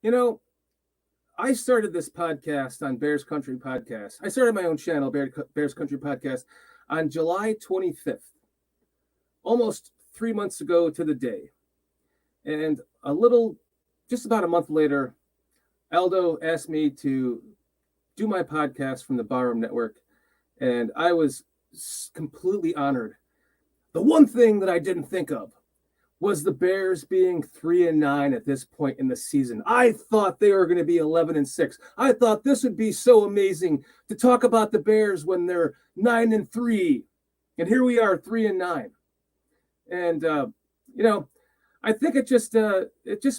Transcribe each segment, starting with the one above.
You know, I started this podcast on Bears Country Podcast. I started my own channel, Bears Country Podcast, on July 25th, almost 3 months ago to the day. And just about a month later, Aldo asked me to do my podcast from the Barroom Network, and I was completely honored. The one thing that I didn't think of was the Bears being 3-9 at this point in the season. I thought they were going to be 11-6. I thought this would be so amazing to talk about the Bears when they're 9-3, and here we are, 3-9. And I think it just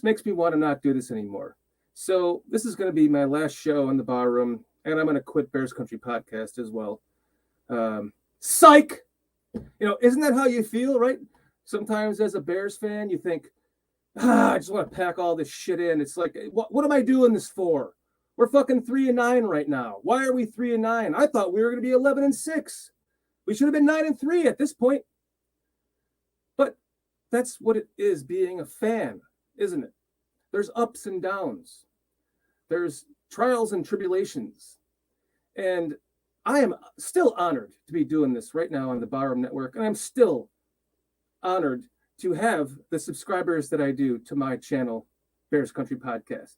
makes me want to not do this anymore. So this is going to be my last show in the Barroom, and I'm going to quit Bears Country Podcast as well. Psych! Isn't that how you feel, right? Sometimes as a Bears fan, you think, I just want to pack all this shit in. It's like, what am I doing this for? We're fucking 3-9 right now. Why are we 3-9? I thought we were going to be 11-6. We should have been 9-3 at this point. But that's what it is being a fan, isn't it? There's ups and downs. There's trials and tribulations. And I am still honored to be doing this right now on the Barroom Network. And I'm still honored to have the subscribers that I do to my channel, Bears Country Podcast.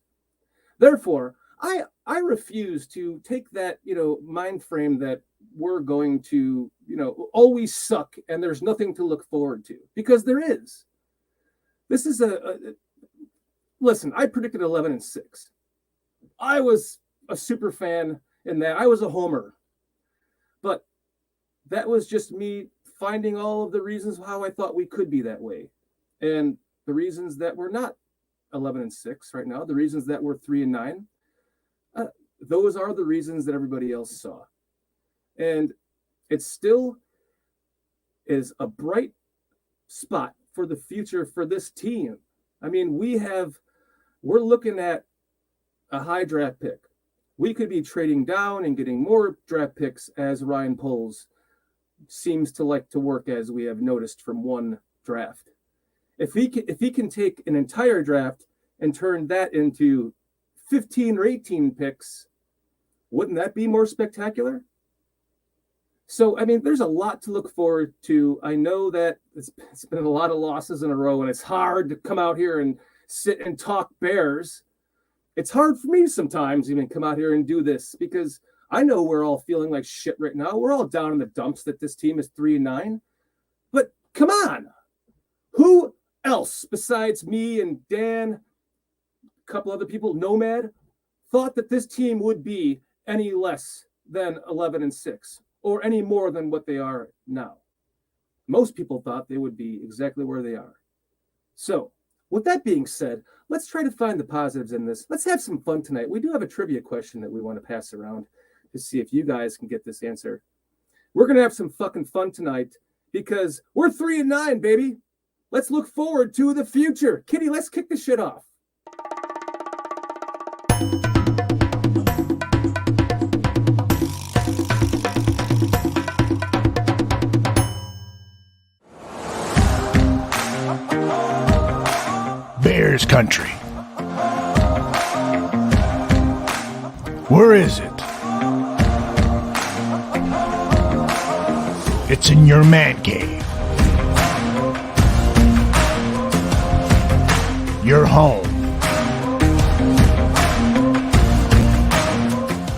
Therefore, I refuse to take that, mind frame that we're going to, always suck and there's nothing to look forward to, because there is. This is listen, I predicted 11-6. I was a super fan in that. I was a homer. But that was just me finding all of the reasons how I thought we could be that way. And the reasons that we're not 11-6 right now, the reasons that we're 3-9, those are the reasons that everybody else saw. And it still is a bright spot for the future for this team. I mean, we're looking at a high draft pick. We could be trading down and getting more draft picks, as Ryan Poles seems to like to work, as we have noticed from one draft. If he can take an entire draft and turn that into 15 or 18 picks, wouldn't that be more spectacular? So, I mean, there's a lot to look forward to. I know that it's been a lot of losses in a row, and it's hard to come out here and sit and talk Bears. It's hard for me sometimes even come out here and do this, because I know we're all feeling like shit right now. We're all down in the dumps that this team is 3-9. But come on. Who else besides me and Dan, a couple other people, Nomad, thought that this team would be any less than 11-6 or any more than what they are now? Most people thought they would be exactly where they are. So, with that being said, let's try to find the positives in this. Let's have some fun tonight. We do have a trivia question that we want to pass around to see if you guys can get this answer. We're going to have some fucking fun tonight because we're 3-9, baby. Let's look forward to the future. Kitty, let's kick this shit off. Bears country. Where is it? It's in your man cave. Your home.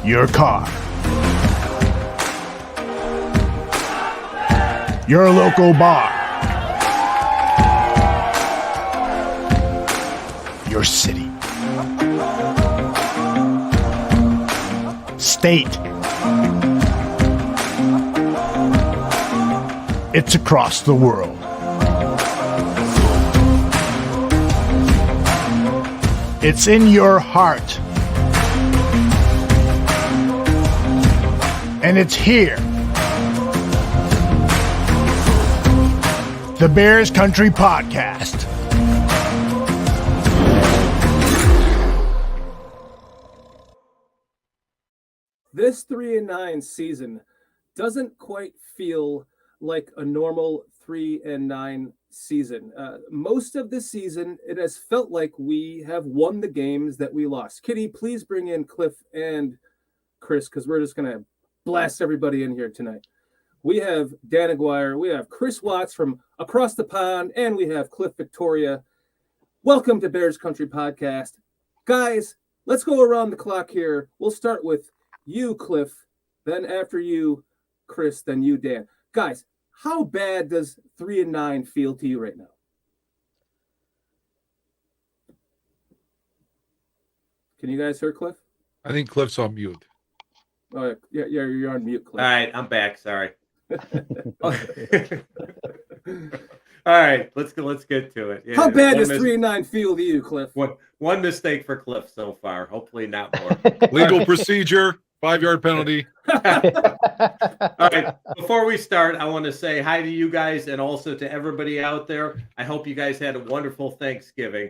Your car. Your local bar. Your city. State. It's across the world. It's in your heart. And it's here. The Bears Country Podcast. This 3-9 season doesn't quite feel like a normal 3-9 season. Most of this season, it has felt like we have won the games that we lost. Kitty, please bring in Cliff and Chris, because we're just going to blast everybody in here tonight. We have Dan Aguire, we have Chris Watts from across the pond, and we have Cliff Victoria. Welcome to Bears Country Podcast. Guys, let's go around the clock here. We'll start with you, Cliff, then after you, Chris, then you, Dan. Guys, how bad does 3-9 feel to you right now? Can you guys hear Cliff? I think Cliff's on mute. Oh, yeah, you're on mute, Cliff. All right, I'm back. Sorry. All right, let's get to it. Yeah, how bad does 3-9 feel to you, Cliff? One mistake for Cliff so far. Hopefully not more. Legal procedure, 5-yard penalty. All right, before we start, I want to say hi to you guys and also to everybody out there. I hope you guys had a wonderful Thanksgiving.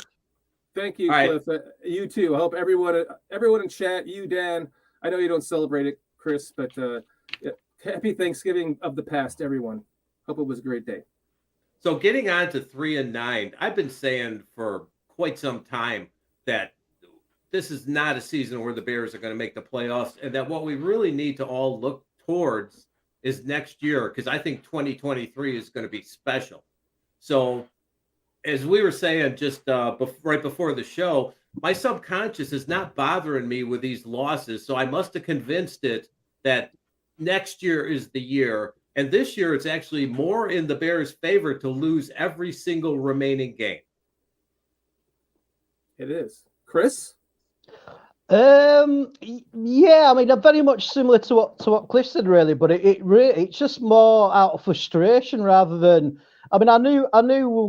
Thank you, all Cliff. You too. I hope everyone in chat, you, Dan, I know you don't celebrate it, Chris, but happy Thanksgiving of the past, everyone. Hope it was a great day. So getting on to 3-9, I've been saying for quite some time that this is not a season where the Bears are going to make the playoffs, and that what we really need to all look towards is next year, because I think 2023 is going to be special. So as we were saying just right before the show, my subconscious is not bothering me with these losses, so I must have convinced it that next year is the year. And this year, it's actually more in the Bears' favor to lose every single remaining game. It is. Chris? Yeah, I mean, very much similar to what Cliff said, really, but it's just more out of frustration rather than. I mean, I knew we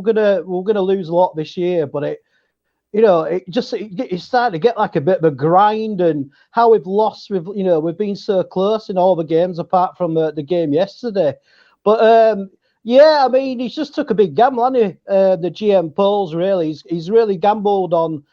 were gonna lose a lot this year, but it started to get like a bit of a grind, and how we've lost, we've been so close in all the games apart from the game yesterday. But yeah, I mean, he's just took a big gamble, hasn't he? The GM polls, really, he's really gambled on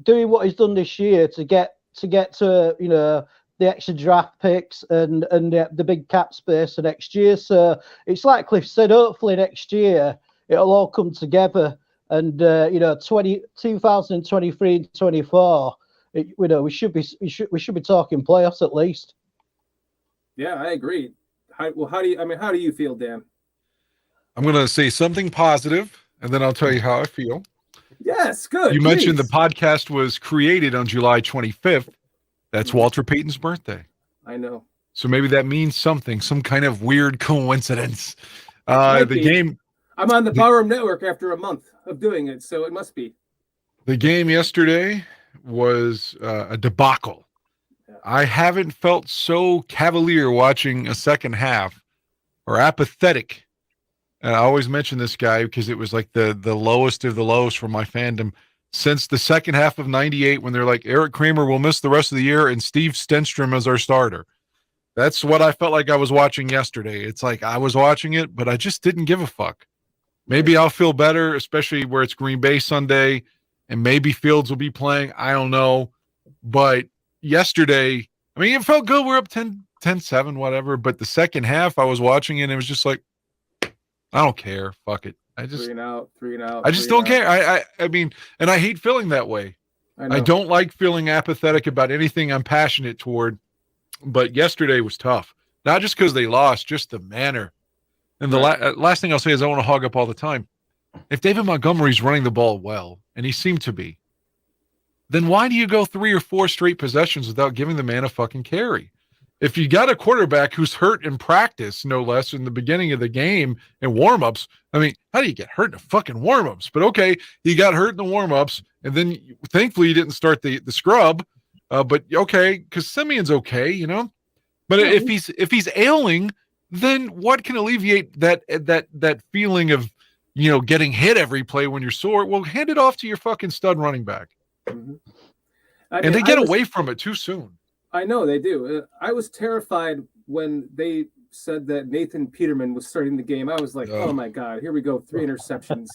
doing what he's done this year to get to the extra draft picks and the big cap space for next year. So it's like Cliff said, hopefully next year it'll all come together. And 2023 and 24, we should be talking playoffs at least. Yeah, I agree. How do you feel, Dan? I'm going to say something positive, and then I'll tell you how I feel. Yes, good. You mentioned the podcast was created on July 25th. That's Walter Payton's birthday. I know. So maybe that means something, some kind of weird coincidence. The game. I'm on the Barroom network after a month of doing it, so it must be. The game yesterday was a debacle. Yeah. I haven't felt so cavalier watching a second half, or apathetic. And I always mention this guy because it was like the lowest of the lowest for my fandom since the second half of '98, when they're like, Eric Kramer will miss the rest of the year and Steve Stenstrom as our starter. That's what I felt like I was watching yesterday. It's like I was watching it, but I just didn't give a fuck. Maybe I'll feel better, especially where it's Green Bay Sunday, and maybe Fields will be playing. I don't know. But yesterday, I mean, it felt good. We're up 10-7, whatever. But the second half, I was watching it, and it was just like, I don't care. Fuck it. I just 3 and out. I just don't care. I mean, and I hate feeling that way. I don't like feeling apathetic about anything I'm passionate toward. But yesterday was tough. Not just because they lost, just the manner. And the last thing I'll say is I want to hog up all the time. If David Montgomery's running the ball well, and he seemed to be, then why do you go 3 or 4 straight possessions without giving the man a fucking carry? If you got a quarterback who's hurt in practice, no less, in the beginning of the game and warm-ups, I mean, how do you get hurt in the fucking warm-ups? But okay, he got hurt in the warm-ups, and then thankfully he didn't start the scrub. But okay, because Simeon's okay, But if he's ailing, then what can alleviate that feeling of, getting hit every play when you're sore? Well, hand it off to your fucking stud running back. Mm-hmm. And they get away from it too soon. I know they do. I was terrified when they said that Nathan Peterman was starting the game. I was like, oh my God, here we go. 3 interceptions.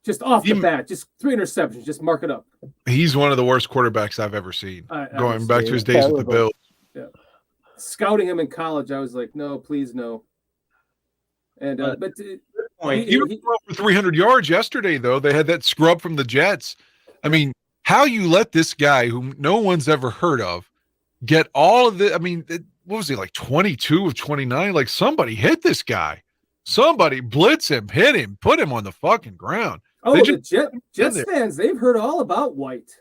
Just off the bat, just 3 interceptions. Just mark it up. He's one of the worst quarterbacks I've ever seen. Going back to his days with the Bills. Yeah. Scouting him in college, I was like, no, please, no. And but point. He was throwing for 300 yards yesterday, though. They had that scrub from the Jets. I mean, how you let this guy, who no one's ever heard of, get all of the? I mean, what was he, like 22 of 29? Like, somebody hit this guy. Somebody blitz him, hit him, put him on the fucking ground. Oh, the Jets fans, they've heard all about White.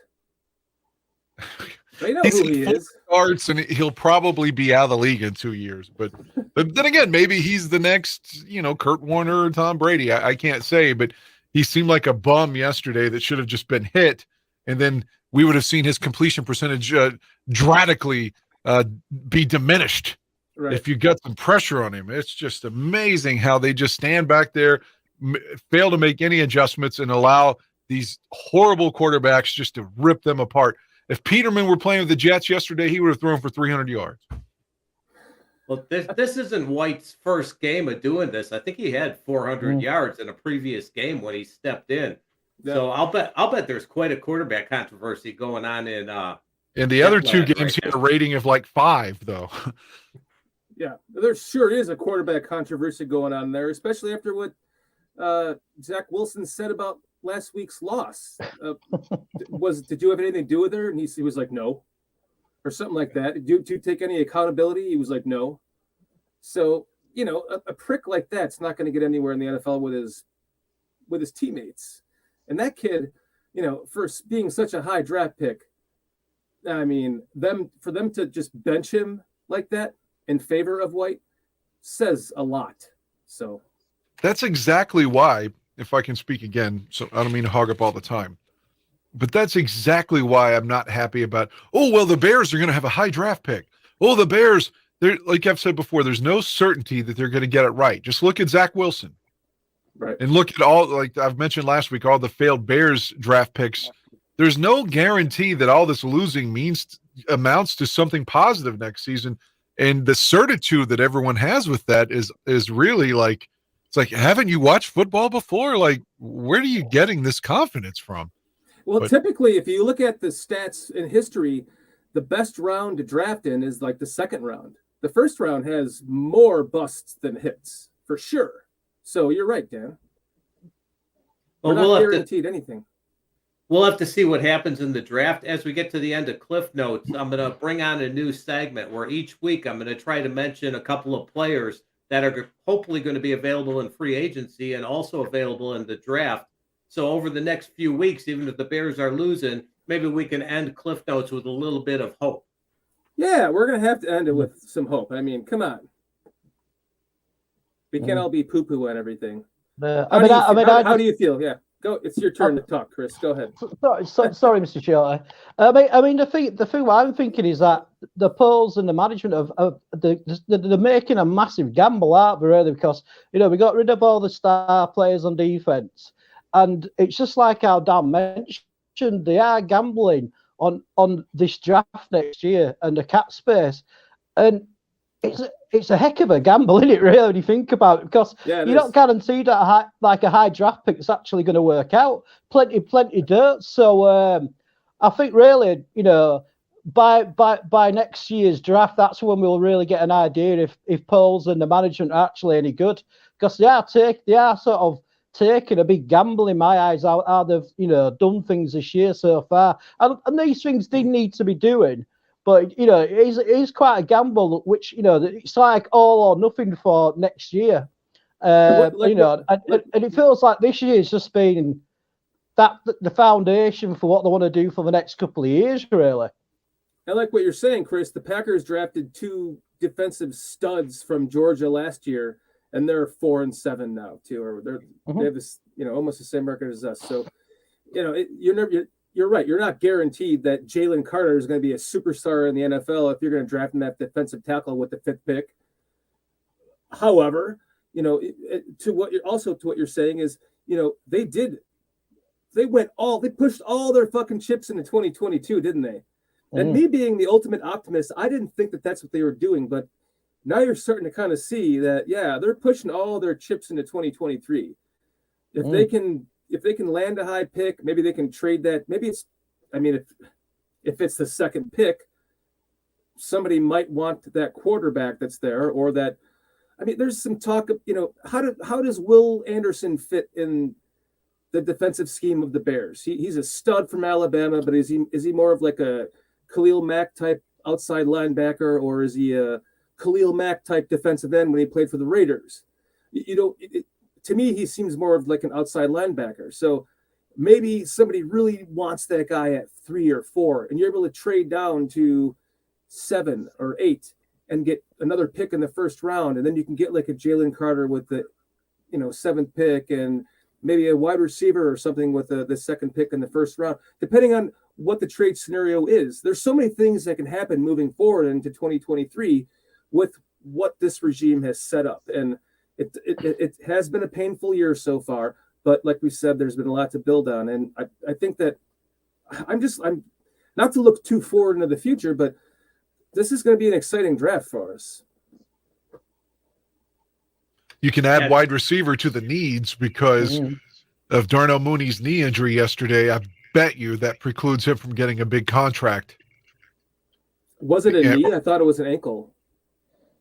They know who he is. Starts, and he'll probably be out of the league in 2 years. But then again, maybe he's the next, Kurt Warner or Tom Brady. I can't say, but he seemed like a bum yesterday that should have just been hit, and then we would have seen his completion percentage dramatically be diminished if you got some pressure on him. It's just amazing how they just stand back there, fail to make any adjustments, and allow these horrible quarterbacks just to rip them apart. If Peterman were playing with the Jets yesterday, he would have thrown for 300 yards. Well, this isn't White's first game of doing this. I think he had 400 yards in a previous game when he stepped in. Yeah. So I'll bet there's quite a quarterback controversy going on in the other two games, he had a rating of like 5, though. Yeah, there sure is a quarterback controversy going on there, especially after what Zach Wilson said about last week's loss. Did you have anything to do with her? And he was like, no, or something like that. Did you take any accountability? He was like, no. So, a prick like that's not going to get anywhere in the NFL with his teammates. And that kid, for being such a high draft pick, I mean, for them to just bench him like that in favor of White says a lot. So that's exactly why, if I can speak again, so I don't mean to hog up all the time, but that's exactly why I'm not happy about, the Bears are going to have a high draft pick. The Bears, they're, like I've said before, there's no certainty that they're going to get it right. Just look at Zach Wilson. Right. And look at all, like I've mentioned last week, all the failed Bears draft picks. There's no guarantee that all this losing amounts to something positive next season. And the certitude that everyone has with that is really like, it's like, haven't you watched football before? Like, where are you getting this confidence from? Well, typically, if you look at the stats in history, the best round to draft in is like the second round. The first round has more busts than hits, for sure. So you're right, Dan. We're not guaranteed anything. We'll have to see what happens in the draft. As we get to the end of Cliff Notes, I'm going to bring on a new segment where each week I'm going to try to mention a couple of players that are hopefully going to be available in free agency and also available in the draft. So over the next few weeks, even if the Bears are losing, maybe we can end Cliff Notes with a little bit of hope. Yeah, we're going to have to end it with some hope. I mean, come on. We can't all be poo-poo on everything. How do you feel? Yeah. Go. It's your turn to talk, Chris. Go ahead. Sorry, Mr. Shorty. I mean, the thing what I'm thinking is that the polls and the management of they're making a massive gamble, aren't they, really? Because we got rid of all the star players on defense, and it's just like how Dan mentioned, they are gambling on this draft next year and the cap space, and it's a heck of a gamble, isn't it, really, when you think about it? Because you're not guaranteed that a high draft pick is actually going to work out. Plenty dirt. So I think really, by next year's draft, that's when we'll really get an idea if polls and the management are actually any good. Because they are sort of taking a big gamble in my eyes how they've done things this year so far, and these things did need to be doing. But, it is quite a gamble, which, it's like all or nothing for next year. And it feels like this year has just been the foundation for what they want to do for the next couple of years, really. I like what you're saying, Chris. The Packers drafted 2 defensive studs from Georgia last year, and they're 4-7 now, too. Or they have this, almost the same record as us. So, you're right. You're not guaranteed that Jalen Carter is going to be a superstar in the NFL if you're going to draft him that defensive tackle with the 5th pick. However, to what you're saying is, they pushed all their fucking chips into 2022, didn't they? And me being the ultimate optimist, I didn't think that that's what they were doing, but now you're starting to kind of see that, yeah, they're pushing all their chips into 2023. If they can land a high pick, maybe they can trade that. Maybe if it's the 2nd pick, somebody might want that quarterback that's there, or that I mean, there's some talk of, how does Will Anderson fit in the defensive scheme of the Bears? He's a stud from Alabama, but is he more of like a Khalil Mack type outside linebacker, or is he a Khalil Mack type defensive end when he played for the Raiders? To me, he seems more of like an outside linebacker. So maybe somebody really wants that guy at 3 or 4, and you're able to trade down to 7 or 8 and get another pick in the first round, and then you can get like a Jalen Carter with the 7th pick, and maybe a wide receiver or something with the second pick in the first round, depending on what the trade scenario is. There's so many things that can happen moving forward into 2023 with what this regime has set up. And it has been a painful year so far, but like we said, there's been a lot to build on. And I think that I'm not to look too forward into the future, but this is going to be an exciting draft for us. You can add wide receiver to the needs because of Darnell Mooney's knee injury yesterday. I bet you that precludes him from getting a big contract. Was it a knee? I thought it was an ankle.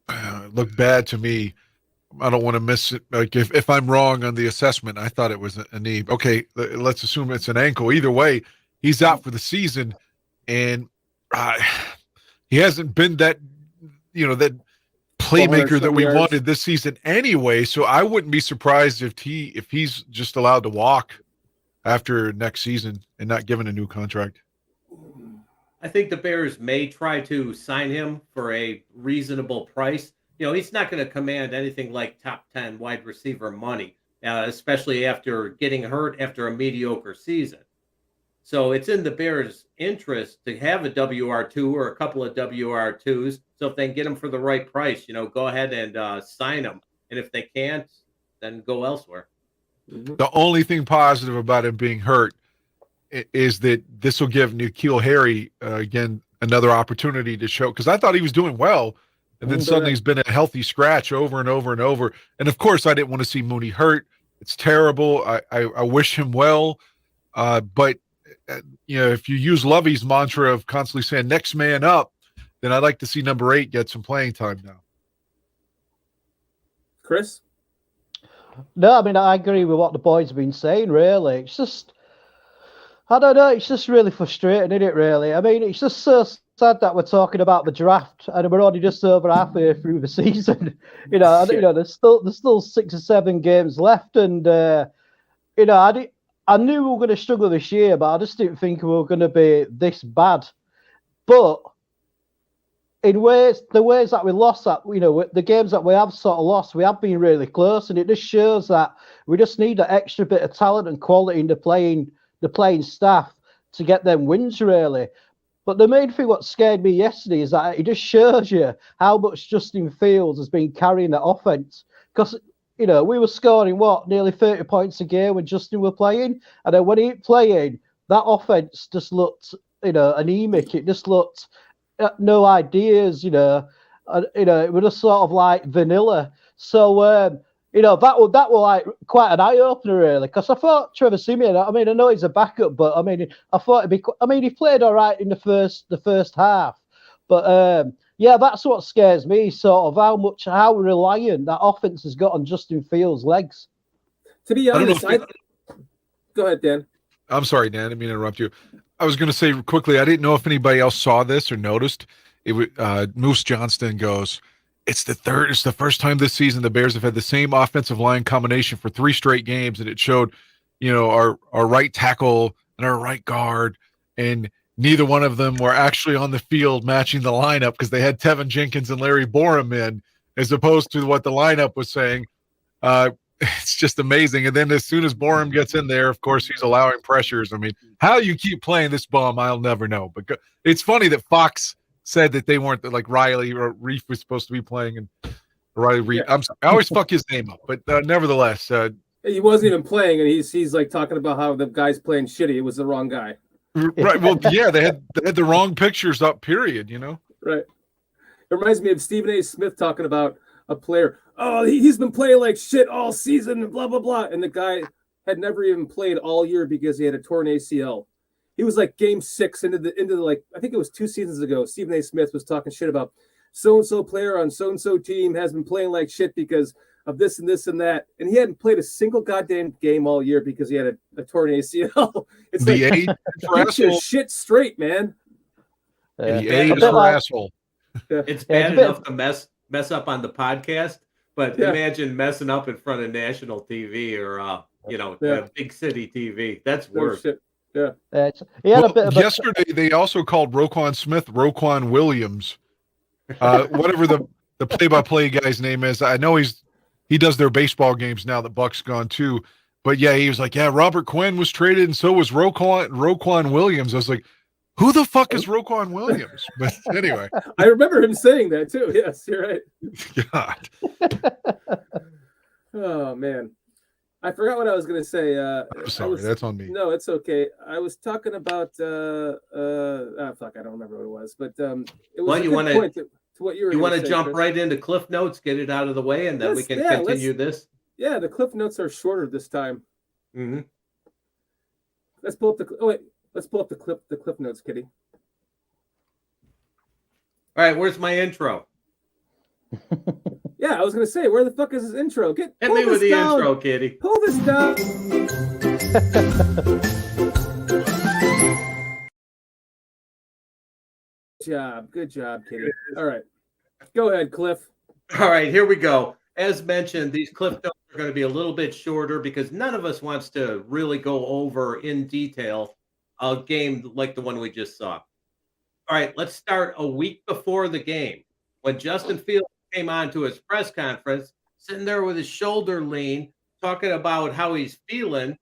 It looked bad to me. I don't want to miss it. Like if I'm wrong on the assessment, I thought it was a knee. Okay, let's assume it's an ankle. Either way, he's out for the season, and he hasn't been that playmaker that we wanted this season anyway. So I wouldn't be surprised if he's just allowed to walk after next season and not given a new contract. I think the Bears may try to sign him for a reasonable price. He's not going to command anything like top 10 wide receiver money, especially after getting hurt after a mediocre season. So it's in the Bears' interest to have a WR2 or a couple of WR2s. So if they can get him for the right price, go ahead and sign him. And if they can't, then go elsewhere. The only thing positive about him being hurt is that this will give N'Keal Harry, again, another opportunity to show. Because I thought he was doing well. And then suddenly he's been a healthy scratch over and over and over. And, of course, I didn't want to see Mooney hurt. It's terrible. I wish him well. But if you use Lovey's mantra of constantly saying next man up, then I'd like to see number 8 get some playing time now. Chris? No, I mean, I agree with what the boys have been saying, really. It's just, I don't know, it's just really frustrating, isn't it, really? I mean, it's just so sad that we're talking about the draft and we're only just over halfway through the season. There's still 6 or 7 games left, and I knew we were going to struggle this year, but I just didn't think we were going to be this bad. But the ways that we lost that, the games that we have sort of lost, we have been really close, and it just shows that we just need that extra bit of talent and quality in the playing staff to get them wins, really. But the main thing what scared me yesterday is that it just shows you how much Justin Fields has been carrying that offense. Because, we were scoring, nearly 30 points a game when Justin were playing. And then when he played, that offense just looked, anemic. It just looked no ideas, it was just sort of like vanilla. So, that were like quite an eye-opener, really, because I thought Trevor Siemian, I know he's a backup, but I thought he played all right in the first half. But that's what scares me, sort of how reliant that offense has got on Justin Fields' legs. To be honest, go ahead, Dan. I'm sorry, Dan. I didn't mean to interrupt you. I was going to say quickly, I didn't know if anybody else saw this or noticed. Moose Johnston goes, It's the first time this season the Bears have had the same offensive line combination for 3 straight games, and it showed, our right tackle and our right guard, and neither one of them were actually on the field matching the lineup because they had Tevin Jenkins and Larry Borum in, as opposed to what the lineup was saying. It's just amazing. And then as soon as Borum gets in there, of course, he's allowing pressures. I mean, how you keep playing this bum, I'll never know. But it's funny that Fox said that they weren't, like Riley or Reef was supposed to be playing, and Riley Reef. Yeah. I always fuck his name up, but nevertheless, he wasn't even playing, and he's like talking about how the guy's playing shitty. It was the wrong guy. Right. Well, yeah, they had the wrong pictures up. Period. Right. It reminds me of Stephen A. Smith talking about a player. Oh, he's been playing like shit all season, blah blah blah, and the guy had never even played all year because he had a torn ACL. He was like game 6 into the like, I think it was 2 seasons ago. Stephen A. Smith was talking shit about so-and-so player on so-and-so team has been playing like shit because of this and this and that. And he hadn't played a single goddamn game all year because he had a torn ACL. It's The like, age for get your asshole. shit straight, man. The bad age enough- for asshole. It's bad enough to mess up on the podcast, but Yeah. imagine messing up in front of national TV or big city TV. That's No worse. shit. Yeah. He had a Well, bit of yesterday, they also called Roquan Smith Roquan Williams. Whatever the play-by-play guy's name is. I know he does their baseball games now that Buck's gone too. But yeah, he was like, yeah, Robert Quinn was traded and so was Roquan Williams. I was like, who the fuck is Roquan Williams? But anyway. I remember him saying that too. Yes, you're right. God. Oh man. I forgot what I was gonna say. I'm sorry, that's on me. No, it's okay. I was talking about fuck, I don't remember what it was, but it was Well, a you good wanna- point to what you were. You want to say, jump Chris. right into Cliff Notes, get it out of the way, and then we can continue this? Yeah, the cliff notes are shorter this time. Mm-hmm. Let's pull up the cliff notes, Kitty. All right, where's my intro? Yeah, I was gonna say, where the fuck is his intro? Hit me with the intro, Kitty. Pull this down. Good job, Kitty. All right, go ahead, Cliff. All right, here we go. As mentioned, these Cliff Notes are going to be a little bit shorter because none of us wants to really go over in detail a game like the one we just saw. All right, let's start a week before the game when Justin Fields came on to his press conference, sitting there with his shoulder lean, talking about how he's feeling.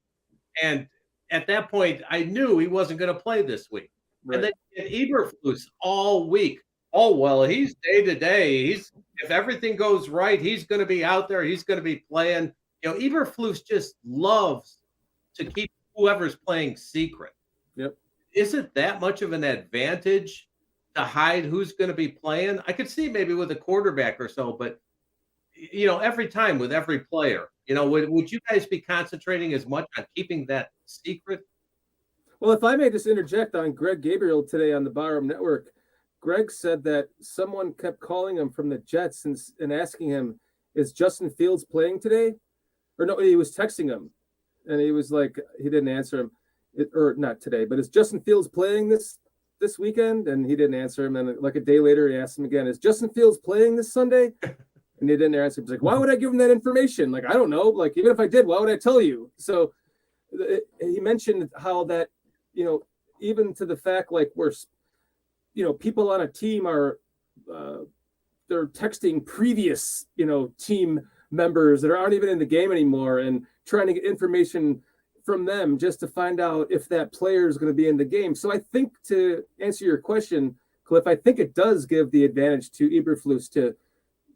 And at that point, I knew he wasn't going to play this week. Right. And then he had Eberflus all week. Oh, well, he's day to day. If everything goes right, he's going to be out there. He's going to be playing. Eberflus just loves to keep whoever's playing secret. Yep. Isn't that much of an advantage to hide who's going to be playing? I could see maybe with a quarterback or so, but every time with every player, would you guys be concentrating as much on keeping that secret? Well, if I may just interject on Greg Gabriel today on the Barroom Network, Greg said that someone kept calling him from the Jets and asking him, is Justin Fields playing today? Or no, he was texting him. And he was like, he didn't answer him. Or not today, but is Justin Fields playing this weekend? And he didn't answer him. And like a day later, he asked him again, is Justin Fields playing this Sunday? And he didn't answer. He's like, why would I give him that information? Like, I don't know. Like, even if I did, why would I tell you? So he mentioned how that, even to the fact, like, we're, people on a team are, they're texting previous, team members that aren't even in the game anymore and trying to get information from them just to find out if that player is going to be in the game. So I think, to answer your question, Cliff, I think it does give the advantage to Eberflus to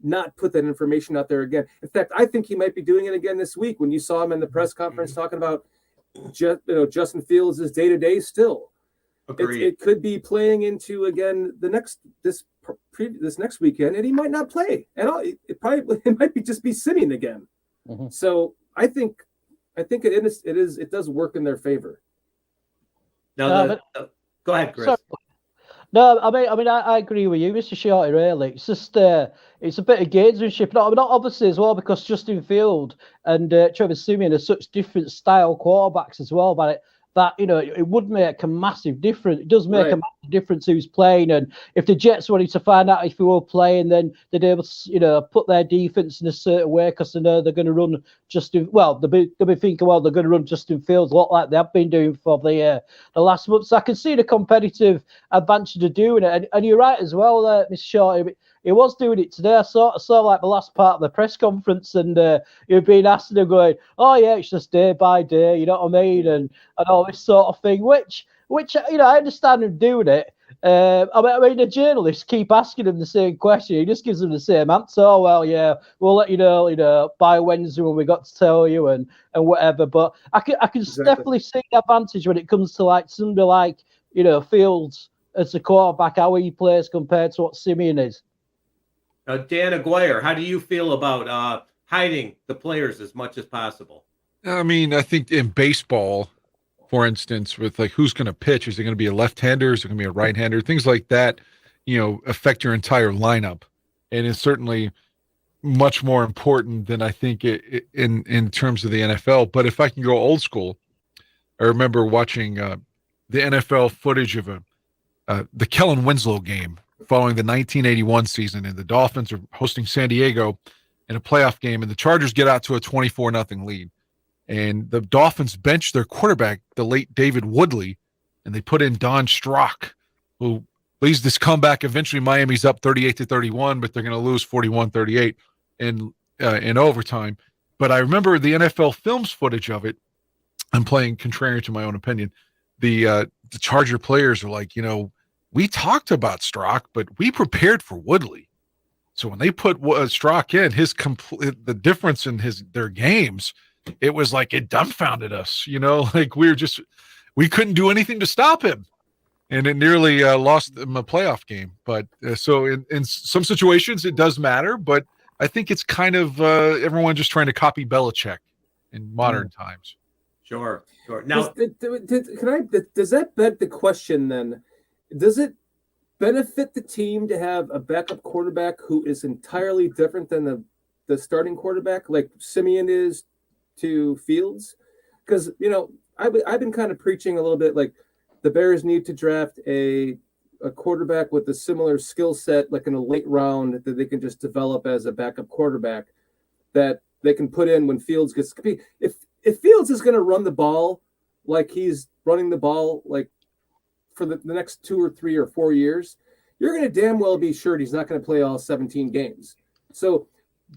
not put that information out there again. In fact, I think he might be doing it again this week when you saw him in the press conference talking about Justin Fields is day-to-day still. It could be playing into again this next weekend, and he might not play at all. It might just be sitting again. Mm-hmm. So I think it does work in their favor. No, go ahead, Chris. Sorry. No, I mean, I agree with you, Mr. Shorty. Really, it's just it's a bit of gamesmanship. Not obviously as well because Justin Field and Trevor Siemian are such different style quarterbacks as well. But it would make a massive difference. It does make a massive difference who's playing. And if the Jets wanted to find out if he were playing, then they'd be able to, put their defense in a certain way because they know they're going to run Justin. Well, they'll be thinking, well, they're going to run Justin Fields a lot like they have been doing for the last month. So I can see the competitive advantage of doing it. And you're right as well, Mr. Shorty. He was doing it today. I saw like the last part of the press conference, and he was being asked, and they're going, "Oh yeah, it's just day by day," you know what I mean, and all this sort of thing. Which I understand him doing it. I mean, the journalists keep asking him the same question. He just gives them the same answer. Oh well, yeah, we'll let you know, by Wednesday when we got to tell you and whatever. But I can definitely see the advantage when it comes to like somebody like Fields as a quarterback, how he plays compared to what Simeon is. Dan Aguire, how do you feel about hiding the players as much as possible? I mean, I think in baseball, for instance, with like who's going to pitch, is it going to be a left-hander? Is it going to be a right-hander? Things like that. affect your entire lineup. And it's certainly much more important than I think in terms of the NFL. But if I can go old school, I remember watching the NFL footage of the Kellen Winslow game following the 1981 season, and the Dolphins are hosting San Diego in a playoff game, and the Chargers get out to a 24-0 lead. And the Dolphins bench their quarterback, the late David Woodley, and they put in Don Strock, who leads this comeback. Eventually, Miami's up 38-31, but they're going to lose 41-38 in overtime. But I remember the NFL films footage of it. I'm playing contrary to my own opinion. The Charger players are like, we talked about Strock, but we prepared for Woodley. So when they put Strock in, the difference in their games, it was like it dumbfounded us. Like we couldn't do anything to stop him, and it nearly lost them a playoff game. But so in some situations it does matter, but I think it's kind of everyone just trying to copy Belichick in modern times. Sure. Now, does that beg the question then? Does it benefit the team to have a backup quarterback who is entirely different than the starting quarterback, like Simeon is to Fields? Because I've been kind of preaching a little bit like the Bears need to draft a quarterback with a similar skill set, like in a late round, that they can just develop as a backup quarterback that they can put in when Fields gets. If Fields is going to run the ball like he's running the ball like for the next 2 or 3 or 4 years, you're going to damn well be sure he's not going to play all 17 games. So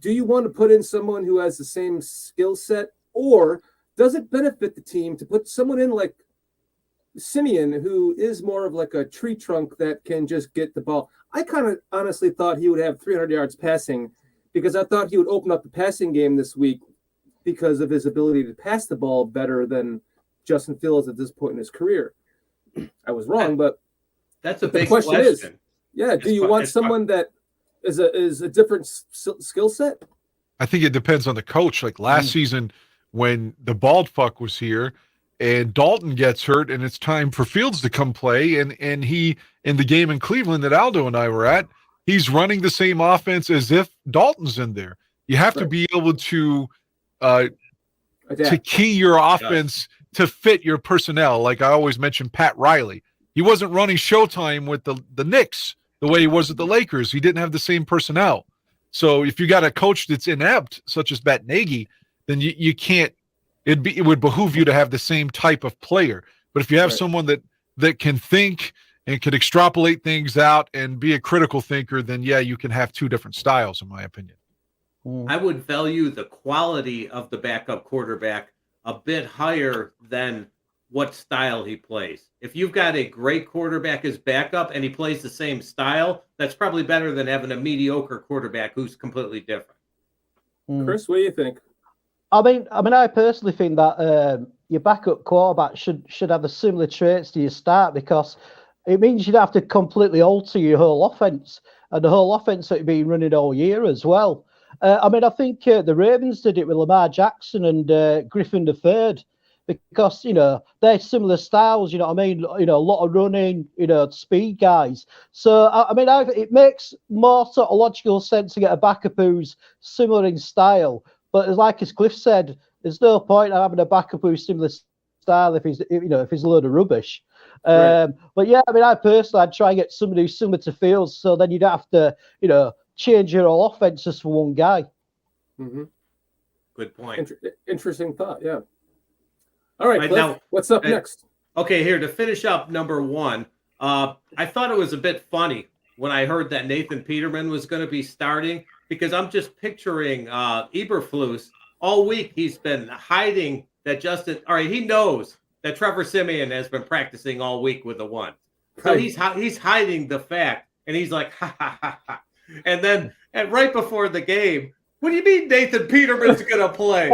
do you want to put in someone who has the same skill set, or does it benefit the team to put someone in like Simeon, who is more of like a tree trunk that can just get the ball? I kind of honestly thought he would have 300 yards passing, because I thought he would open up the passing game this week because of his ability to pass the ball better than Justin Fields at this point in his career. I was wrong, but that's a big question. Do you want someone that is a different skill set? I think it depends on the coach. Like last season when the bald fuck was here and Dalton gets hurt and it's time for Fields to come play, and he, in the game in Cleveland that Aldo and I were at, he's running the same offense as if Dalton's in there. You have to be able to key your offense to fit your personnel. Like I always mention Pat Riley. He wasn't running Showtime with the Knicks the way he was with the Lakers. He didn't have the same personnel. So if you got a coach that's inept, such as Matt Nagy, then you can't. It would behoove you to have the same type of player. But if you have someone that can think and can extrapolate things out and be a critical thinker, then you can have 2 different styles, in my opinion. I would value the quality of the backup quarterback a bit higher than what style he plays. If you've got a great quarterback as backup and he plays the same style, that's probably better than having a mediocre quarterback who's completely different. Chris, what do you think? I mean, I personally think that your backup quarterback should have the similar traits to your start, because it means you'd have to completely alter your whole offense, and the whole offense that you've been running all year as well. I think the Ravens did it with Lamar Jackson and Griffin III, because, they're similar styles, a lot of running, speed guys. So, it makes more sort of logical sense to get a backup who's similar in style. But like as Cliff said, there's no point in having a backup who's similar style if he's a load of rubbish. But I personally, I'd try and get somebody who's similar to Fields, so then you'd have to, change your whole offense just for one guy. Mm-hmm. Good point. Interesting thought. Yeah. All right, Cliff, now, what's up next? Okay, here to finish up number 1. I thought it was a bit funny when I heard that Nathan Peterman was going to be starting, because I'm just picturing Eberflus all week. He's been hiding that Justin. All right, he knows that Trevor Siemian has been practicing all week with the one, so he's hiding the fact, and he's like, ha ha ha ha. And right before the game, what do you mean Nathan Peterman's going to play?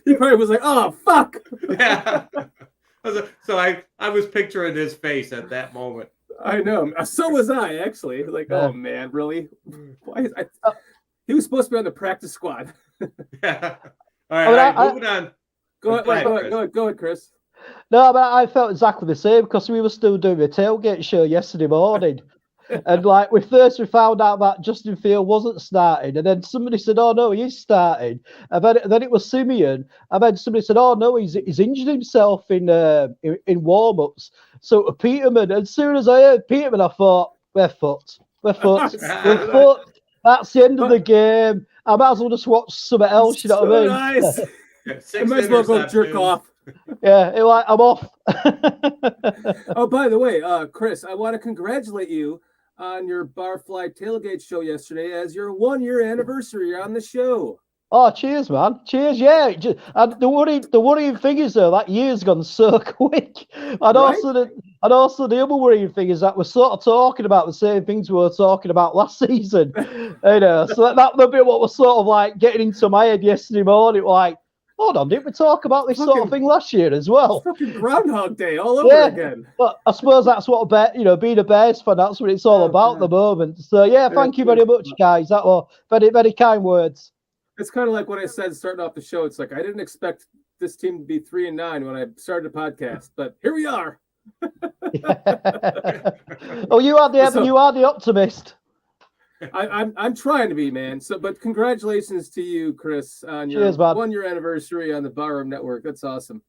He probably was like, oh, fuck. Yeah. So I was picturing his face at that moment. I know. So was I, actually. Like, oh, man, really? Why he was supposed to be on the practice squad. Yeah. All right, moving on. Go ahead, Chris. No, but I felt exactly the same because we were still doing a tailgate show yesterday morning. And like we found out that Justin Field wasn't starting, and then somebody said, "Oh no, he is starting." And then it was Simeon, and then somebody said, "Oh no, he's injured himself in warm-ups." So to Peterman, and as soon as I heard Peterman, I thought, "We're fucked. We're fucked. We're fucked. That's the end of the game. I might as well just watch something else." You know what I mean? Nice. I might as well go jerk off. Yeah, I'm off. Oh, by the way, Chris, I want to congratulate you on your Barfly Tailgate show yesterday as your 1-year anniversary on the show. Oh, cheers, man. Cheers, yeah. And the worrying thing is, though, that year's gone so quick. And also the other worrying thing is that we're sort of talking about the same things we were talking about last season. You know, so that would be what was sort of like getting into my head yesterday morning. Like, hold on, didn't we talk about this sort of thing last year as well? Fucking Groundhog Day all over again. But I suppose that's what being a Bears fan, that's what it's all about at the moment. So yeah, thank you very much, guys. That were very, very kind words. It's kind of like what I said starting off the show. It's like I didn't expect this team to be 3-9 when I started the podcast, but here we are. Oh, you are the optimist. I'm trying to be, man. So, but congratulations to you, Chris, on your 1-year anniversary on the Barroom Network. That's awesome.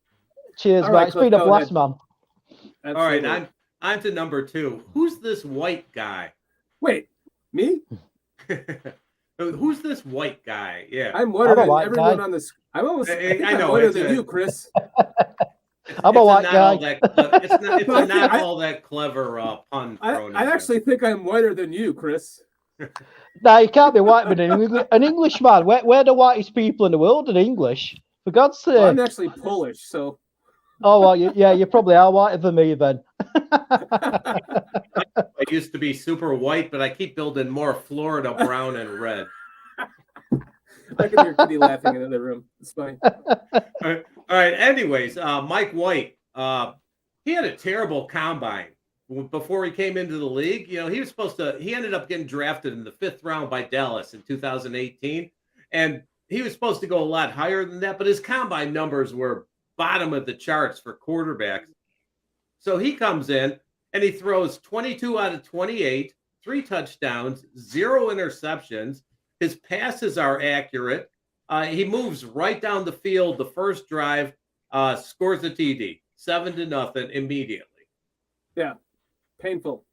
Cheers, man. It's been a blast, man. Absolutely. All right, I'm to number 2. Who's this white guy? Wait, me? Who's this white guy? Yeah, I'm whiter than everyone on this. I'm almost. I know whiter than you, Chris. I'm a white guy. It's not all that clever pun. I actually think I'm whiter than you, Chris. No, you can't be white, but an Englishman. We're the whitest people in the world in English. For God's sake. Well, I'm actually Polish, so. Oh well, you probably are whiter than me then. I used to be super white, but I keep building more Florida brown and red. I can hear Kitty laughing in the other room. It's fine. All right. Anyways, Mike White, he had a terrible combine before he came into the league. You know, he ended up getting drafted in the 5th round by Dallas in 2018. And he was supposed to go a lot higher than that, but his combine numbers were bottom of the charts for quarterbacks. So he comes in and he throws 22 out of 28, 3 touchdowns, 0 interceptions. His passes are accurate. He moves right down the field. The first drive, scores a TD, 7-0 immediately. Yeah, painful.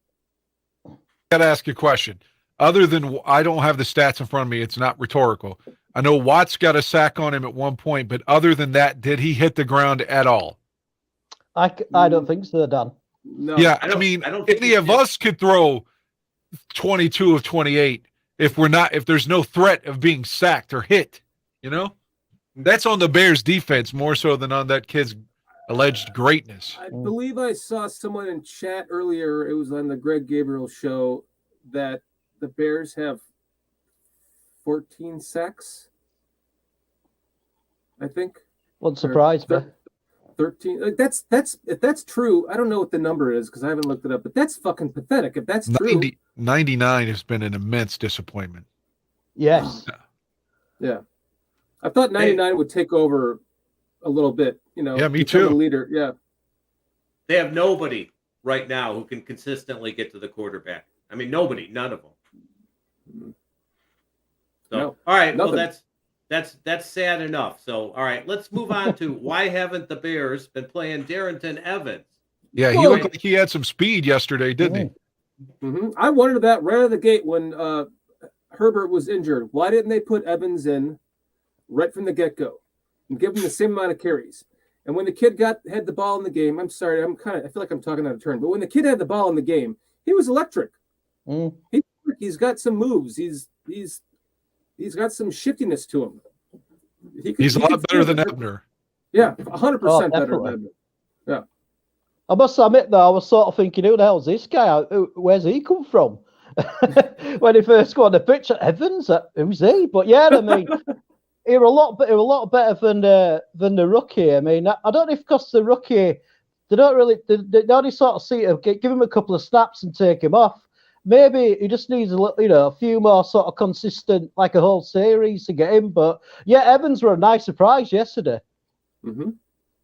Got to ask you a question. Other than, I don't have the stats in front of me. It's not rhetorical. I know Watts got a sack on him at one point, but other than that, did he hit the ground at all? I don't think so, Dan. No. Yeah, I mean, any of us could throw 22 of 28 if there's no threat of being sacked or hit, you know? That's on the Bears defense more so than on that kid's alleged greatness. I believe I saw someone in chat earlier, it was on the Greg Gabriel show, that the Bears have 14 sacks, I think. Wouldn't surprise me. 13. If that's true, I don't know what the number is because I haven't looked it up, but that's fucking pathetic. If that's true, 99 has been an immense disappointment. Yes. Yeah. I thought 99 would take over a little bit, you know. Yeah, me too. Leader. Yeah. They have nobody right now who can consistently get to the quarterback. I mean, nobody, none of them. So, no, all right. Nothing. Well, that's sad enough. So, all right, let's move on to why haven't the Bears been playing Darrington Evans? Yeah, he looked like he had some speed yesterday, didn't he? Mm-hmm. I wondered that right out of the gate when Herbert was injured. Why didn't they put Evans in right from the get-go and give him the same amount of carries? And when the kid had the ball in the game, I'm sorry, I feel like I'm talking out of turn, but when the kid had the ball in the game, he was electric. He's got some moves. He's got some shiftiness to him. He's a lot better than Ebner. Yeah, 100% better than Ebner. Yeah. I must admit, though, I was sort of thinking, who the hell's this guy? Where's he come from? When he first got on the pitch at Evans, who's he? But yeah, I mean, he was a lot better than the rookie. I mean, I don't know if because the rookie, they only sort of see him, give him a couple of snaps and take him off. Maybe he just needs a few more sort of consistent, like a whole series to get him. But yeah, Evans were a nice surprise yesterday. Mm-hmm.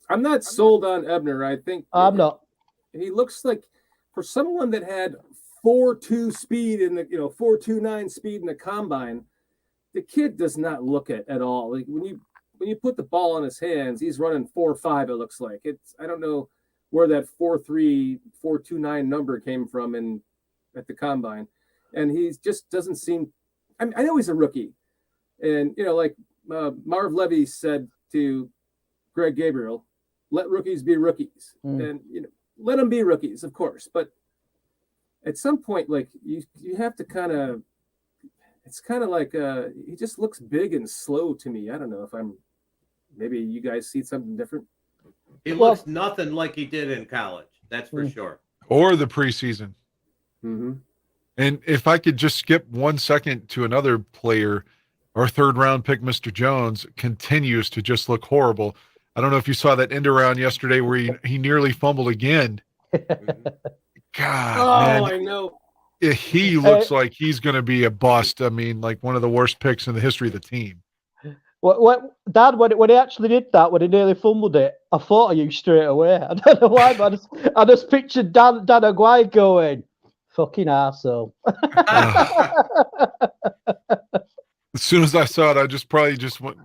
I'm not sold on Ebner. I think I'm not. He looks like, for someone that had 4.2 speed in the 4.29 speed in the combine, the kid does not look it at all. Like when you put the ball in his hands, he's running 4.5. It looks like I don't know where that 4.3 4.29 number came from at the combine, and he just doesn't seem. I know he's a rookie, and like Marv Levy said to Greg Gabriel, let rookies be rookies, and let them be rookies, of course. But at some point, like you have to kind of. It's kind of like he just looks big and slow to me. I don't know if maybe you guys see something different. He looks nothing like he did in college. That's for sure. Or the preseason. Mm-hmm. And if I could just skip 1 second to another player, our third round pick, Mr. Jones, continues to just look horrible. I don't know if you saw that end around yesterday where he nearly fumbled again. God, man. I know. He looks like he's going to be a bust. I mean, like one of the worst picks in the history of the team. Dad, when he actually did that, when he nearly fumbled it, I thought of you straight away. I don't know why, but I just pictured Dan Aguire going, fucking arsehole. As soon as I saw it, I just went,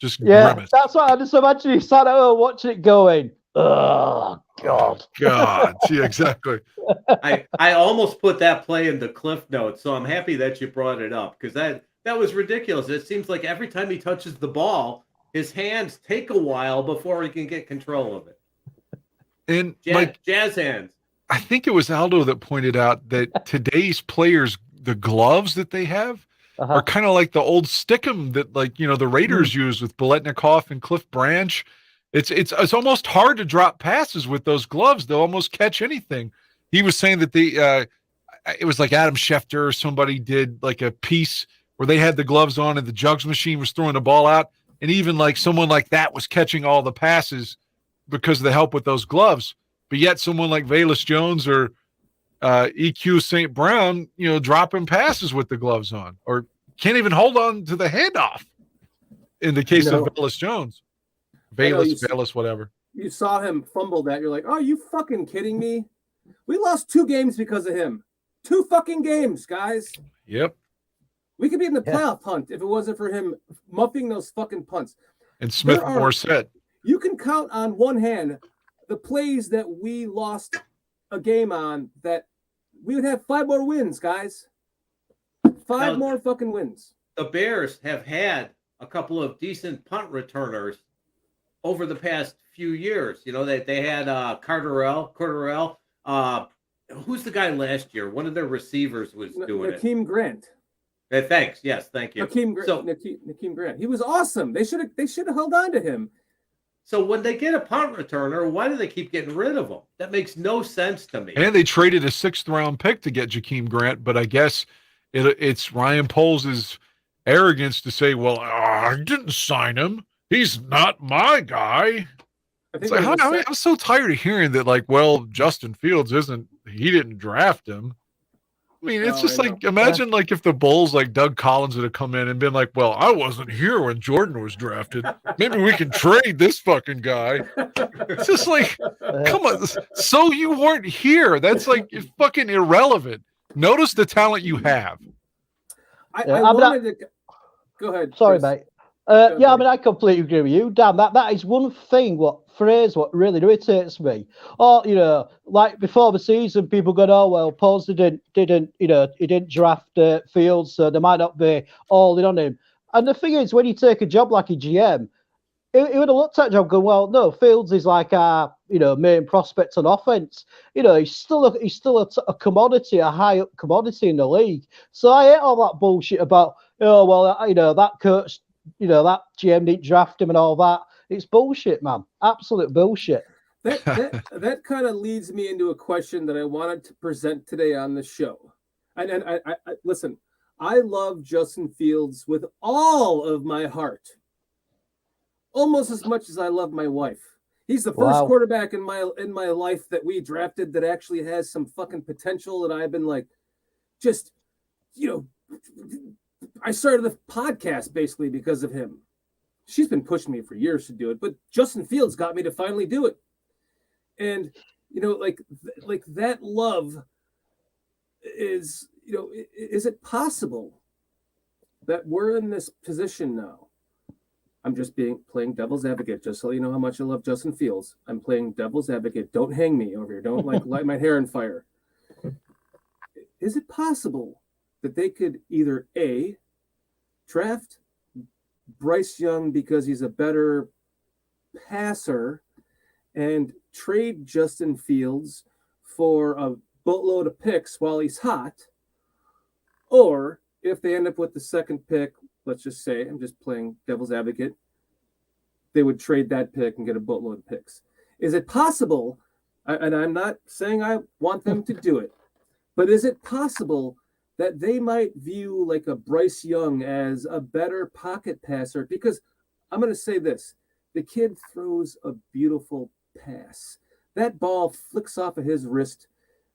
just yeah, grimaced. that's what I just imagine. He sat at home watching it going, oh, God. God, yeah, exactly. I almost put that play in the cliff notes, so I'm happy that you brought it up because that was ridiculous. It seems like every time he touches the ball, his hands take a while before he can get control of it. And jazz hands. I think it was Aldo that pointed out that today's players, the gloves that they have are kind of like the old Stickum that the Raiders use with Biletnikoff and Cliff Branch. It's almost hard to drop passes with those gloves. They'll almost catch anything. He was saying that it was like Adam Schefter or somebody did like a piece where they had the gloves on and the jugs machine was throwing the ball out. And even like someone like that was catching all the passes because of the help with those gloves. But yet someone like Velus Jones or EQ St. Brown, dropping passes with the gloves on or can't even hold on to the handoff in the case of Velus Jones. Velus, whatever. You saw him fumble that. You're like, oh, you fucking kidding me? We lost 2 games because of him. 2 fucking games, guys. Yep. We could be in the playoff hunt if it wasn't for him muffing those fucking punts. And Smith Morset. You can count on one hand the plays that we lost a game on that we would have 5 more wins, guys. 5 more fucking wins. The Bears have had a couple of decent punt returners over the past few years. They had Corderell. Who's the guy last year? One of their receivers was doing it. Nakeem Grant. Thanks. Yes, thank you. Nakeem Grant. He was awesome. They should have held on to him. So when they get a punt returner, why do they keep getting rid of him? That makes no sense to me. And they traded a 6th round pick to get Jakeem Grant, but I guess it's Ryan Poles' arrogance to say, well, I didn't sign him. He's not my guy. I'm so tired of hearing that, Justin Fields he didn't draft him. I mean, it's just imagine if the Bulls, Doug Collins would have come in and been like, well, I wasn't here when Jordan was drafted. Maybe we can trade this fucking guy. It's just come on. So you weren't here. That's it's fucking irrelevant. Notice the talent you have. Go ahead. Sorry, mate. I completely agree with you, Dan. That is one thing. What really irritates me. Or like before the season, people go, "Oh well, Pauls didn't draft Fields, so they might not be all in on him." And the thing is, when you take a job like a GM, he would have looked at the job going, "Well, no, Fields is like our main prospect on offense. He's still a commodity, a high up commodity in the league." So I hate all that bullshit about that coach. That GM didn't draft him and all that. It's bullshit, man. Absolute bullshit. That kind of leads me into a question that I wanted to present today on the show. And I listen, I love Justin Fields with all of my heart. Almost as much as I love my wife. He's the first quarterback in my life that we drafted that actually has some fucking potential, and I've been I started the podcast basically because of him. she's been pushing me for years to do it, but Justin Fields got me to finally do it. And, like that love is, is it possible that we're in this position now? I'm just playing devil's advocate, just so you know how much I love Justin Fields. I'm playing devil's advocate. Don't hang me over here. Don't light my hair on fire. Is it possible that they could either A, draft Bryce Young because he's a better passer and trade Justin Fields for a boatload of picks while he's hot? Or if they end up with the second pick, let's just say, I'm just playing devil's advocate, they would trade that pick and get a boatload of picks. Is it possible, and I'm not saying I want them to do it, but is it possible that they might view like a Bryce Young as a better pocket passer? Because I'm going to say this, the kid throws a beautiful pass. That ball flicks off of his wrist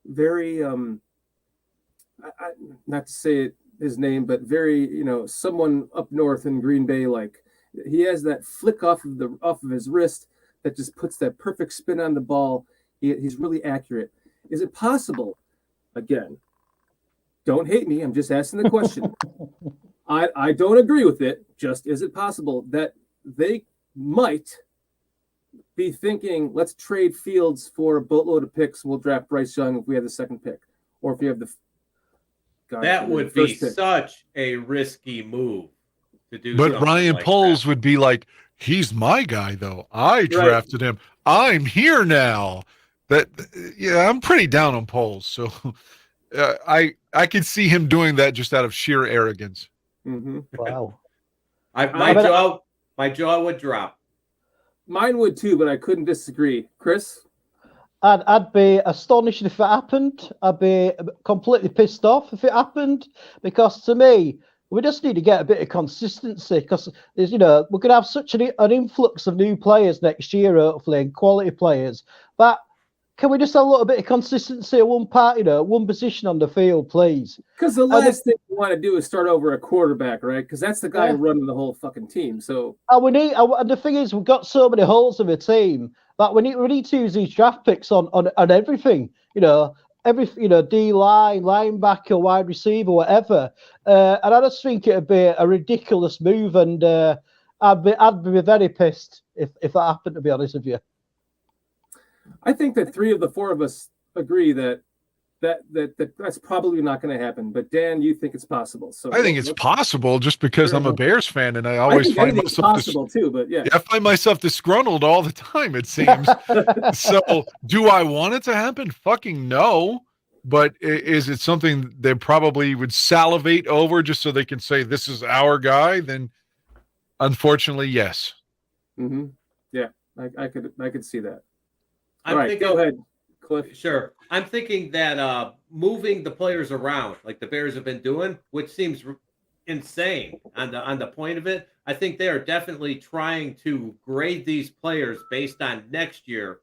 very, not to say it, his name, but very, someone up north in Green Bay, like he has that flick off of his wrist that just puts that perfect spin on the ball. He's really accurate. Is it possible, again, don't hate me, I'm just asking the question. I don't agree with it. Just is it possible that they might be thinking, let's trade Fields for a boatload of picks. We'll draft Bryce Young if we have the second pick, or if we have the that would be such a risky move to do. But Ryan like Poles that would be like, he's my guy, though. I drafted him. I'm here now. I'm pretty down on Poles. So I could see him doing that just out of sheer arrogance. Mm-hmm. Wow. My jaw would drop. Mine would too, but I couldn't disagree. Chris? I'd be astonished if it happened. I'd be completely pissed off if it happened, because to me, we just need to get a bit of consistency, because there's, we're going to have such an influx of new players next year, hopefully, and quality players. But can we just have a little bit of consistency at one part, one position on the field, please? Because the last thing you want to do is start over a quarterback, right? Because that's the guy running the whole fucking team. So and the thing is, we've got so many holes in the team that we need to use these draft picks on everything, D line, linebacker, wide receiver, whatever. And I just think it'd be a ridiculous move, and I'd be very pissed if that happened, to be honest with you. I think that 3 of the 4 of us agree that's probably not going to happen. But Dan, you think it's possible? So I think it's possible, just because I'm a Bears fan, and I always find myself possible too. But yeah, I find myself disgruntled all the time, it seems. So, do I want it to happen? Fucking no. But is it something they probably would salivate over just so they can say this is our guy? Then, unfortunately, yes. Mm-hmm. Yeah, I could see that. All right, go ahead, Cliff. Sure. I'm thinking that moving the players around, like the Bears have been doing, which seems insane on the point of it. I think they are definitely trying to grade these players based on next year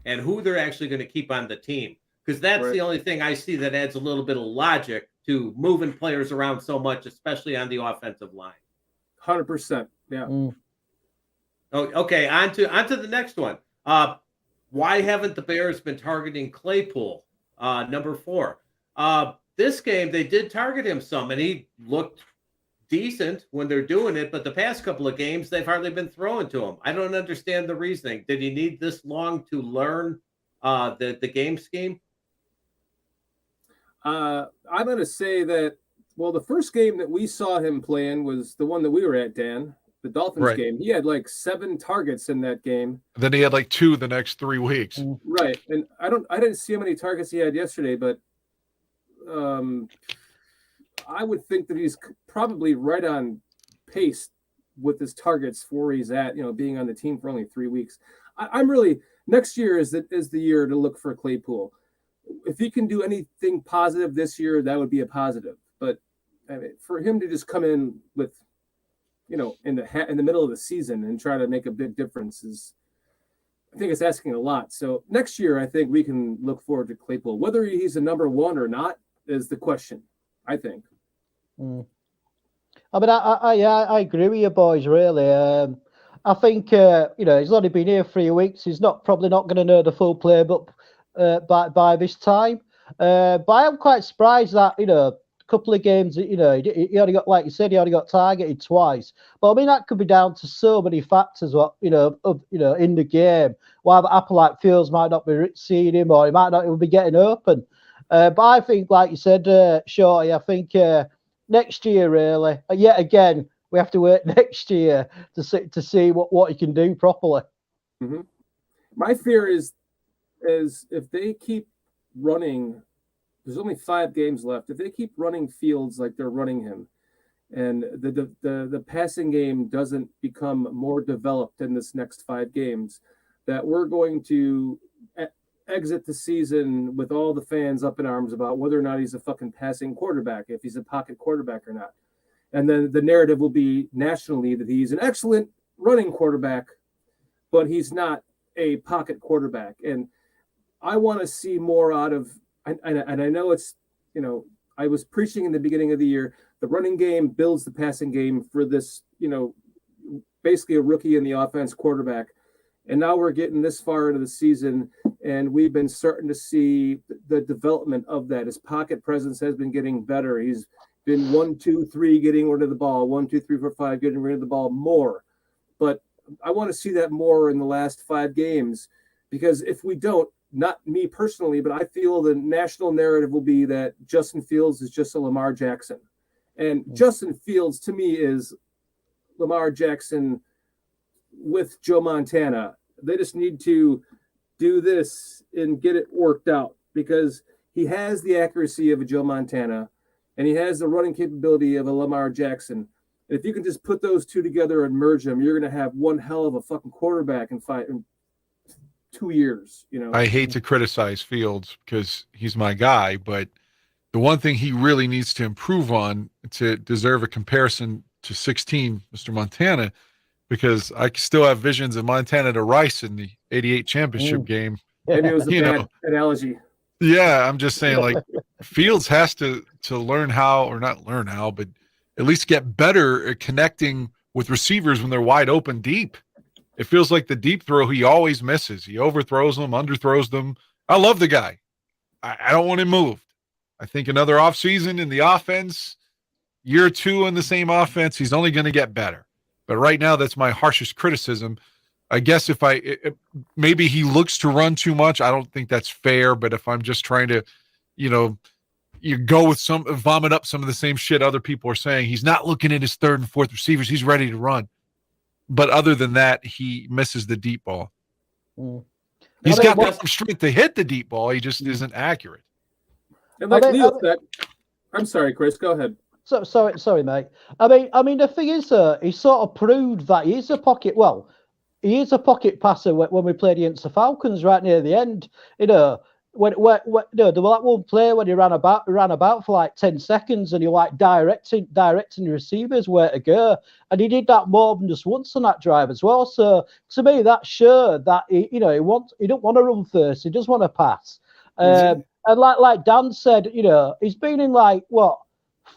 and who they're actually going to keep on the team. Because that's the only thing I see that adds a little bit of logic to moving players around so much, especially on the offensive line. 100%. Yeah. Oh, okay. On to the next one. Why haven't the Bears been targeting Claypool, number 4? This game, they did target him some, and he looked decent when they're doing it. But the past couple of games, they've hardly been throwing to him. I don't understand the reasoning. Did he need this long to learn the game scheme? I'm going to say that, well, the first game that we saw him playing was the one that we were at, Dan. The Dolphins game. He had like 7 targets in that game. Then he had like 2 the next 3 weeks. Right. And I didn't see how many targets he had yesterday, but I would think that he's probably right on pace with his targets for where he's at, being on the team for only 3 weeks. I'm really, next year is the year to look for Claypool. If he can do anything positive this year, that would be a positive. But I mean, for him to just come in with, in the middle of the season and try to make a big difference I think it's asking a lot. So next year, I think we can look forward to Claypool. Whether he's a number 1 or not is the question, I think. I mean, I agree with you boys, really. I think he's only been here 3 weeks. He's probably not going to know the full playbook by this time. But I am quite surprised that a couple of games, he only got, like you said, he only got targeted twice. But I mean, that could be down to so many factors. In the game, why the Applewhite Fields might not be seeing him, or he might not even be getting open. But I think, like you said, Shorty, I think next year, really, yet again, we have to wait next year to see what he can do properly. Mm-hmm. My fear is if they keep running, there's only 5 games left. If they keep running Fields like they're running him, and the passing game doesn't become more developed in this next 5 games, that we're going to exit the season with all the fans up in arms about whether or not he's a fucking passing quarterback, if he's a pocket quarterback or not. And then the narrative will be nationally that he's an excellent running quarterback, but he's not a pocket quarterback. And I want to see more out of, and I know it's, I was preaching in the beginning of the year, the running game builds the passing game for this, basically a rookie in the offense quarterback. And now we're getting this far into the season, and we've been starting to see the development of that. His pocket presence has been getting better. He's been 1, 2, 3 getting rid of the ball, 1, 2, 3, 4, 5 getting rid of the ball more. But I want to see that more in the last 5 games, because if we don't, not me personally, but I feel the national narrative will be that Justin Fields is just a Lamar Jackson. And Justin Fields, to me, is Lamar Jackson with Joe Montana. They just need to do this and get it worked out, because he has the accuracy of a Joe Montana and he has the running capability of a Lamar Jackson. And if you can just put those two together and merge them, you're going to have one hell of a fucking quarterback in 2 years. I hate to criticize Fields because he's my guy, but the one thing he really needs to improve on to deserve a comparison to 16, Mr. Montana, because I still have visions of Montana to Rice in the 88 championship game. Maybe it was a bad analogy. Yeah, I'm just saying, like, Fields has to learn how, or not learn how, but at least get better at connecting with receivers when they're wide open deep. It feels like the deep throw he always misses. He overthrows them, underthrows them. I love the guy. I don't want him moved. I think another offseason in the offense, year 2 in the same offense, he's only going to get better. But right now, that's my harshest criticism. I guess if maybe he looks to run too much, I don't think that's fair. But if I'm just trying to, you go with vomit up some of the same shit other people are saying, he's not looking at his 3rd and 4th receivers. He's ready to run. But other than that, he misses the deep ball. He's got the strength to hit the deep ball. He just isn't accurate. And like Leo said, I'm sorry, Chris, go ahead. So sorry, mate. I mean, the thing is, he sort of proved that he is a pocket. Well, he is a pocket passer when we played against the Falcons right near the end. When there was that one play when he ran about for like 10 seconds and he like directing the receivers where to go, and he did that more than just once on that drive as well. So to me, that showed that he don't want to run first. He does want to pass. And like Dan said, he's been in like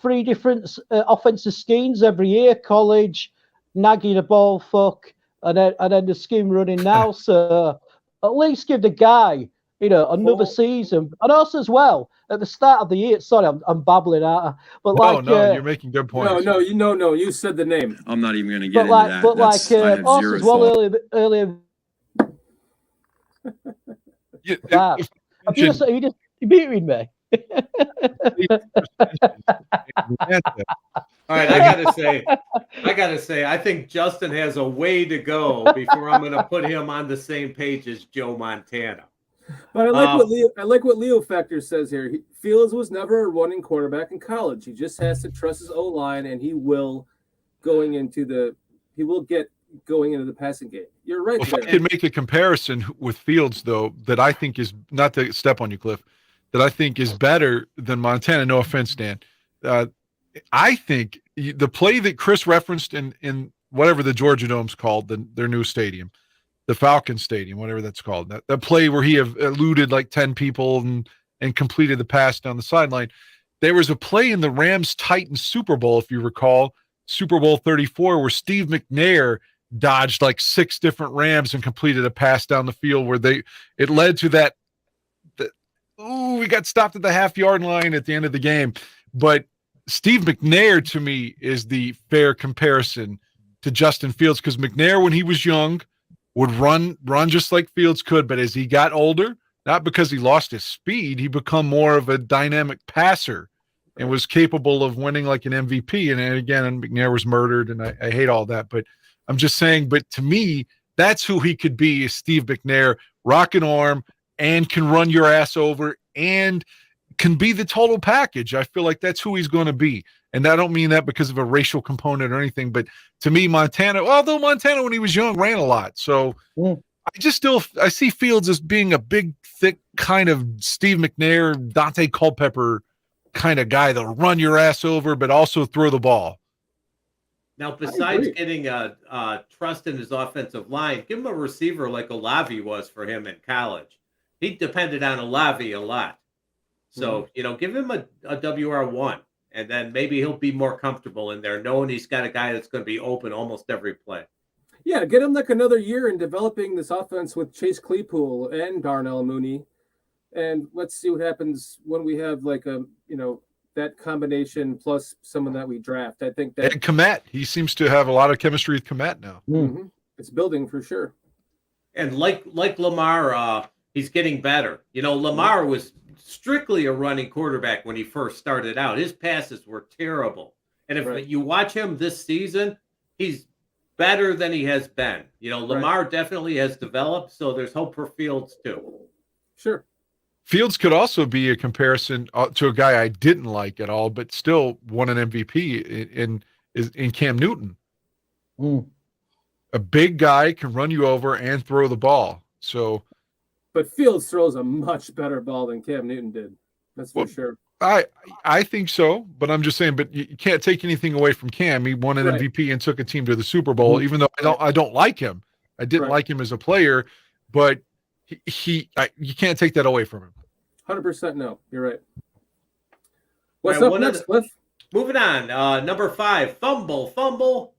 3 different offensive schemes every year: college, Nagy the ball fuck, and then the scheme running now. So at least give the guy another season. And also as well, at the start of the year, sorry, I'm babbling out, but you're making good points. No, you said the name. I'm not even going to get into that. But also as well, earlier. Wow. You beating me. All right, I gotta say, I think Justin has a way to go before I'm gonna put him on the same page as Joe Montana. But I like what Leo Factor says here. Fields was never a running quarterback in college. He just has to trust his O-line, and he will get going into the passing game. You're right. If I could make a comparison with Fields, though, that I think is, not to step on you, Cliff, that I think is better than Montana. No offense, Dan. I think the play that Chris referenced in whatever the Georgia Dome's called, their new stadium, the Falcon Stadium, whatever that's called, that play where he eluded like 10 people and completed the pass down the sideline. There was a play in the Rams-Titans Super Bowl, if you recall, Super Bowl 34, where Steve McNair dodged like 6 different Rams and completed a pass down the field where it led to that. We got stopped at the half-yard line at the end of the game. But Steve McNair, to me, is the fair comparison to Justin Fields, because McNair, when he was young, would run just like Fields could, but as he got older, not because he lost his speed, he become more of a dynamic passer and was capable of winning like an MVP. And again, McNair was murdered, and I hate all that. But I'm just saying, but to me, that's who he could be, is Steve McNair, rock and arm, and can run your ass over and can be the total package. I feel like that's who he's going to be. And I don't mean that because of a racial component or anything, but to me, Montana, although Montana when he was young ran a lot. So I see Fields as being a big, thick kind of Steve McNair, Dante Culpepper kind of guy that'll run your ass over, but also throw the ball. Now, besides getting trust in his offensive line, give him a receiver like Olave was for him in college. He depended on Olave a lot. So, give him a WR1, and then maybe he'll be more comfortable in there, knowing he's got a guy that's going to be open almost every play. Yeah, get him like another year in developing this offense with Chase Claypool and Darnell Mooney. And let's see what happens when we have like that combination plus someone that we draft. I think that. And Kmet, he seems to have a lot of chemistry with Kmet now. Mm-hmm. It's building for sure. And like Lamar, he's getting better. Lamar was strictly a running quarterback when he first started out. His passes were terrible. And if you watch him this season, he's better than he has been. Lamar definitely has developed, so there's hope for Fields too. Sure. Fields could also be a comparison to a guy I didn't like at all, but still won an MVP in Cam Newton. A big guy can run you over and throw the ball. But Fields throws a much better ball than Cam Newton did. That's for sure. I think so, but I'm just saying. But you can't take anything away from Cam. He won an MVP and took a team to the Super Bowl. Even though I don't like him, I didn't like him as a player, but you can't take that away from him. 100% no. You're right. What's up next, Cliff? Moving on. Number 5, fumble.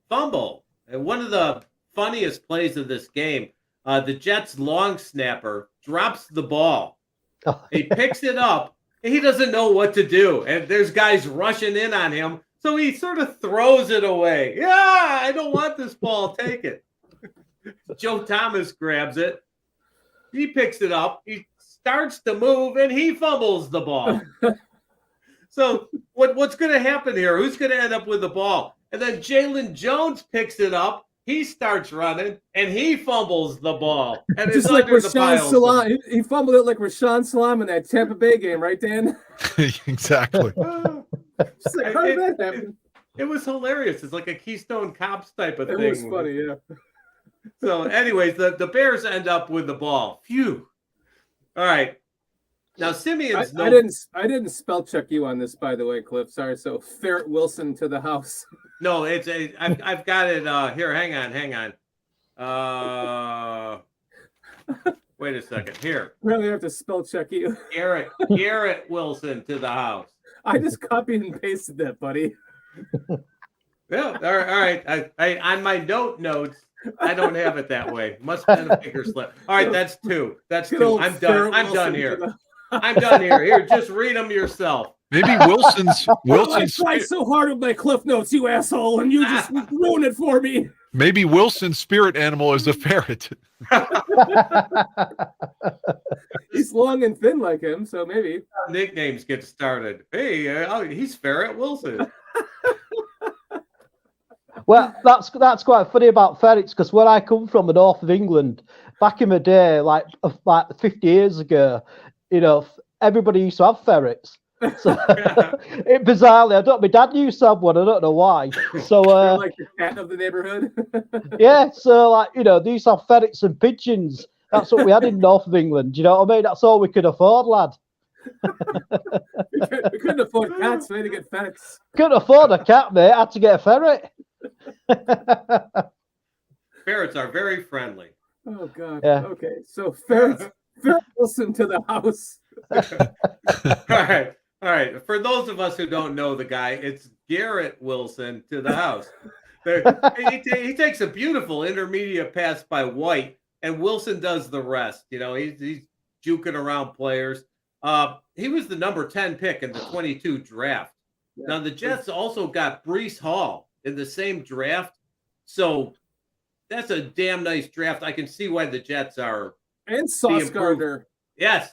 And one of the funniest plays of this game, the Jets long snapper drops the ball. He picks it up. And he doesn't know what to do. And there's guys rushing in on him. So he sort of throws it away. Yeah, I don't want this ball. Take it. Joe Thomas grabs it. He picks it up. He starts to move, and he fumbles the ball. So what's going to happen here? Who's going to end up with the ball? And then Jalen Jones picks it up. He starts running, and he fumbles the ball. And just like Rashawn Salam. He fumbled it like Rashawn Salam in that Tampa Bay game, right, Dan? Exactly. Just like, how did that happen? It was hilarious. It's like a Keystone Cops type of thing. It was funny, yeah. So, anyways, the Bears end up with the ball. Phew. All right. Now, Simeon's. I didn't spell check you on this, by the way, Cliff. Sorry. So, Ferret Wilson to the house. No, I've got it here. Hang on. Wait a second. Here. Really have to spell check you. Garrett Wilson to the house. I just copied and pasted that, buddy. Yeah. All right. I on my notes, I don't have it that way. Must have been a finger slip. All right, that's 2. That's 2. I'm done. I'm done here. I'm done here. Here, just read them yourself. Maybe Wilson's. I tried so hard with my Cliff Notes, you asshole, and you just ruined it for me. Maybe Wilson's spirit animal is a ferret. He's long and thin like him, so maybe. Nicknames get started. Hey, he's Ferret Wilson. Well, that's quite funny about ferrets, because where I come from, the north of England, back in the day, like 50 years ago, everybody used to have ferrets. So bizarrely, my dad used to have one. I don't know why. So like the cat of the neighborhood. Yeah, so they used to have ferrets and pigeons. That's what we had in north of England. You know what I mean? That's all we could afford, lad. We couldn't afford cats. We had to get ferrets. Couldn't afford a cat, mate. I had to get a ferret. Ferrets are very friendly. Oh God. Yeah. Okay, so Ferret Wilson to the house. All right. For those of us who don't know the guy, it's Garrett Wilson to the house. He takes a beautiful intermediate pass by White, and Wilson does the rest. He's juking around players. He was the number 10 pick in the 22 draft. Yeah. Now, the Jets also got Breece Hall in the same draft. So that's a damn nice draft. I can see why the Jets are. And Sauce Gardner. Yes.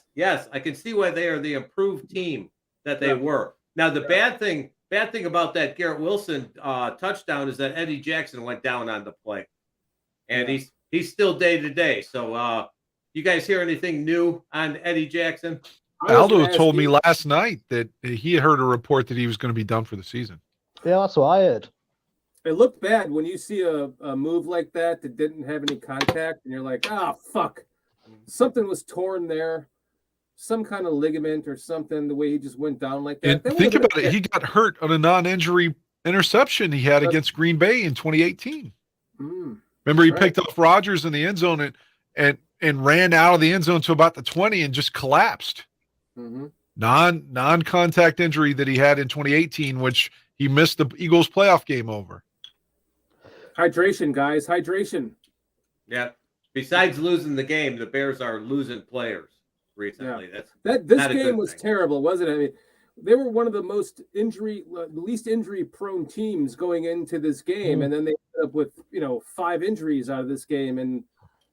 I can see why they are the improved team that they were. Now, the bad thing about that Garrett Wilson touchdown is that Eddie Jackson went down on the play. And he's still day-to-day. So you guys hear anything new on Eddie Jackson? Aldo told me last night that he heard a report that he was going to be done for the season. Yeah, that's what I heard. It looked bad when you see a move like that didn't have any contact, and you're like, fuck. Something was torn there. Some kind of ligament or something, the way he just went down like that. And think about it. He got hurt on a non-injury interception he had against Green Bay in 2018. Remember, he picked off Rodgers in the end zone and ran out of the end zone to about the 20 and just collapsed. Mm-hmm. Non-contact injury that he had in 2018, which he missed the Eagles playoff game over. Hydration, guys. Hydration. Yeah. Besides losing the game, the Bears are losing players recently. Yeah. This game was terrible, wasn't it? I mean, they were one of the least injury-prone teams going into this game, and then they ended up with 5 injuries out of this game, and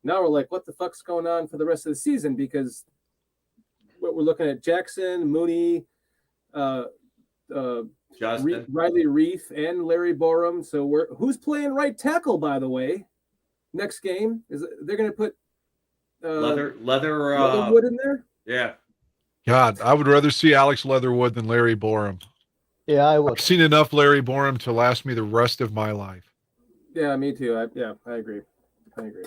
now we're like, what the fuck's going on for the rest of the season? Because what we're looking at Jackson, Mooney, Justin, Riley Reif, and Larry Barroom. So who's playing right tackle, by the way? Next game they're going to put Leatherwood in there? Yeah. God, I would rather see Alex Leatherwood than Larry Barroom. Yeah, I would. I've seen enough Larry Barroom to last me the rest of my life. Yeah, me too. I agree.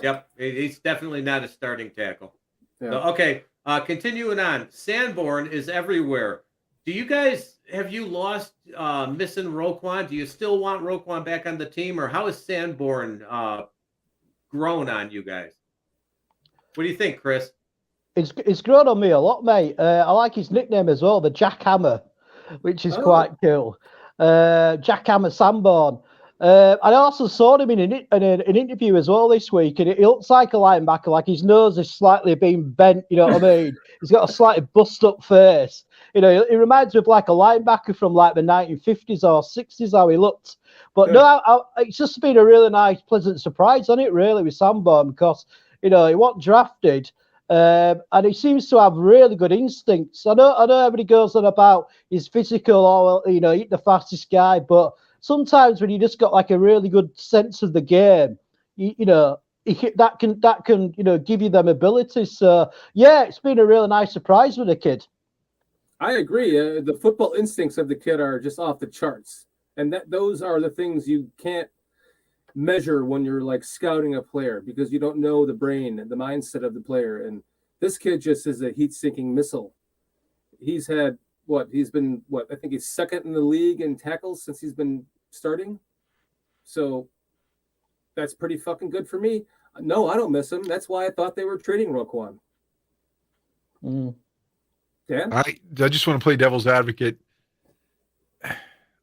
Yep, he's definitely not a starting tackle. Yeah. So, okay, continuing on. Sanborn is everywhere. Have you lost missing Roquan? Do you still want Roquan back on the team, or how has Sanborn grown on you guys? What do you think, Chris? It's grown on me a lot, mate. I like his nickname as well, the Jackhammer, which is quite cool. Jackhammer Sanborn. I also saw him in an interview as well this week, and he looks like a linebacker, like his nose is slightly being bent, you know what I mean? He's got a slightly bust-up face. He reminds me of like a linebacker from like the 1950s or 60s, how he looked. But it's just been a really nice, pleasant surprise, hasn't it, really, with Sanborn, because, he wasn't drafted, and he seems to have really good instincts. I know everybody goes on about he's physical or, he's the fastest guy, but sometimes when you just got like a really good sense of the game, that can give you them abilities. So yeah, it's been a really nice surprise with the kid. I agree. The football instincts of the kid are just off the charts, and those are the things you can't measure when you're like scouting a player, because you don't know the brain and the mindset of the player. And this kid just is a heat-sinking missile. He's had I think he's second in the league in tackles since he's been starting. So that's pretty fucking good for me. No, I don't miss him. That's why I thought they were trading Roquan. Dan? I just want to play devil's advocate.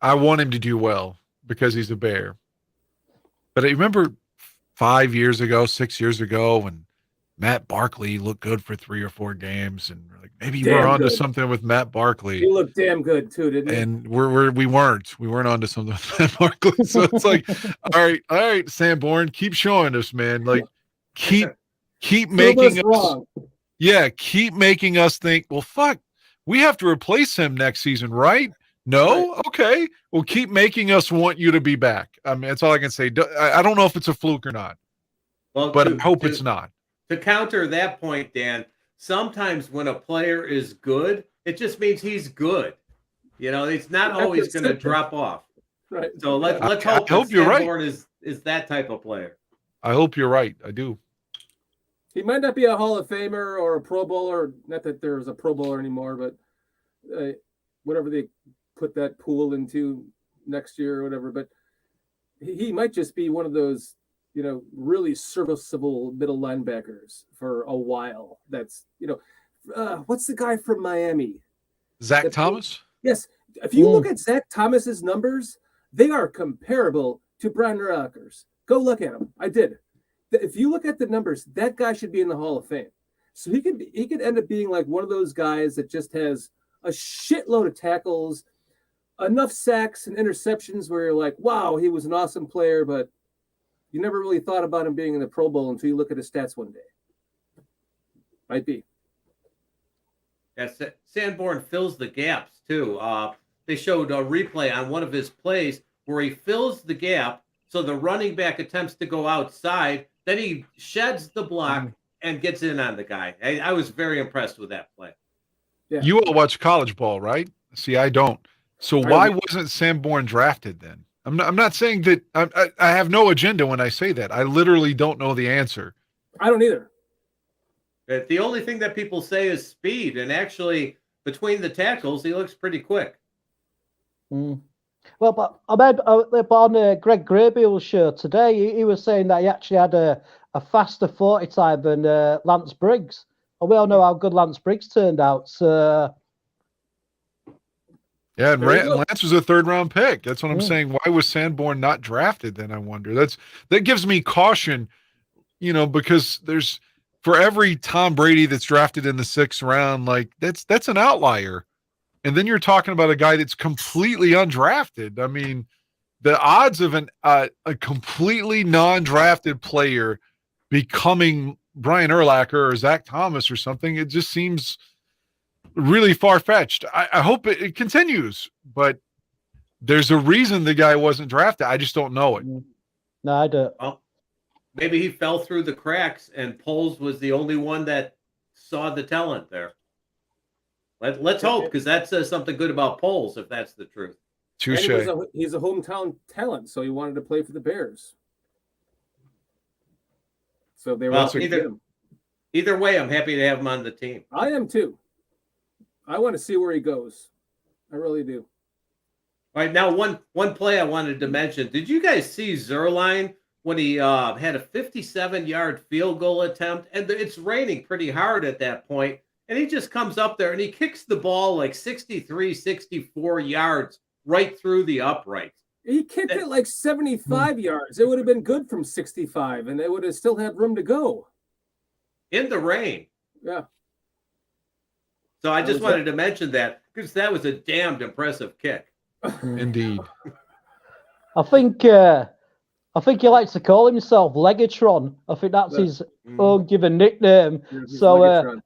I want him to do well because he's a Bear. But I remember 6 years ago, when Matt Barkley looked good for 3 or 4 games, and we're like, maybe we're onto something with Matt Barkley. He looked damn good too, didn't he? And we weren't onto something with Matt Barkley. So it's like, all right, Sanborn, keep showing us, man. Like, keep making us wrong. Yeah, keep making us think, well, fuck, we have to replace him next season, right? No? Right. Okay. Well, keep making us want you to be back. I mean, that's all I can say. I don't know if it's a fluke or not, but I hope it's not. To counter that point, Dan, sometimes when a player is good, it just means he's good. It's not always going to drop off. Right. So let's hope Sanborn is that type of player. I hope you're right. I do. He might not be a Hall of Famer or a Pro Bowler. Not that there's a Pro Bowler anymore, but whatever they put that pool into next year or whatever. But he might just be one of those, really serviceable middle linebackers for a while. That's, what's the guy from Miami? Zach Thomas? Yes. If you look at Zach Thomas's numbers, they are comparable to Brian Urlacher's. Go look at him. I did. If you look at the numbers, that guy should be in the Hall of Fame. So he could end up being like one of those guys that just has a shitload of tackles, enough sacks and interceptions where you're like, wow, he was an awesome player, but you never really thought about him being in the Pro Bowl until you look at his stats one day. Might be. Yes, Sanborn fills the gaps too. They showed a replay on one of his plays where he fills the gap, so the running back attempts to go outside, then he sheds the block and gets in on the guy. I was very impressed with that play. Yeah. You all watch college ball, right? See, I don't. So why wasn't Sanborn drafted then? I'm not saying that I have no agenda when I say that. I literally don't know the answer. I don't either. The only thing that people say is speed, and actually between the tackles, he looks pretty quick. Well, but I read on Greg Grable's show today, he was saying that he actually had a faster 40 time than Lance Briggs. And we all know how good Lance Briggs turned out. So yeah, and Lance was a 3rd-round pick. That's what I'm saying. Why was Sanborn not drafted then, I wonder? That gives me caution, because there's for every Tom Brady that's drafted in the 6th round, like that's an outlier. And then you're talking about a guy that's completely undrafted. I mean, the odds of a completely non-drafted player becoming Brian Urlacher or Zach Thomas or something, it just seems really far-fetched. I hope it continues, but there's a reason the guy wasn't drafted. I just don't know it. No, I don't. Well, maybe he fell through the cracks and Poles was the only one that saw the talent there. Let's hope, because that says something good about Poles, if that's the truth. Touche. He's a hometown talent, so he wanted to play for the Bears. So they were either way, I'm happy to have him on the team. I am too. I want to see where he goes. I really do. All right, now one play I wanted to mention. Did you guys see Zerline when he had a 57-yard field goal attempt? And it's raining pretty hard at that point. And he just comes up there and he kicks the ball like 63, 64 yards right through the uprights. He kicked it like 75 yards. It would have been good from 65, and they would have still had room to go. In the rain. Yeah. So I just wanted to mention that because that was a damned impressive kick. Indeed. I think he likes to call himself Legatron. I think that's his own given nickname. So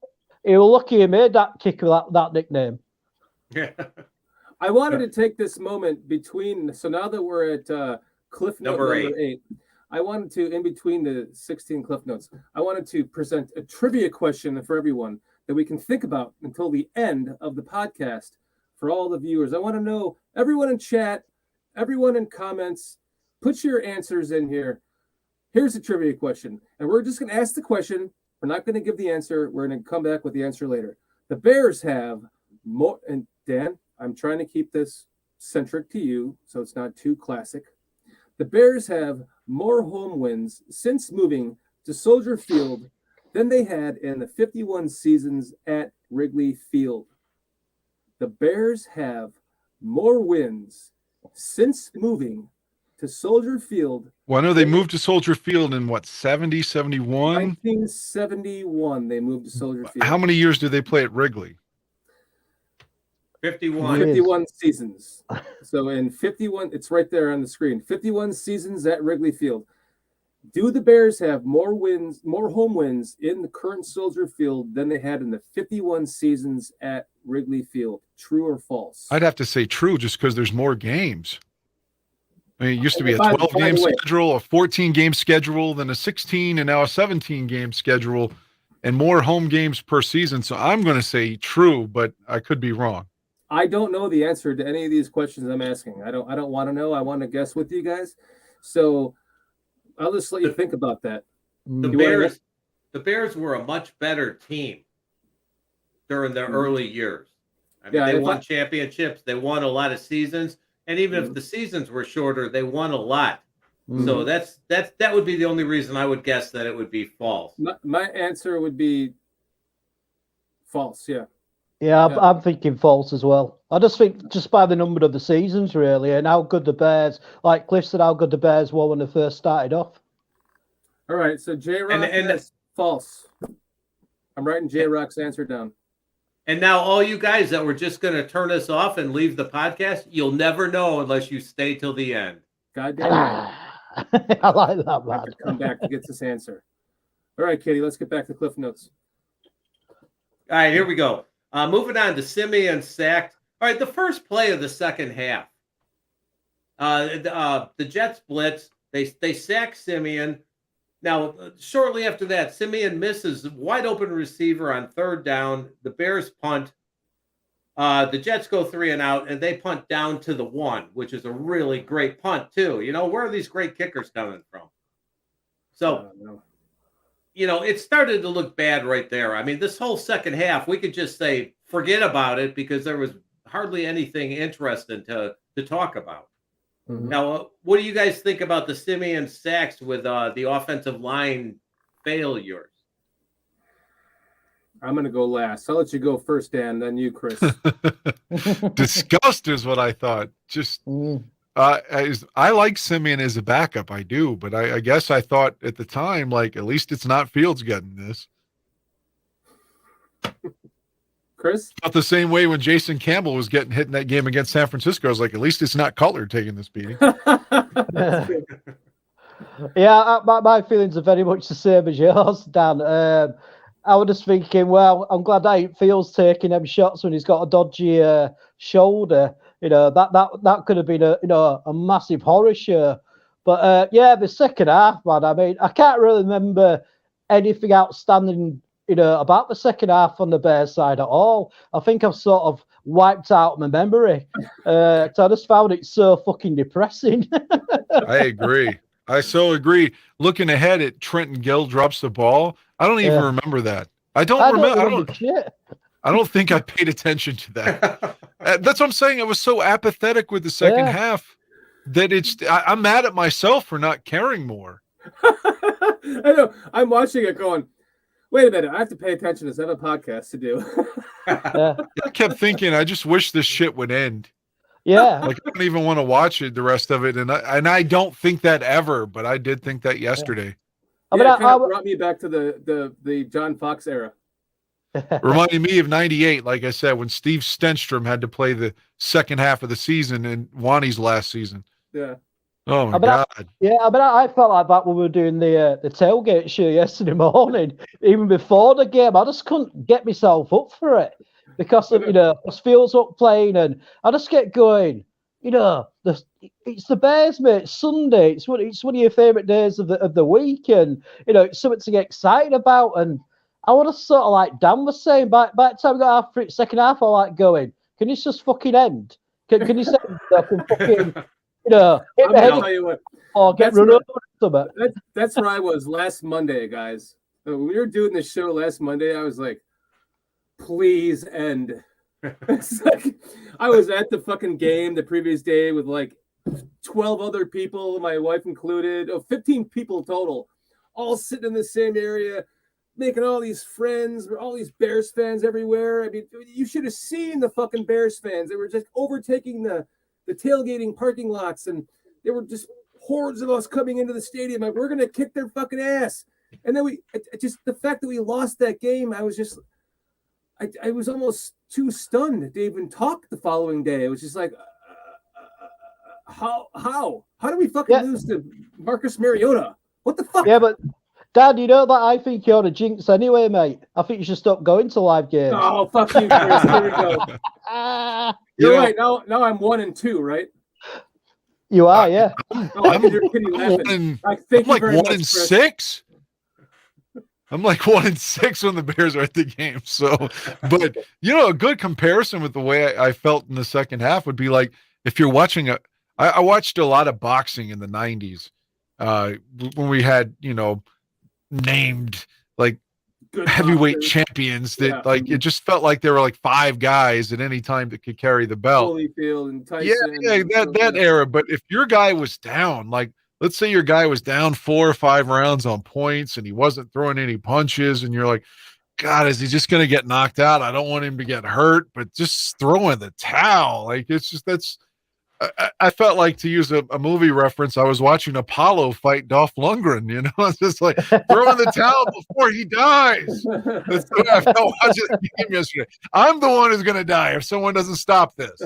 he was lucky he made that kick with that nickname. Yeah. I wanted to take this moment between. So now that we're at Cliff Note number 8, I wanted to, in between the 16 Cliff Notes, I wanted to present a trivia question for everyone that we can think about until the end of the podcast for all the viewers. I want to know, everyone in chat, everyone in comments, put your answers in here. Here's the trivia question. And we're just going to ask the question. We're not going to give the answer. We're going to come back with the answer later. The Bears have more, and Dan, I'm trying to keep this centric to you so it's not too classic. The Bears have more home wins since moving to Soldier Field than they had in the 51 seasons at Wrigley Field. The Bears have more wins since moving to Soldier Field. Well, I know they moved to Soldier Field in what, 70, 71? 1971, they moved to Soldier Field. How many years did they play at Wrigley? 51. 51 seasons. So in 51, it's right there on the screen. 51 seasons at Wrigley Field. Do the Bears have more wins, more home wins in the current Soldier Field than they had in the 51 seasons at Wrigley Field? True or false? I'd have to say true, just because there's more games. I mean, it used to be a 12-game schedule, a 14-game schedule, then a 16, and now a 17-game schedule, and more home games per season. So I'm going to say true, but I could be wrong. I don't know the answer to any of these questions I'm asking. I don't want to know. I want to guess with you guys. So I'll just let you think about that. The Bears were a much better team during their early years. I mean, they won championships. They won a lot of seasons. And even if the seasons were shorter, they won a lot. So that would be the only reason I would guess that it would be false. My answer would be false. Yeah. Yeah, I'm thinking false as well. I just think just by the number of the seasons, really, and how good the Bears, like Cliff said, how good the Bears were when they first started off. All right, so J-Rock is false. I'm writing J-Rock's answer down. And now all you guys that were just going to turn us off and leave the podcast, you'll never know unless you stay till the end. Goddamn right. I like that, man. Come back to get this answer. All right, Kitty, let's get back to Cliff Notes. All right, here we go. Moving on to Simeon sacked. All right, the first play of the second half. The Jets blitz. They sack Simeon. Now, shortly after that, Simeon misses wide open receiver on third down. The Bears punt. The Jets go 3 and out, and they punt down to the 1, which is a really great punt, too. You know, where are these great kickers coming from? So, you know, it started to look bad right there. I mean, this whole second half, we could just say, forget about it, because there was hardly anything interesting to talk about. Mm-hmm. Now, what do you guys think about the Simeon sacks with the offensive line failures? I'm going to go last. I'll let you go first, Dan, then you, Chris. Disgust is what I thought. Just I like Simeon as a backup. I do. But I guess I thought at the time, like, at least it's not Fields getting this. Chris? Not the same way when Jason Campbell was getting hit in that game against San Francisco. I was like, at least it's not Cutler taking this beating. Yeah, my feelings are very much the same as yours, Dan. I was just thinking, well, I'm glad I ain't Fields taking them shots when he's got a dodgy shoulder. You know, that could have been a massive horror show. But yeah, the second half, man. I mean, I can't really remember anything outstanding, about the second half on the Bears side at all. I think I've sort of wiped out my memory. So I just found it so fucking depressing. I agree. I so agree. Looking ahead at Trenton Gill drops the ball. I don't even remember that. I don't remember shit. I don't think I paid attention to that. That's what I'm saying. I was so apathetic with the second half that I'm mad at myself for not caring more. I know. I'm watching it going, wait a minute. I have to pay attention to this. I have a podcast to do. I kept thinking, I just wish this shit would end. Yeah. Like, I don't even want to watch it, the rest of it. And I don't think that ever, but I did think that yesterday. It brought me back to the John Fox era. Reminded me of 98, like I said, when Steve Stenstrom had to play the second half of the season in Wani's last season. Yeah. Oh, my God. I felt like that when we were doing the tailgate show yesterday morning. Even before the game, I just couldn't get myself up for it because of, Fields up playing, and I just get going, it's the Bears, mate. It's Sunday. It's one of your favourite days of the week, and, it's something to get excited about. And I would have sort of like Dan was saying, by the time we got after it, second half, I like going, can this just fucking end? Can you say fucking, hit the head or get run over or something? That's where I was last Monday, guys. When we were doing the show last Monday, I was like, please end. It's like, I was at the fucking game the previous day with like 12 other people, my wife included, 15 people total, all sitting in the same area, making all these friends, all these Bears fans everywhere. I mean, you should have seen the fucking Bears fans. They were just overtaking the tailgating parking lots, and they were just hordes of us coming into the stadium. Like, we're going to kick their fucking ass. And then the fact that we lost that game, I was just, I was almost too stunned to even talk the following day. It was just like, how do we fucking lose to Marcus Mariota? What the fuck? Yeah, but Dad, you know that I think you're a jinx anyway, mate. I think you should stop going to live games. Oh, fuck you, Chris. Here we go. You're right. Now I'm 1-2, right? You are, yeah. I'm like 1-6. I'm like 1-6 when the Bears are at the game. So, but a good comparison with the way I felt in the second half would be like if you're watching I watched a lot of boxing in the 90s when we had named like good heavyweight boxers. Champions that like it just felt like there were like 5 guys at any time that could carry the belt. Holyfield and Tyson. That era. But if your guy was down, like let's say your guy was down 4 or 5 rounds on points and he wasn't throwing any punches, and you're like, God, is he just going to get knocked out? I don't want him to get hurt, but just throw in the towel. Like, it's just, I felt like, to use a movie reference, I was watching Apollo fight Dolph Lundgren, you know, it's just like, throw in the towel before he dies. That's what I felt watching the game yesterday. I'm the one who's going to die if someone doesn't stop this.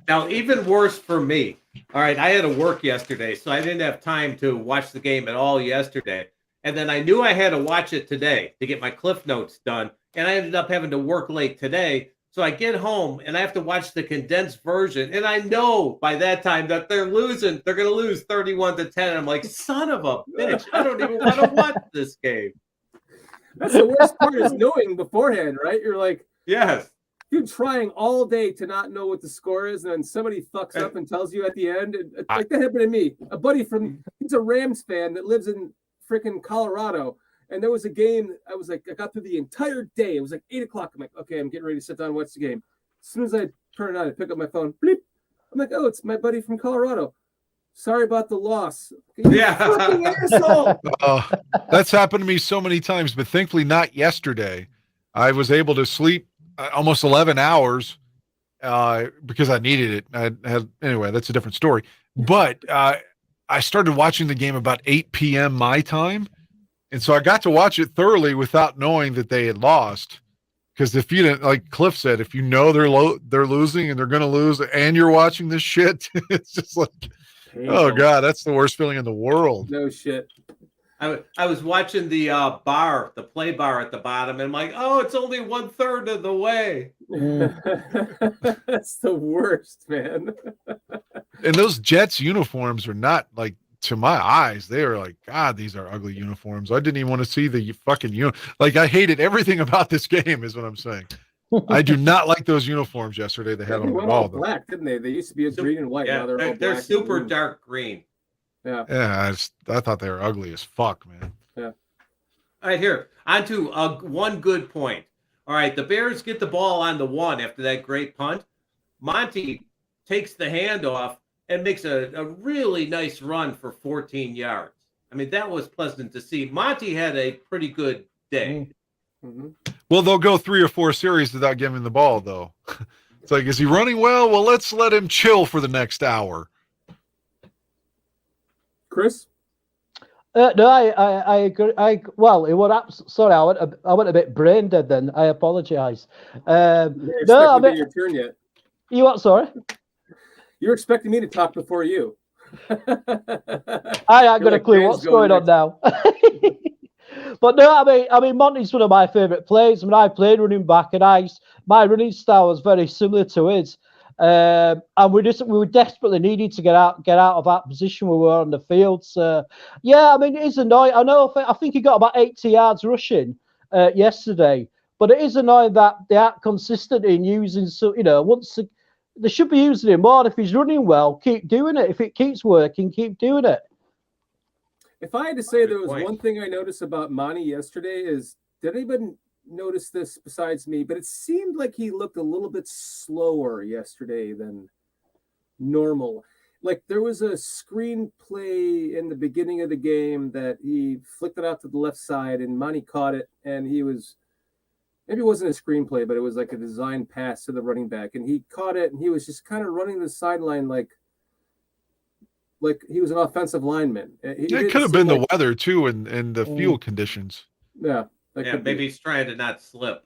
Now, even worse for me. All right, I had to work yesterday, so I didn't have time to watch the game at all yesterday. And then I knew I had to watch it today to get my Cliff Notes done. And I ended up having to work late today. So I get home and I have to watch the condensed version. And I know by that time that they're losing. They're going to lose 31-10. I'm like, son of a bitch. I don't even want to watch this game. That's the worst part, is knowing beforehand, right? You're like, yes. You're trying all day to not know what the score is, and then somebody fucks up and tells you at the end. Like that happened to me. A buddy he's a Rams fan that lives in freaking Colorado. And there was a game, I got through the entire day. It was like 8 o'clock. I'm like, okay, I'm getting ready to sit down and watch the game. As soon as I turn it on, I pick up my phone. Bleep. I'm like, oh, it's my buddy from Colorado. Sorry about the loss. Yeah. Fucking asshole. That's happened to me so many times, but thankfully not yesterday. I was able to sleep almost 11 hours because I needed it. Anyway, that's a different story. But I started watching the game about 8 p.m. my time. And so I got to watch it thoroughly without knowing that they had lost. Because if you didn't, like Cliff said, if you know they're losing and they're going to lose and you're watching this shit, it's just like, oh God, that's the worst feeling in the world. No shit. I was watching the play bar at the bottom, and I'm like, oh, it's only 1/3 of the way. That's the worst, man. And those Jets uniforms are not, like, to my eyes, they are like, God, these are ugly uniforms. I didn't even want to see the fucking like, I hated everything about this game, is what I'm saying. I do not like those uniforms yesterday they had on the wall. All black, didn't they? They used to be green and white. Yeah, now they're all they're black super dark green. Yeah. I thought they were ugly as fuck, man. Yeah. All right, here. On to one good point. All right, the Bears get the ball on the 1 after that great punt. Monty takes the handoff and makes a really nice run for 14 yards. I mean, that was pleasant to see. Monty had a pretty good day. Mm-hmm. Well, they'll go 3 or 4 series without giving the ball, though. It's like, is he running well? Well, let's let him chill for the next hour. Chris? No, I agree. Well, it was sorry, I went a bit brain dead then. I apologize. No, I mean, your turn yet. You what? Sorry. You're expecting me to talk before you. I ain't got a clue what's going on now. But no, I mean, Monty's one of my favourite players. I mean, I played running back, and my running style was very similar to his. And we were desperately needed to get out of that position we were on the field. So, yeah, I mean, it is annoying. I think he got about 80 yards rushing yesterday, but it is annoying that they aren't consistent in using. So, they should be using him more. If he's running well, keep doing it. If it keeps working, keep doing it. If I had to say there was one thing I noticed about Monty yesterday is, did anybody notice this besides me? But it seemed like he looked a little bit slower yesterday than normal. Like there was a screenplay in the beginning of the game that he flicked it out to the left side and Monty caught it, and he was, maybe it wasn't a screenplay, but it was like a design pass to the running back, and he caught it and he was just kind of running the sideline like he was an offensive lineman. It could have been the weather too, and the field conditions. Yeah. Maybe he's trying to not slip.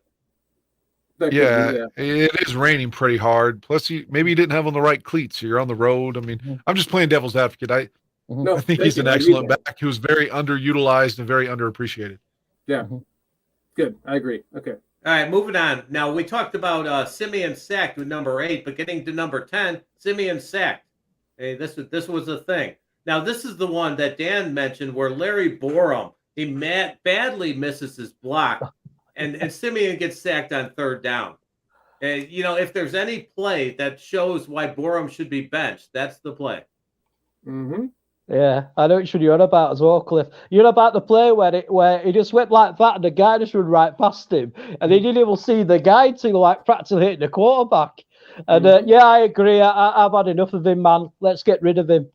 Yeah, it is raining pretty hard. Plus, maybe he didn't have on the right cleats. So you're on the road. I mean, I'm just playing devil's advocate. I think he's an excellent back who's very underutilized and very underappreciated. Yeah. Good. I agree. Okay. All right, moving on. Now, we talked about Simeon sacked with number 8, but getting to number 10, Simeon sacked. Hey, this was a thing. Now, this is the one that Dan mentioned where Larry Barroom, he badly misses his block, and Simeon gets sacked on 3rd down. And, if there's any play that shows why Barroom should be benched, that's the play. Mm-hmm. Yeah, I know what you're on about as well, Cliff. You're about the play where he just went like that and the guy just ran right past him, and he didn't even see the guy till practically hitting the quarterback. And yeah, I agree. I've had enough of him, man. Let's get rid of him.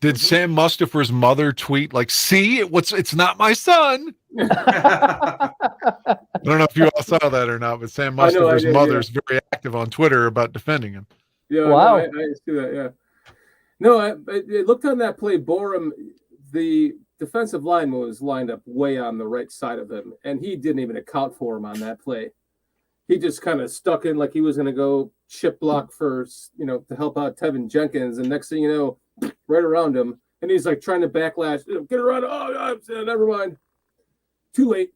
Did Sam Mustafer's mother tweet like, "See, it's not my son"? I don't know if you all saw that or not, but Sam Mustafer's mother's very active on Twitter about defending him. Yeah, wow. No, I see that. Yeah. No, it looked on that play. Barroom, the defensive lineman was lined up way on the right side of him, and he didn't even account for him on that play. He just kind of stuck in like he was going to go chip block for, to help out Tevin Jenkins, and next thing you know, right around him, and he's like trying to backlash, get around. Oh, never mind. Too late.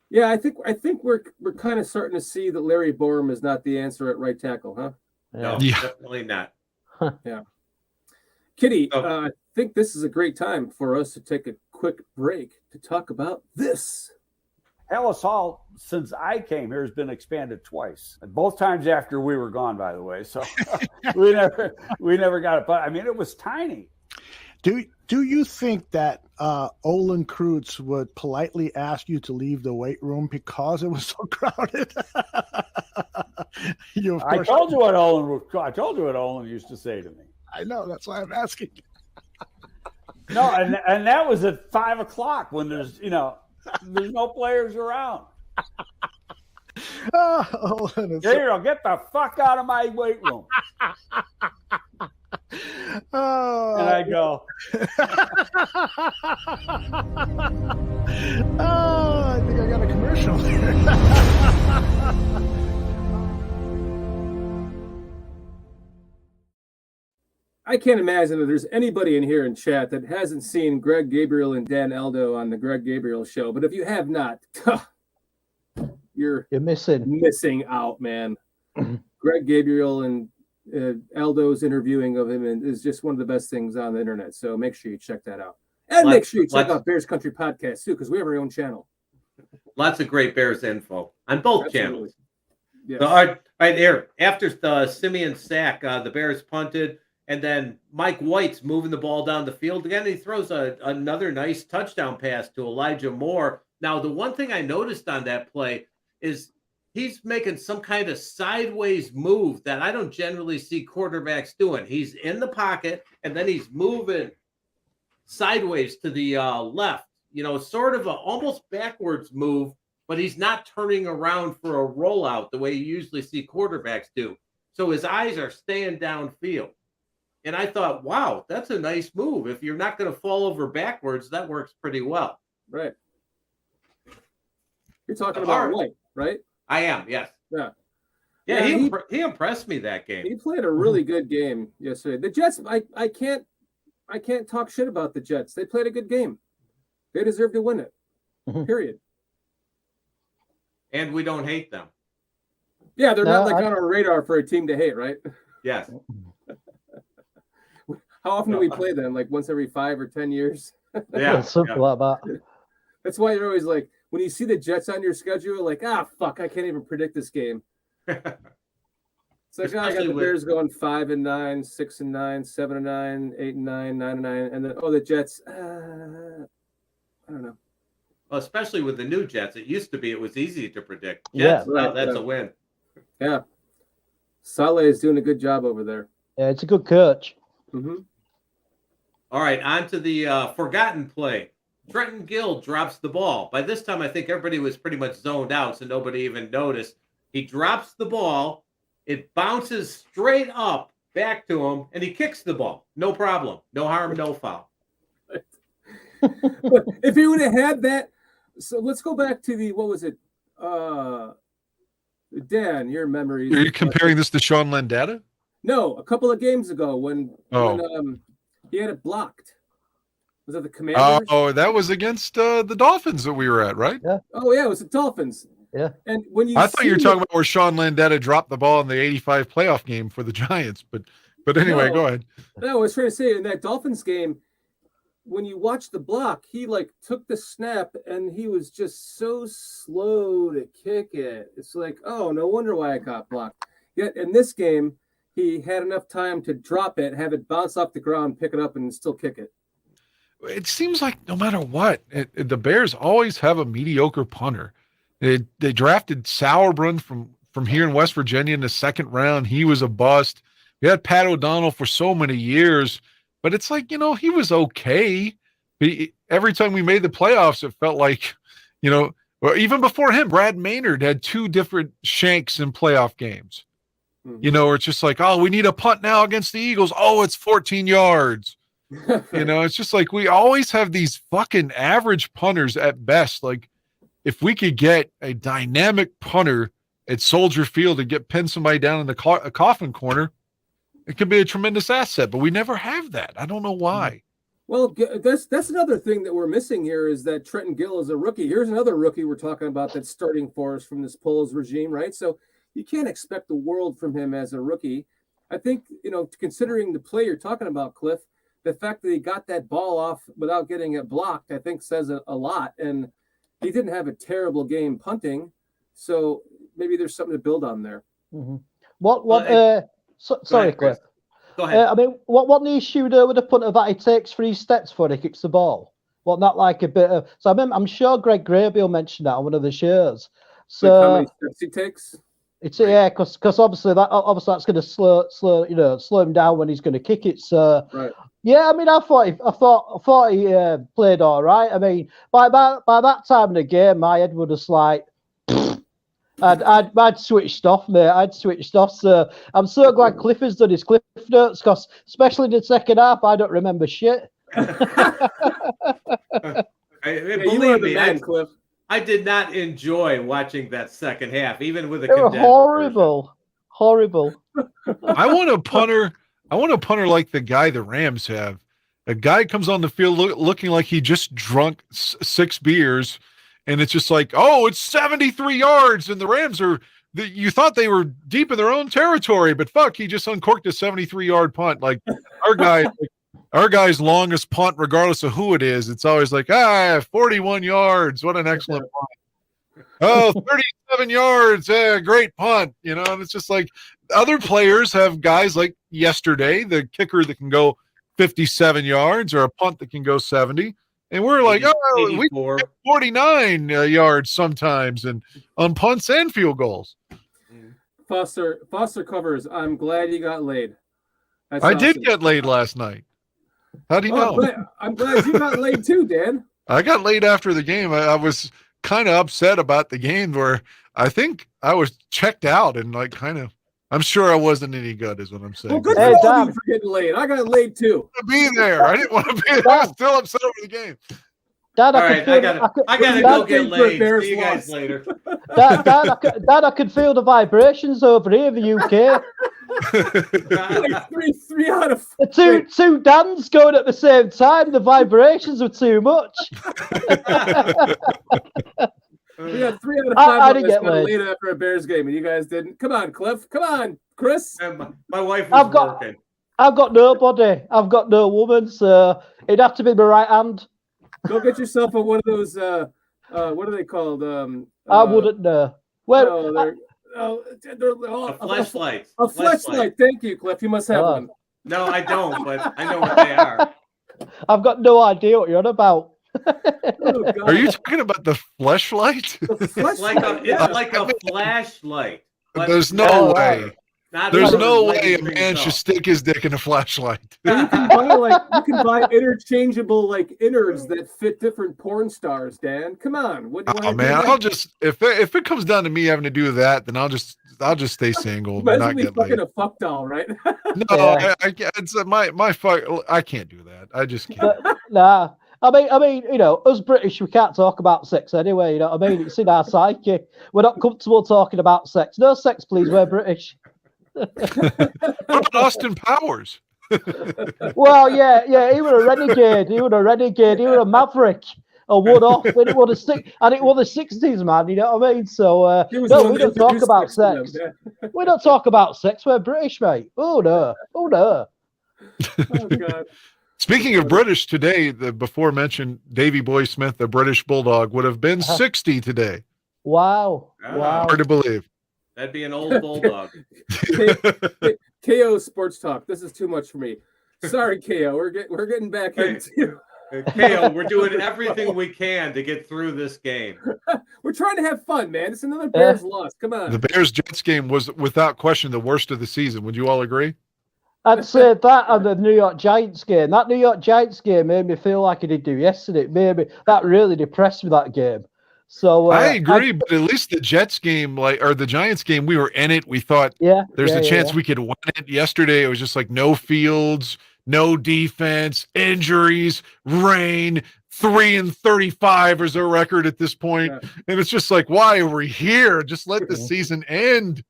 Yeah, I think we're kind of starting to see that Larry Barroom is not the answer at right tackle, huh? No, definitely not. Yeah. Kitty, I think this is a great time for us to take a quick break to talk about this. Ellis Hall, since I came here, has been expanded twice, and both times after we were gone, by the way. So we never got it. But I mean, it was tiny. Do you think that Olin Kreutz would politely ask you to leave the weight room because it was so crowded? I told you what Olin used to say to me. I know, that's why I'm asking. No, and that was at 5 o'clock when there's no players around. Olin is Get the fuck out of my weight room. And I go, I think I got a commercial here. I can't imagine that there's anybody in here in chat that hasn't seen Greg Gabriel and Dan Aldo on the Greg Gabriel show. But if you have not, you're missing out, man. Greg Gabriel and Aldo's interviewing of him is just one of the best things on the internet. So make sure you check that out. And make sure you check out Bears Country Podcast too, because we have our own channel. Lots of great Bears info on both channels. Yes. So, all right, here. After the Simeon sack, the Bears punted, and then Mike White's moving the ball down the field. Again, he throws another nice touchdown pass to Elijah Moore. Now, the one thing I noticed on that play is he's making some kind of sideways move that I don't generally see quarterbacks doing. He's in the pocket, and then he's moving sideways to the left, sort of a almost backwards move, but he's not turning around for a rollout the way you usually see quarterbacks do. So his eyes are staying downfield. And I thought, wow, that's a nice move. If you're not going to fall over backwards, that works pretty well. Right. You're talking about White, right? I am, yes. Yeah. Yeah, he impressed me that game. He played a really good game yesterday. The Jets, I can't talk shit about the Jets. They played a good game. They deserve to win it. Period. And we don't hate them. Yeah, they're not on our radar for a team to hate, right? Yes. How often do we play them? Like once every 5 or 10 years? Yeah, something like that. That's why you're always like, when you see the Jets on your schedule, like, fuck, I can't even predict this game. It's like, I got the Bears going 5-9, 6-9, 7-9, 8-9, 9-9, and then the Jets. I don't know. Well, especially with the new Jets, it used to be it was easy to predict. Jets, that's a win. Yeah, Saleh is doing a good job over there. Yeah, it's a good coach. Mm-hmm. All right, on to the forgotten play. Trenton Gill drops the ball. By this time, I think everybody was pretty much zoned out, so nobody even noticed. He drops the ball. It bounces straight up back to him, and he kicks the ball. No problem. No harm, no foul. But if he would have had that, so let's go back to what was it? Dan, your memories. Are you comparing this to Sean Landata? No, a couple of games ago when he had it blocked. Was it the Commanders? Oh, that was against the Dolphins that we were at, right? Yeah. Oh, yeah, it was the Dolphins. Yeah. And when I thought you were talking about where Sean Landeta dropped the ball in the 85 playoff game for the Giants, but anyway, go ahead. No, I was trying to say in that Dolphins game, when you watch the block, he took the snap and he was just so slow to kick it. It's like, oh, no wonder why I got blocked. Yet in this game, he had enough time to drop it, have it bounce off the ground, pick it up, and still kick it. It seems like no matter what, the Bears always have a mediocre punter. They drafted Sauerbrunn from here in West Virginia in the second round. He was a bust. We had Pat O'Donnell for so many years, but it's like, he was okay. But every time we made the playoffs, it felt like, well, even before him, Brad Maynard had 2 different shanks in playoff games. Where it's just like, oh, we need a punt now against the Eagles. Oh, it's 14 yards. It's just like we always have these fucking average punters at best. Like, if we could get a dynamic punter at Soldier Field and pin somebody down in the coffin corner, it could be a tremendous asset. But we never have that. I don't know why. Well, that's another thing that we're missing here is that Trenton Gill is a rookie. Here's another rookie we're talking about that's starting for us from this Poles regime, right? So you can't expect the world from him as a rookie. I think, considering the play you're talking about, Cliff, the fact that he got that ball off without getting it blocked, I think says a lot. And he didn't have a terrible game punting. So maybe there's something to build on there. Mm-hmm. Sorry, Cliff. Go ahead. What the issue there with the punter that he takes 3 steps before he kicks the ball? What, not like a bit of... So I'm sure Greg Grabiel mentioned that on one of the shows. So like how many steps he takes? It's because obviously that's going to slow him down when he's going to kick it. So right. Yeah, I thought he played all right. I mean, by that time in the game, my head would have like, I'd switched off, mate. I'd switched off. So I'm so glad Cliff has done his Cliff notes, because especially in the second half, I don't remember shit. Believe me, Cliff. I did not enjoy watching that second half, even with a horrible. I want a punter like the guy the Rams have. A guy comes on the field looking like he just drunk 6 beers, and it's just like, oh, it's 73 yards, and the Rams you thought they were deep in their own territory, but fuck, he just uncorked a 73-yard punt. Like our guy's longest punt, regardless of who it is, it's always like, 41 yards. What an excellent punt. Oh, 37 yards. Great punt. And it's just like other players have guys like yesterday, the kicker that can go 57 yards or a punt that can go 70. And we're like, 84. We can get 49 yards sometimes and on punts and field goals. Foster covers. I'm glad you got laid. That's I awesome. did get laid last night. How do you know? I'm glad you got laid too, Dan. I got laid after the game. I was kind of upset about the game where I think I was checked out and I'm sure I wasn't any good is what I'm saying. Well, good for you for getting laid. I got laid too. I be there. I didn't want to be there. I was still upset over the game. Dad, I gotta go get laid. See you guys later. Dad, I could feel the vibrations over here in the UK. Like three out of 4. Two Dans going at the same time. The vibrations were too much. We got 3 out of 5 I of didn't us get got laid after a Bears game, and you guys didn't. Come on, Cliff. Come on, Chris. My wife was working. I've got nobody. I've got no woman, so it'd have to be my right hand. Go get yourself one of those. What are they called? I wouldn't know. They're a flashlight. A flashlight. Thank you, Cliff. You must have one. No, I don't, but I know what they are. I've got no idea what you're on about. Oh, are you talking about the fleshlight? It's like a flashlight. There's no way. There's no way a man should stick his dick in a flashlight. You can buy interchangeable innards that fit different porn stars, Dan. Come on. Oh man, I'll just if it comes down to me having to do that, then I'll just stay single and not get laid. A fuck doll, right? No, yeah. It's my fuck. I can't do that. I just can't. Nah. I mean, us British, we can't talk about sex anyway. You know what I mean? It's in our psyche. We're not comfortable talking about sex. No sex, please. We're British. What about Austin Powers? Well, yeah. He was a renegade. He was a maverick. A one-off. And it was the 60s, man. You know what I mean? So we don't talk about sex. We don't talk about sex. We're British, mate. Oh no. Oh God. Speaking of British, today, the before mentioned Davy Boy Smith, the British Bulldog, would have been 60 today. Wow. Hard to believe. That'd be an old bulldog. KO Sports Talk. This is too much for me. Sorry, KO. We're getting back into KO. We're doing everything we can to get through this game. We're trying to have fun, man. It's another Bears loss. Come on. The Bears Jets game was without question the worst of the season. Would you all agree? I'd say that and the New York Giants game. That New York Giants game made me feel like it did do yesterday. That really depressed me, that game. So I agree, but at least the Jets game, or the Giants game, we were in it. We thought there's a chance we could win it. Yesterday, it was just like no Fields, no defense, injuries, rain. 3-35 is our record at this point. And it's just like, why are we here? Just let the season end.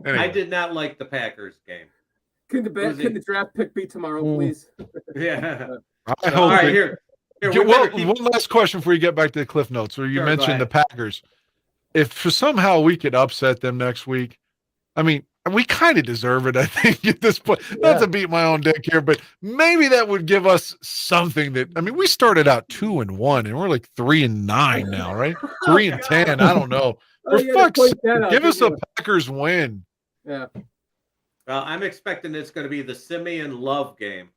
I did not like the Packers game. Can the draft pick be tomorrow, please? Yeah. I hope. All right, here. One last question before you get back to the Cliff Notes, where you mentioned the Packers. If for somehow we could upset them next week, I mean, we kind of deserve it, I think, at this point. Not to beat my own dick here, but maybe that would give us something that, I mean, we started out 2-1 and we're like 3-9 now, right? 3-10. I don't know. For fuck's sake, give us a Packers win. Yeah. Well, I'm expecting it's going to be the Simeon Love game.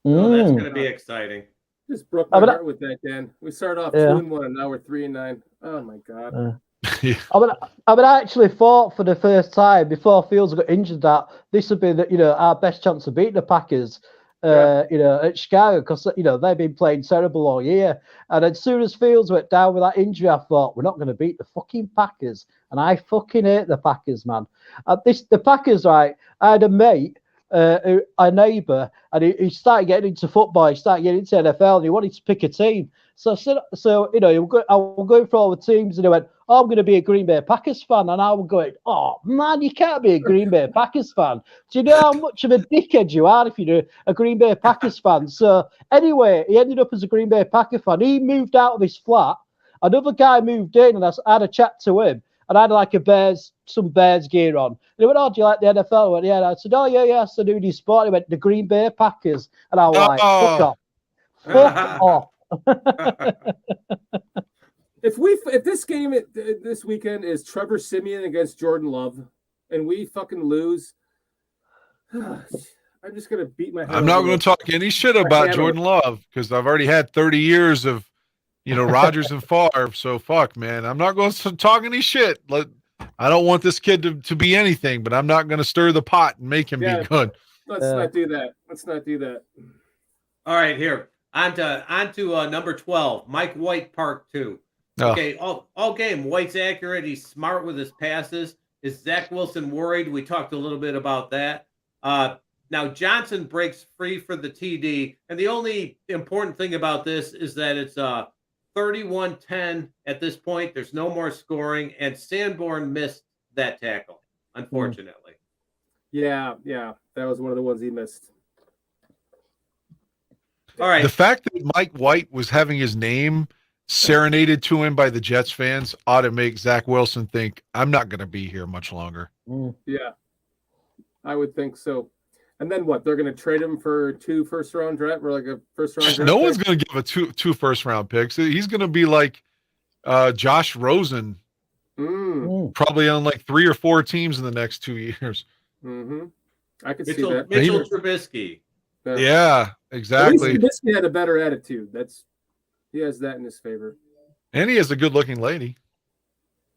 So that's going to be exciting. Just broke my heart with that, Dan. We started off 2-1, and now we're 3-9. Oh my god. I actually thought for the first time before Fields got injured that this would be our best chance of beating the Packers. At Chicago, because they've been playing terrible all year. And as soon as Fields went down with that injury, I thought we're not going to beat the fucking Packers. And I fucking hate the Packers, man. The Packers, right? I had a mate. A neighbour, and he started getting into football, he started getting into NFL, and he wanted to pick a team. So I was going for all the teams, and he went, I'm going to be a Green Bay Packers fan. And I was going, oh, man, you can't be a Green Bay Packers fan. Do you know how much of a dickhead you are if you're a Green Bay Packers fan? So anyway, he ended up as a Green Bay Packers fan. He moved out of his flat. Another guy moved in, and I had a chat to him. And I had some Bears gear on. And he went, oh, do you like the NFL? I went, yeah. And I said, oh, yeah, so do you sport? He went, the Green Bay Packers. And I was like, fuck off. If this game this weekend is Trevor Siemian against Jordan Love, and we fucking lose, I'm just going to beat my head. I'm not going to talk any shit about Jordan Love because I've already had 30 years of Rodgers and Favre. So fuck, man. I'm not going to talk any shit. I don't want this kid to be anything, but I'm not going to stir the pot and make him be good. Let's not do that. Let's not do that. All right, here. On to number 12, Mike White, Part 2. Okay, all game. White's accurate. He's smart with his passes. Is Zach Wilson worried? We talked a little bit about that. Now, Johnson breaks free for the TD, and the only important thing about this is that it's 31-10 at this point. There's no more scoring, and Sanborn missed that tackle, unfortunately. Yeah, that was one of the ones he missed. All right. The fact that Mike White was having his name serenaded to him by the Jets fans ought to make Zach Wilson think, I'm not going to be here much longer. Yeah, I would think so. And then what? They're going to trade him for 2 first-round draft, or like a first-round draft? No one's going to give a two first-round picks. He's going to be like Josh Rosen, probably on like 3 or 4 teams in the next 2 years. Mm-hmm. I could see that. Mitchell Trubisky. Yeah, exactly. At least Trubisky had a better attitude. He has that in his favor. And he has a good-looking lady.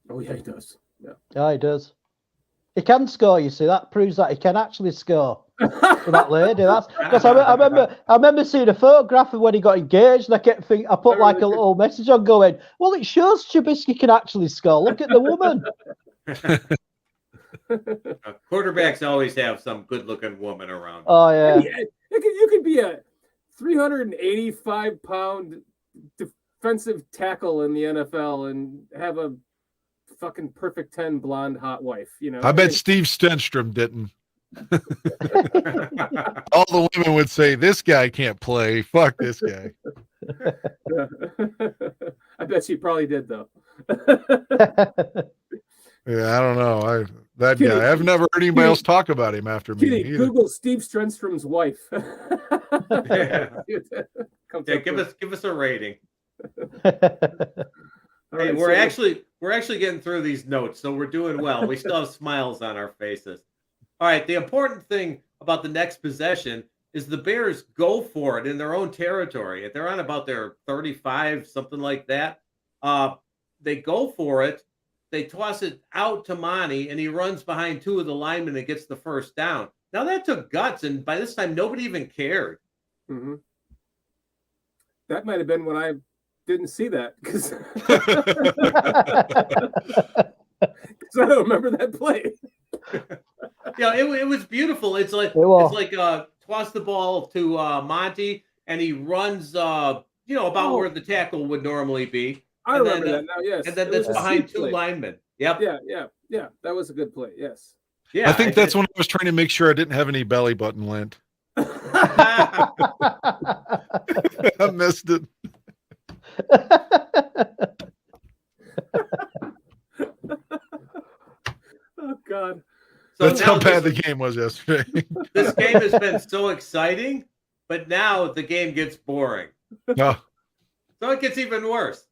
Oh, yeah, he does. Yeah, he does. He can score, you see. That proves that he can actually score for that lady. That's because I remember seeing a photograph of when he got engaged, and I kept thinking, I put like a little message on going, well, it shows Trubisky can actually score. Look at the woman. Quarterbacks always have some good-looking woman around. Oh, yeah. You could be a 385-pound defensive tackle in the NFL and have a fucking perfect 10 blonde hot wife, I bet Steve Stenstrom didn't. All the women would say, this guy can't play. Fuck this guy. I bet she probably did, though. Yeah, I don't know. That guy. I've never heard anybody else talk about him after me. Google Steve Stenstrom's wife. Give us a rating. Hey, Right, we're actually getting through these notes, so we're doing well. We still have smiles on our faces. All right, the important thing about the next possession is the Bears go for it in their own territory. If they're on about their 35, something like that, they go for it. They toss it out to Monty, and he runs behind 2 of the linemen and gets the first down. Now that took guts, and by this time nobody even cared. Mm-hmm. That might have been when I didn't see that because I don't remember that play. Yeah, it was beautiful. It's like toss the ball to Monty, and he runs about where the tackle would normally be. I remember that now. Yes, and then that's behind two linemen. Yep. Yeah. That was a good play. Yes. Yeah, I think that's when I was trying to make sure I didn't have any belly button lint. I missed it. Oh God. So that's how bad the game was yesterday. This game has been so exciting, but now the game gets boring. No. So it gets even worse.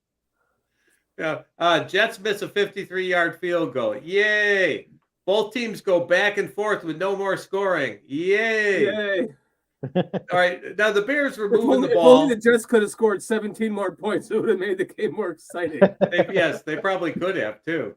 Yeah. Jets miss a 53-yard field goal. Yay. Both teams go back and forth with no more scoring. Yay. All right. Now the Bears were moving the ball. If only the Jets could have scored 17 more points, it would have made the game more exciting. Yes, they probably could have too.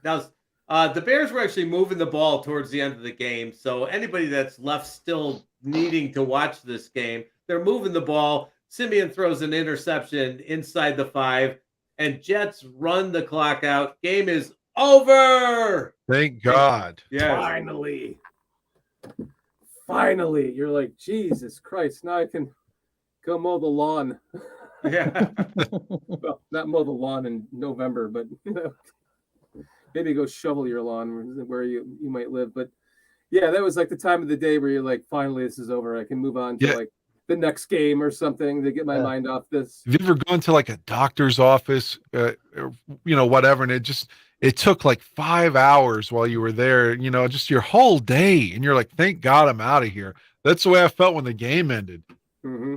Now, the Bears were actually moving the ball towards the end of the game. So anybody that's left still needing to watch this game, they're moving the ball. Simeon throws an interception inside the 5, and Jets run the clock out. Game is over. Thank God. Yes. Finally. You're like, Jesus Christ. Now I can go mow the lawn. Yeah. Well, not mow the lawn in November, but maybe go shovel your lawn where you might live. But yeah, that was like the time of the day where you're like, finally, this is over. I can move on to like the next game or something to get my mind off this. Have you ever gone to like a doctor's office, whatever, and it took like 5 hours while you were there, just your whole day, and you're like, thank God I'm out of here. That's the way I felt when the game ended. Mm-hmm.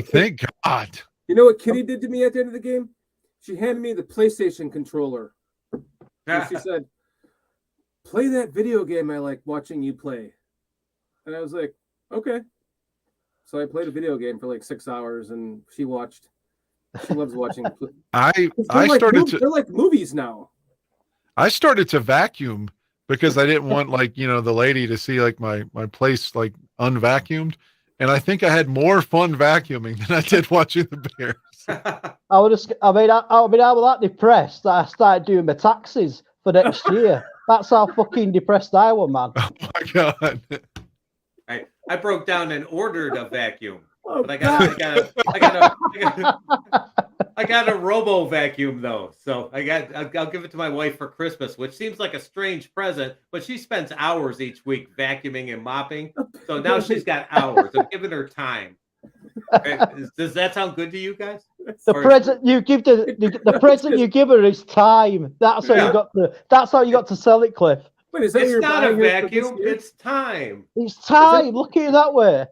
Thank God. You know what Kitty did to me at the end of the game? She handed me the PlayStation controller. And she said, play that video game I like watching you play. And I was like, okay. So I played a video game for like 6 hours, and she watched. She loves watching. They're like movies now. I started to vacuum because I didn't want the lady to see like my place like unvacuumed. And I think I had more fun vacuuming than I did watching the Bears. I was that depressed that I started doing my taxes for next year. That's how fucking depressed I was, man. Oh my God. I broke down and ordered a vacuum. Oh, but I got a robo vacuum though. So I'll give it to my wife for Christmas, which seems like a strange present, but she spends hours each week vacuuming and mopping. So now she's got hours. I'm giving her time. Does that sound good to you guys? Present you give the present you give her is time. That's how you got to sell it, Cliff. Wait, is that it's not a vacuum, it's time. It's time. Look at it that way.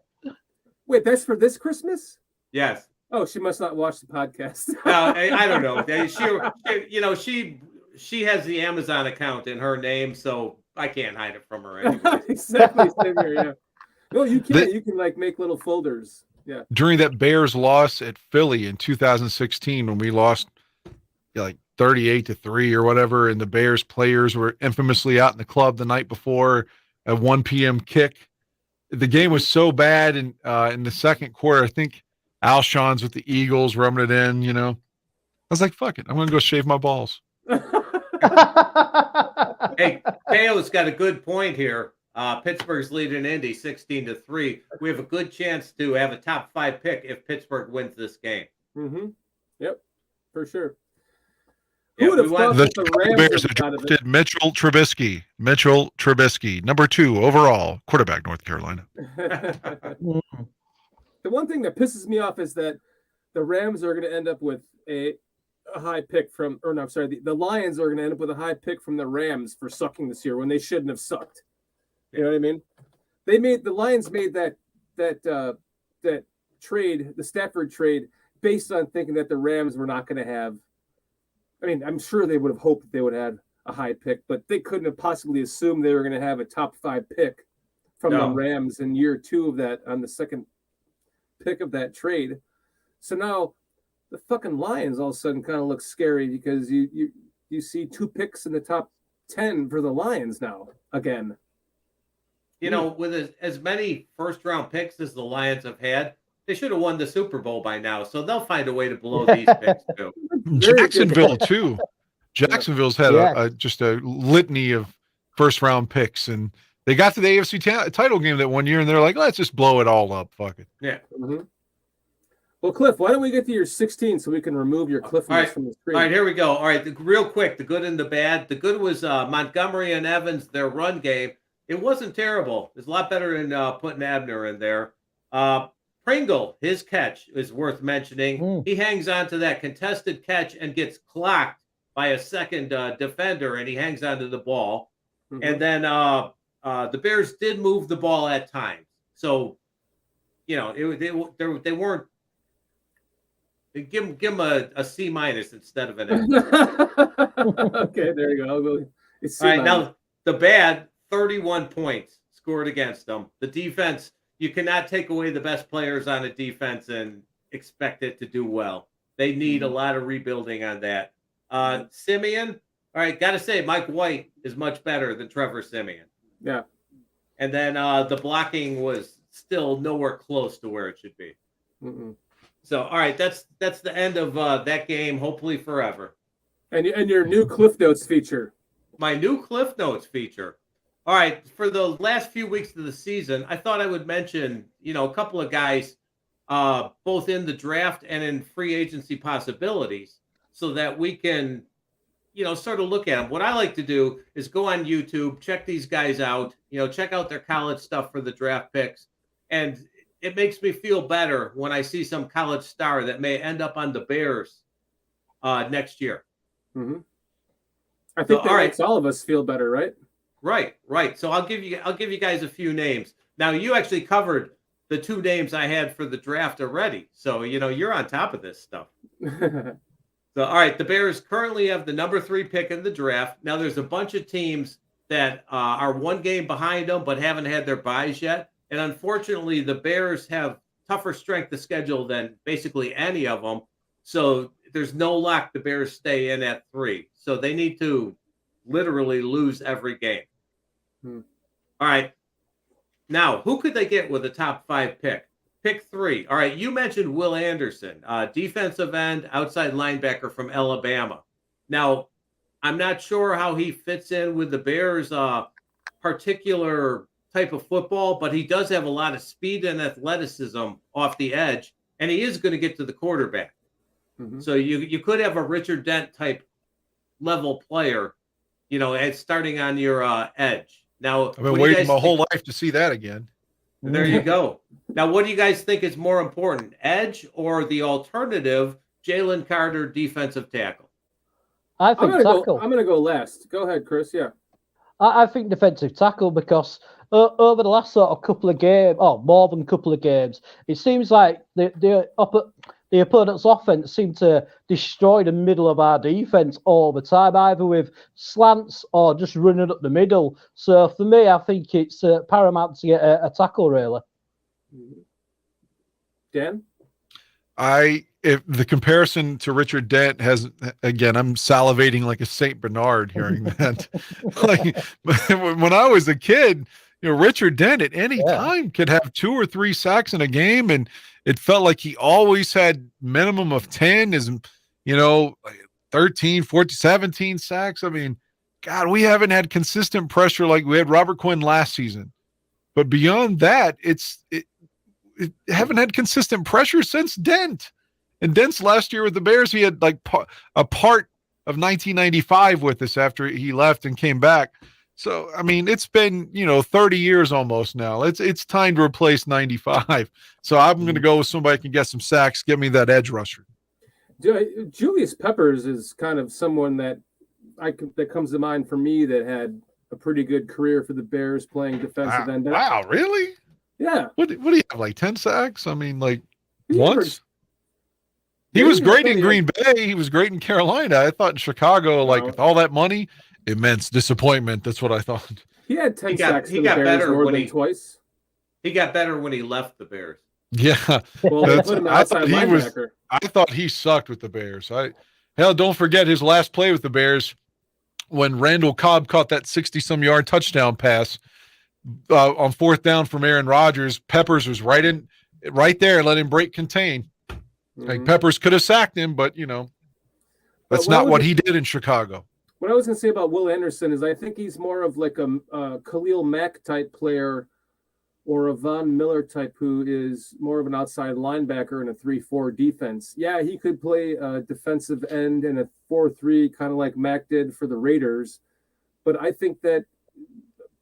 Wait, that's for this Christmas? Yes. Oh, she must not watch the podcast. No, I don't know. She has the Amazon account in her name, so I can't hide it from her anyway. Exactly. Same here, yeah. No, you can. You can like make little folders. Yeah. During that Bears loss at Philly in 2016, when we lost like 38-3 or whatever, and the Bears players were infamously out in the club the night before a 1 p.m. kick. The game was so bad, and in the second quarter, I think Alshon's with the Eagles rubbing it in. I was like, "Fuck it, I'm gonna go shave my balls." Hey, Teo's got a good point here. Pittsburgh's leading Indy 16-3. We have a good chance to have a top 5 pick if Pittsburgh wins this game. Mm-hmm. Yep, for sure. Yeah, the Bears have drafted Mitchell Trubisky. Mitchell Trubisky, number 2 overall quarterback, North Carolina. The one thing that pisses me off is that the Rams are going to end up with a high pick from, or no, I'm sorry, the Lions are going to end up with a high pick from the Rams for sucking this year when they shouldn't have sucked. You know what I mean? The Lions made that trade, the Stafford trade, based on thinking that the Rams were not going to have. I mean, I'm sure they would have hoped they would have had a high pick, but they couldn't have possibly assumed they were going to have a top 5 pick from the Rams in year 2 of that, on the second pick of that trade. So now the fucking Lions all of a sudden kind of look scary because you see 2 picks in the top 10 for the Lions now again. You know, with as many first-round picks as the Lions have had, they should have won the Super Bowl by now. So they'll find a way to blow these picks too. Jacksonville too. Jacksonville's had Yes. just a litany of first-round picks, and they got to the AFC title game that one year, and they're like, let's just blow it all up. Fuck it. Yeah. Mm-hmm. Well, Cliff, why don't we get to your 16 so we can remove your Cliff notes from the screen? All right, here we go. All right, real quick, the good and the bad. The good was Montgomery and Evans, their run game. It wasn't terrible. It's a lot better than putting Abner in there. Pringle, his catch is worth mentioning. He hangs on to that contested catch and gets clocked by a second defender, and he hangs onto the ball. And then the Bears did move the ball at times. So, you know, they weren't. Give him a C- instead of an A. Okay, there you go. All right, now the bad, 31 points scored against them. The defense, you cannot take away the best players on a defense and expect it to do well. They need a lot of rebuilding on that. Simeon, all right, got to say, Mike White is much better than Trevor Simeon. Yeah. And then the blocking was still nowhere close to where it should be. So, all right, that's the end of that game, hopefully forever. And your new Cliff Notes feature. My new Cliff Notes feature. All right, for the last few weeks of the season, I thought I would mention, you know, a couple of guys, both in the draft and in free agency possibilities, so that we can, you know, sort of look at them. What I like to do is go on YouTube, check these guys out, you know, check out their college stuff for the draft picks, and it makes me feel better when I see some college star that may end up on the Bears next year. I think that makes all of us feel better, right? Right. So I'll give you guys a few names. Now, you actually covered the two names I had for the draft already, so you know you're on top of this stuff. So, all right, the Bears currently have the number 3 pick in the draft. Now, there's a bunch of teams that are one game behind them but haven't had their buys yet. And unfortunately, the Bears have tougher strength of schedule than basically any of them. So there's no lock the Bears stay in at 3. So they need to literally lose every game. All right. Now, who could they get with a top 5 pick? Pick 3. All right. You mentioned Will Anderson, defensive end, outside linebacker from Alabama. Now, I'm not sure how he fits in with the Bears' particular type of football, but he does have a lot of speed and athleticism off the edge, and he is going to get to the quarterback. So you could have a Richard Dent type level player, you know, and starting on your edge. Now, I've been waiting my whole life to see that again. There you go. Now, what do you guys think is more important, edge or the alternative, Jalen Carter, defensive tackle? I think tackle. I'm going to go last. Go ahead, Chris. Yeah. I think defensive tackle because over the last sort of couple of games, more than a couple of games, it seems like the opponent's offense seemed to destroy the middle of our defense all the time, either with slants or just running up the middle. So for me, I think it's paramount to get a tackle, really. Dan? If the comparison to Richard Dent has, again, I'm salivating like a Saint Bernard hearing that. Like when I was a kid, you know, Richard Dent at any time could have 2 or 3 sacks in a game, and it felt like he always had minimum of 10, you know, 13, 14, 17 sacks. I mean, God, we haven't had consistent pressure like we had Robert Quinn last season. But beyond that, it haven't had consistent pressure since Dent. And Dent's last year with the Bears, he had like a part of 1995 with us after he left and came back. So, I mean, it's been, you know, 30 years almost now. It's time to replace 95. So I'm going to go with somebody who can get some sacks, give me that edge rusher. Julius Peppers is kind of someone that that comes to mind for me that had a pretty good career for the Bears playing defensive end. Wow, really? Yeah. What do you have, like 10 sacks? I mean, like once? He was great in Green Bay. He was great in Carolina. I thought in Chicago, like with all that money, immense disappointment. That's what I thought. He had 10 sacks. He got better more than twice. He got better when he left the Bears. Yeah. Well, I thought he sucked with the Bears. Don't forget his last play with the Bears when Randall Cobb caught that 60-some yard touchdown pass. on fourth down from Aaron Rodgers, Peppers was right there, let him break contain. Like Peppers could have sacked him, but that's not what he did in Chicago. What I was going to say about Will Anderson is I think he's more of like a Khalil Mack type player or a Von Miller type who is more of an outside linebacker in a 3-4 defense. Yeah, he could play a defensive end in a 4-3, kind of like Mack did for the Raiders. But I think that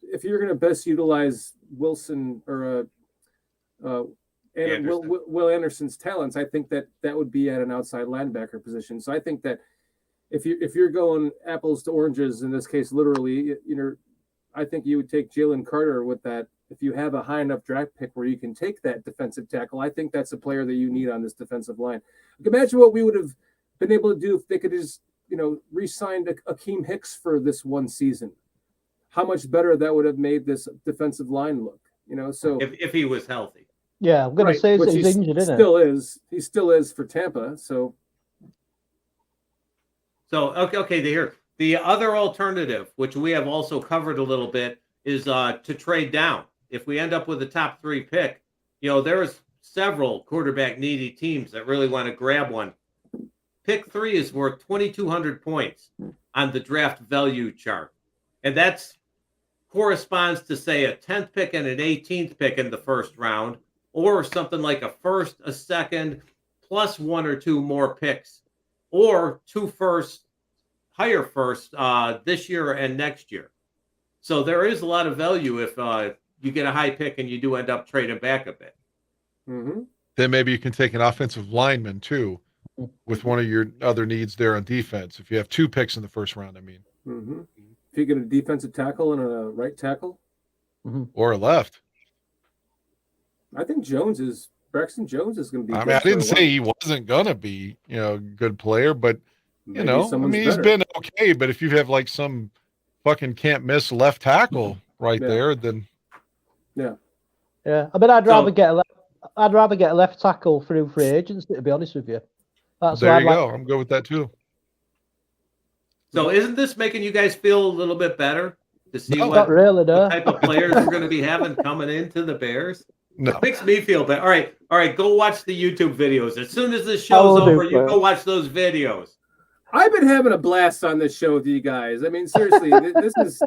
if you're going to best utilize Wilson or Will Anderson's talents, I think that would be at an outside linebacker position. So I think that if you're going apples to oranges in this case, literally, I think you would take Jalen Carter with that. If you have a high enough draft pick where you can take that defensive tackle, I think that's a player that you need on this defensive line. Imagine what we would have been able to do if they could just, re-signed Akeem Hicks for this one season. How much better that would have made this defensive line look, So if he was healthy. Yeah, I'm going to say he's injured, isn't it? He still is for Tampa. So okay, here. The other alternative, which we have also covered a little bit, is to trade down. If we end up with a top 3 pick, there's several quarterback needy teams that really want to grab one. Pick 3 is worth 2,200 points on the draft value chart. And that's corresponds to, say, a 10th pick and an 18th pick in the first round, or something like a first, a second, plus 1 or 2 more picks, or 2 firsts, higher first this year and next year. So there is a lot of value if you get a high pick and you do end up trading back a bit. Mm-hmm. Then maybe you can take an offensive lineman too, with one of your other needs there on defense. If you have 2 picks in the first round, Mm-hmm. If you get a defensive tackle and a right tackle, or a left. I think Braxton Jones is going to be. I didn't say he wasn't going to be, a good player, but he's been okay. But if you have like some fucking can't miss left tackle there, then yeah. I mean, I'd rather get a left tackle through free agency, to be honest with you. There you go. I'm good with that too. So isn't this making you guys feel a little bit better to see what type of players we're going to be having coming into the Bears? No. It makes me feel better. All right, go watch the YouTube videos. As soon as this show's over, you go watch those videos. I've been having a blast on this show with you guys. I mean, seriously, this is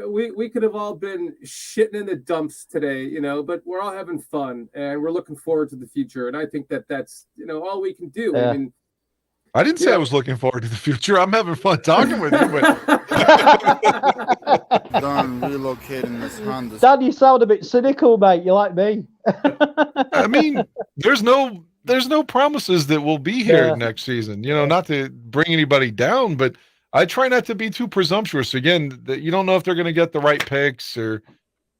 we could have all been shitting in the dumps today, but we're all having fun and we're looking forward to the future. And I think that's all we can do. Yeah. I mean, I didn't say I was looking forward to the future. I'm having fun talking with you, but done relocating this Honda. Dad, you sound a bit cynical, mate. You're like me. I mean, there's no promises that we'll be here next season. Not to bring anybody down, but I try not to be too presumptuous. Again, that you don't know if they're going to get the right picks, or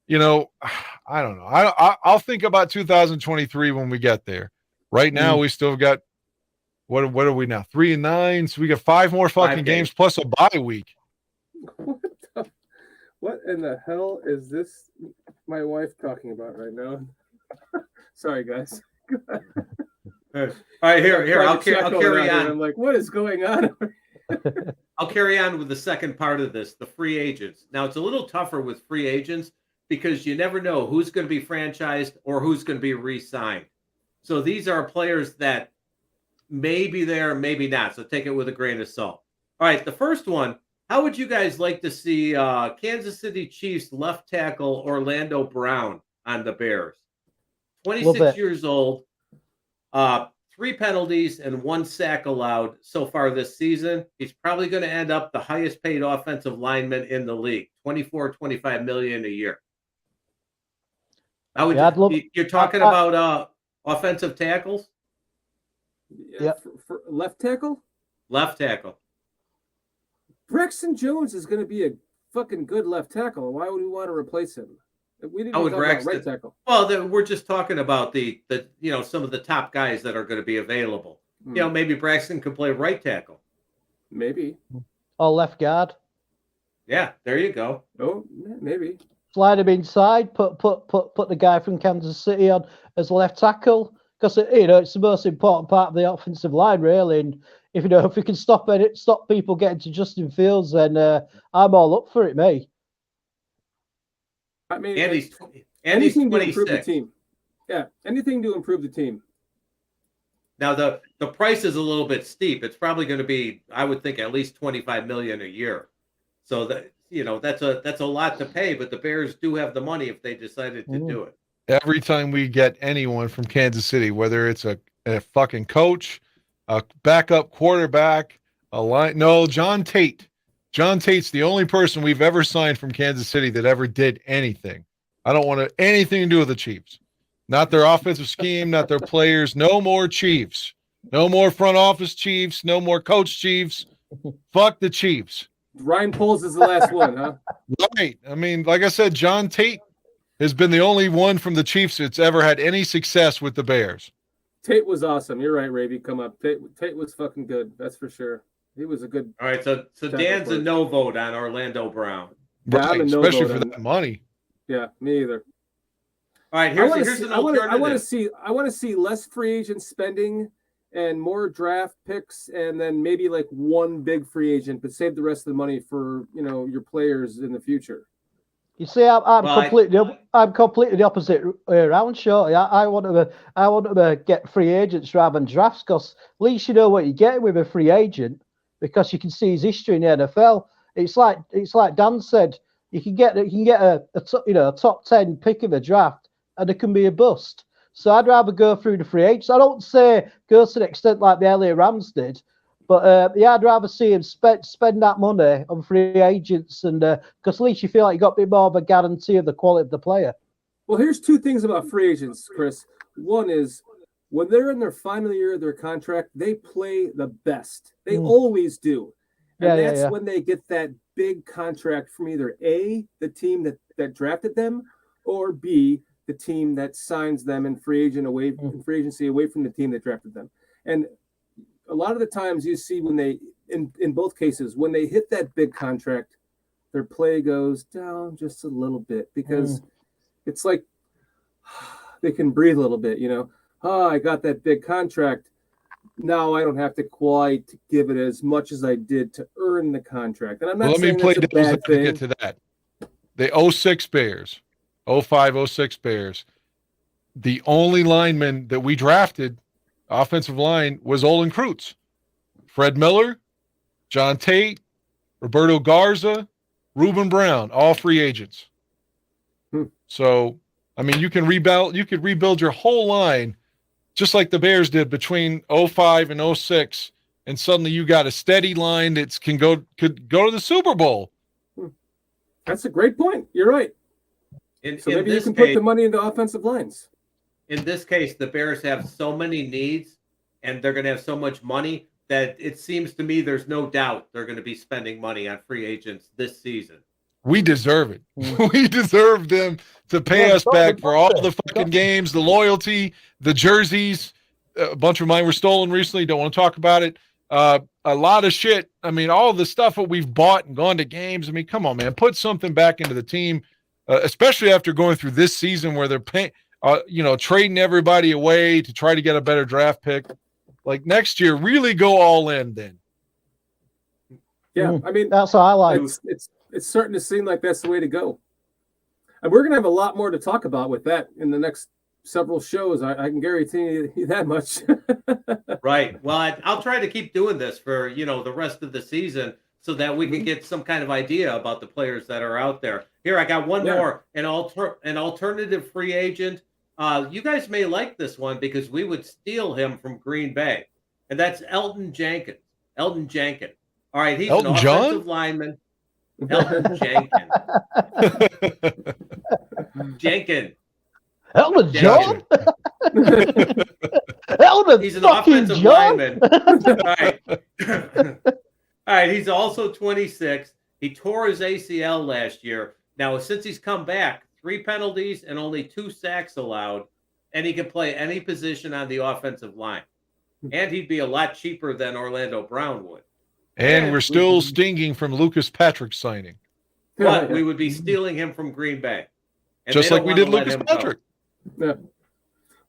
I don't know. I'll think about 2023 when we get there. Right now, we still got. What are we now? 3-9. So we got 5 more fucking games plus a bye week. What in the hell is this? My wife talking about right now? Sorry, guys. All right, here. I'll carry on. I'm like, what is going on? I'll carry on with the second part of this, the free agents. Now, it's a little tougher with free agents because you never know who's going to be franchised or who's going to be re-signed. So these are players that may be there, maybe not. So take it with a grain of salt. All right, the first one, how would you guys like to see Kansas City Chiefs left tackle Orlando Brown on the Bears? 26 years old, 3 penalties and 1 sack allowed so far this season. He's probably going to end up the highest paid offensive lineman in the league, $24-25 million a year. You're talking about offensive tackles? Yeah, for left tackle? Left tackle. Braxton Jones is going to be a fucking good left tackle. Why would we want to replace him? We didn't talk about right tackle. Well, we're just talking about the some of the top guys that are going to be available. Maybe Braxton could play right tackle. Maybe. Or left guard. Yeah, there you go. Oh, maybe. Slide him inside. Put the guy from Kansas City on as left tackle. Because it's the most important part of the offensive line, really. And if we can stop people getting to Justin Fields, then I'm all up for it, mate. I mean, and he's anything to improve the 26. team. Yeah, anything to improve the team. Now the price is a little bit steep. It's probably going to be, I would think, at least $25 million a year. So that that's a lot to pay. But the Bears do have the money if they decided to do it. Every time we get anyone from Kansas City, whether it's a fucking coach, a backup quarterback, John Tate. John Tate's the only person we've ever signed from Kansas City that ever did anything. I don't want anything to do with the Chiefs. Not their offensive scheme, not their players. No more Chiefs. No more front office Chiefs. No more coach Chiefs. Fuck the Chiefs. Ryan Poles is the last one, huh? Right. I mean, like I said, John Tate has been the only one from the Chiefs that's ever had any success with the Bears. Tate was awesome. You're right, Raby. Come up. Tate was fucking good. That's for sure. He was a good. All right, so Dan's a no vote on Orlando Brown. Yeah, Right, I'm a no especially vote for on that money. Yeah, me either. All right, here's an alternative. I want to see less free agent spending and more draft picks, and then maybe like one big free agent, but save the rest of the money for your players in the future. You see, I'm completely the opposite way around. Sure, I want to get free agents rather than drafts, because at least you know what you're getting with a free agent, because you can see his history in the NFL. It's like Dan said, you can get a top 10 pick of a draft, and it can be a bust. So I'd rather go through the free agents. I don't say go to the extent like the LA Rams did, but I'd rather see him spend that money on free agents, and because at least you feel like you got a bit more of a guarantee of the quality of the player. Well, here's two things about free agents, Chris. One is when they're in their final year of their contract, they play the best. They always do. And that's when they get that big contract from either A, the team that drafted them, or B, the team that signs them in free agency away from the team that drafted them. And a lot of the times you see when they, in both cases, when they hit that big contract, their play goes down just a little bit, because it's like they can breathe a little bit, I got that big contract. Now I don't have to quite give it as much as I did to earn the contract. And I'm not saying that's a bad thing. Get to that. The 06 Bears, 05, 06 Bears, the only lineman that we drafted, offensive line, was Olin Kreutz. Fred Miller, John Tate, Roberto Garza, Reuben Brown, all free agents. So, I mean, you could rebuild your whole line just like the Bears did between 05 and 06, and suddenly you got a steady line that could go to the Super Bowl. That's a great point. You're right. So maybe you can put the money into offensive lines. In this case, the Bears have so many needs, and they're going to have so much money that it seems to me there's no doubt they're going to be spending money on free agents this season. We deserve it. We deserve them to pay us back for all the fucking games, the loyalty, the jerseys. A bunch of mine were stolen recently. Don't want to talk about it. A lot of shit. I mean, all the stuff that we've bought and gone to games. I mean, come on, man. Put something back into the team, especially after going through this season where they're paying, trading everybody away to try to get a better draft pick. Like next year, really go all in then. Yeah, I mean, that's what I like. It's starting to seem like that's the way to go. And we're going to have a lot more to talk about with that in the next several shows. I can guarantee you that much. Right. Well, I'll try to keep doing this for, the rest of the season so that we can get some kind of idea about the players that are out there. Here, I got one more, an alternative free agent. You guys may like this one because we would steal him from Green Bay, and that's Elton Jenkins. Elton Jenkins. All right, he's an offensive lineman. Elton Jenkins. Jenkins. Elton John? Elton He's an offensive lineman. All right. All right, he's also 26. He tore his ACL last year. Now, since he's come back, 3 penalties and only 2 sacks allowed, and he can play any position on the offensive line. And he'd be a lot cheaper than Orlando Brown would. And we're still stinging from Lucas Patrick signing. But we would be stealing him from Green Bay. Just like we did Lucas Patrick. Yeah.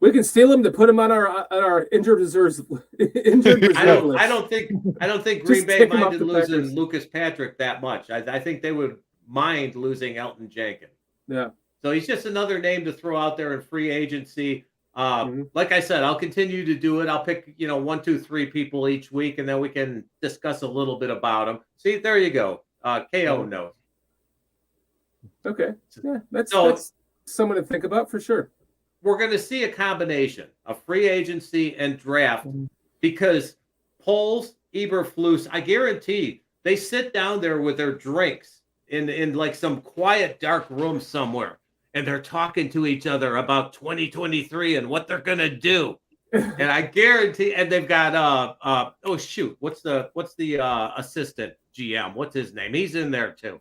We can steal him to put him on our injured reserve. I don't think Green Bay minded losing Lucas Patrick that much. I think they would mind losing Elton Jenkins. Yeah. So he's just another name to throw out there in free agency. Like I said, I'll continue to do it. I'll pick, 1, 2, 3 people each week, and then we can discuss a little bit about them. See, there you go. KO knows. Okay. Yeah, that's someone to think about for sure. We're going to see a combination of free agency and draft because Poles, Eberflus, I guarantee they sit down there with their drinks in like some quiet, dark room somewhere, and they're talking to each other about 2023 and what they're going to do. And I guarantee, and they've got what's the assistant GM? What's his name? He's in there too.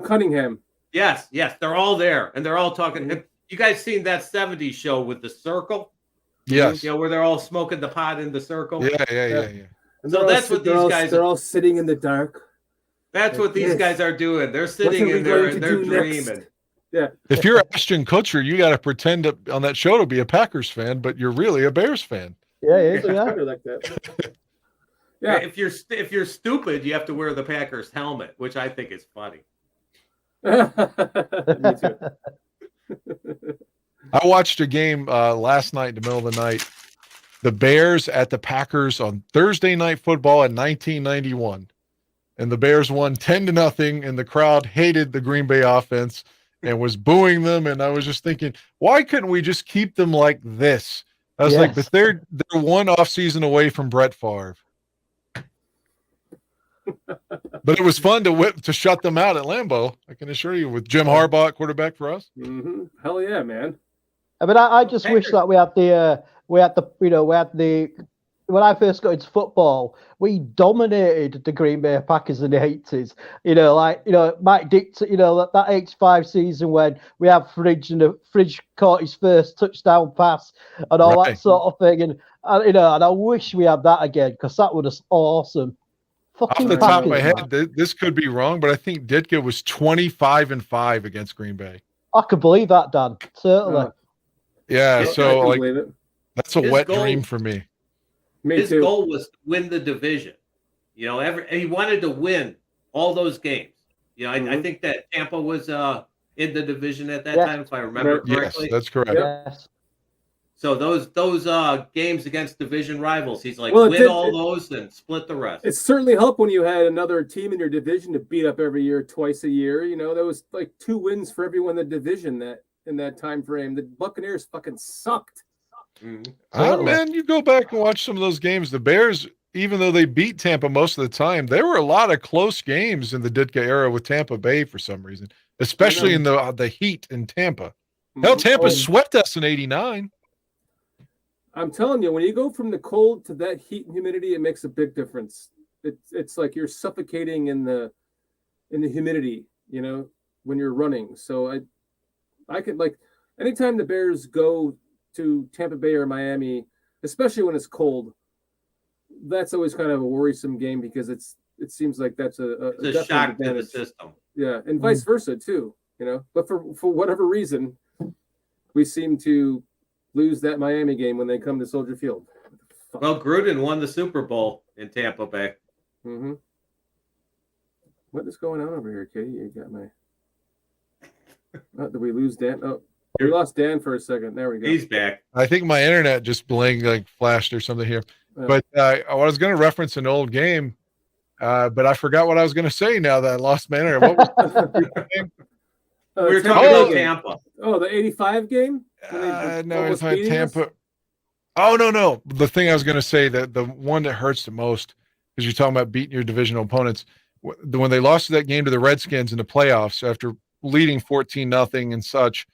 Cunningham. Yes, they're all there, and they're all talking. You guys seen that 70s show with the circle? Yes. Where they're all smoking the pot in the circle. Yeah. And So that's what these guys. They're all sitting in the dark. That's what these guys are doing. They're sitting in there and they're dreaming. Yeah. If you're Ashton Kutcher, you got to pretend on that show to be a Packers fan, but you're really a Bears fan. Yeah, it is. Yeah. Yeah. Like that. Yeah. If you're stupid, you have to wear the Packers helmet, which I think is funny. Me too. I watched a game last night in the middle of the night. The Bears at the Packers on Thursday Night Football in 1991. And the Bears won 10-0, and the crowd hated the Green Bay offense and was booing them. And I was just thinking, why couldn't we just keep them like this? I was like, but they're one off season away from Brett Favre. But it was fun to shut them out at Lambeau, I can assure you, with Jim Harbaugh quarterback for us. Mm-hmm. Hell yeah, man. I mean, I just wish that we had the when I first got into football, we dominated the Green Bay Packers in the 80s. Mike Dixon, that 85 season when we had Fridge caught his first touchdown pass and all that sort of thing. And I wish we had that again because that was awesome. Fucking off the top of my Packers, head, this could be wrong, but I think Ditka was 25-5 against Green Bay. I could believe that, Dan. Certainly. Yeah, so that's a wet goal, dream for me. His goal was to win the division. He wanted to win all those games. I think that Tampa was in the division at that time, if I remember correctly. Yes, that's correct. Yes. So those games against division rivals, he's like, win all those and split the rest. It certainly helped when you had another team in your division to beat up every year, twice a year. There was like 2 wins for everyone in the division in that time frame. The Buccaneers fucking sucked. Man, you go back and watch some of those games. The Bears, even though they beat Tampa most of the time, there were a lot of close games in the Ditka era with Tampa Bay for some reason, especially in the heat in Tampa. Hell, Tampa swept us in '89. I'm telling you, when you go from the cold to that heat and humidity, it makes a big difference. It's like you're suffocating in the humidity, when you're running. So I could anytime the Bears go to Tampa Bay or Miami, especially when it's cold, that's always kind of a worrisome game because it seems like that's a shock advantage to the system. Yeah, and vice versa too, But for whatever reason, we seem to lose that Miami game when they come to Soldier Field. Well, Gruden won the Super Bowl in Tampa Bay. Mm-hmm. What is going on over here, Katie? You got my... did we lose Dan? Oh, we lost Dan for a second. There we go. He's back. I think my internet just flashed or something here. But I was going to reference an old game, but I forgot what I was going to say now that I lost my internet. What was we were talking about Tampa. Oh, the 85 game? No, it's not Tampa. Oh, no. The thing I was going to say, that the one that hurts the most is you're talking about beating your divisional opponents. When they lost that game to the Redskins in the playoffs after leading 14-0 and such,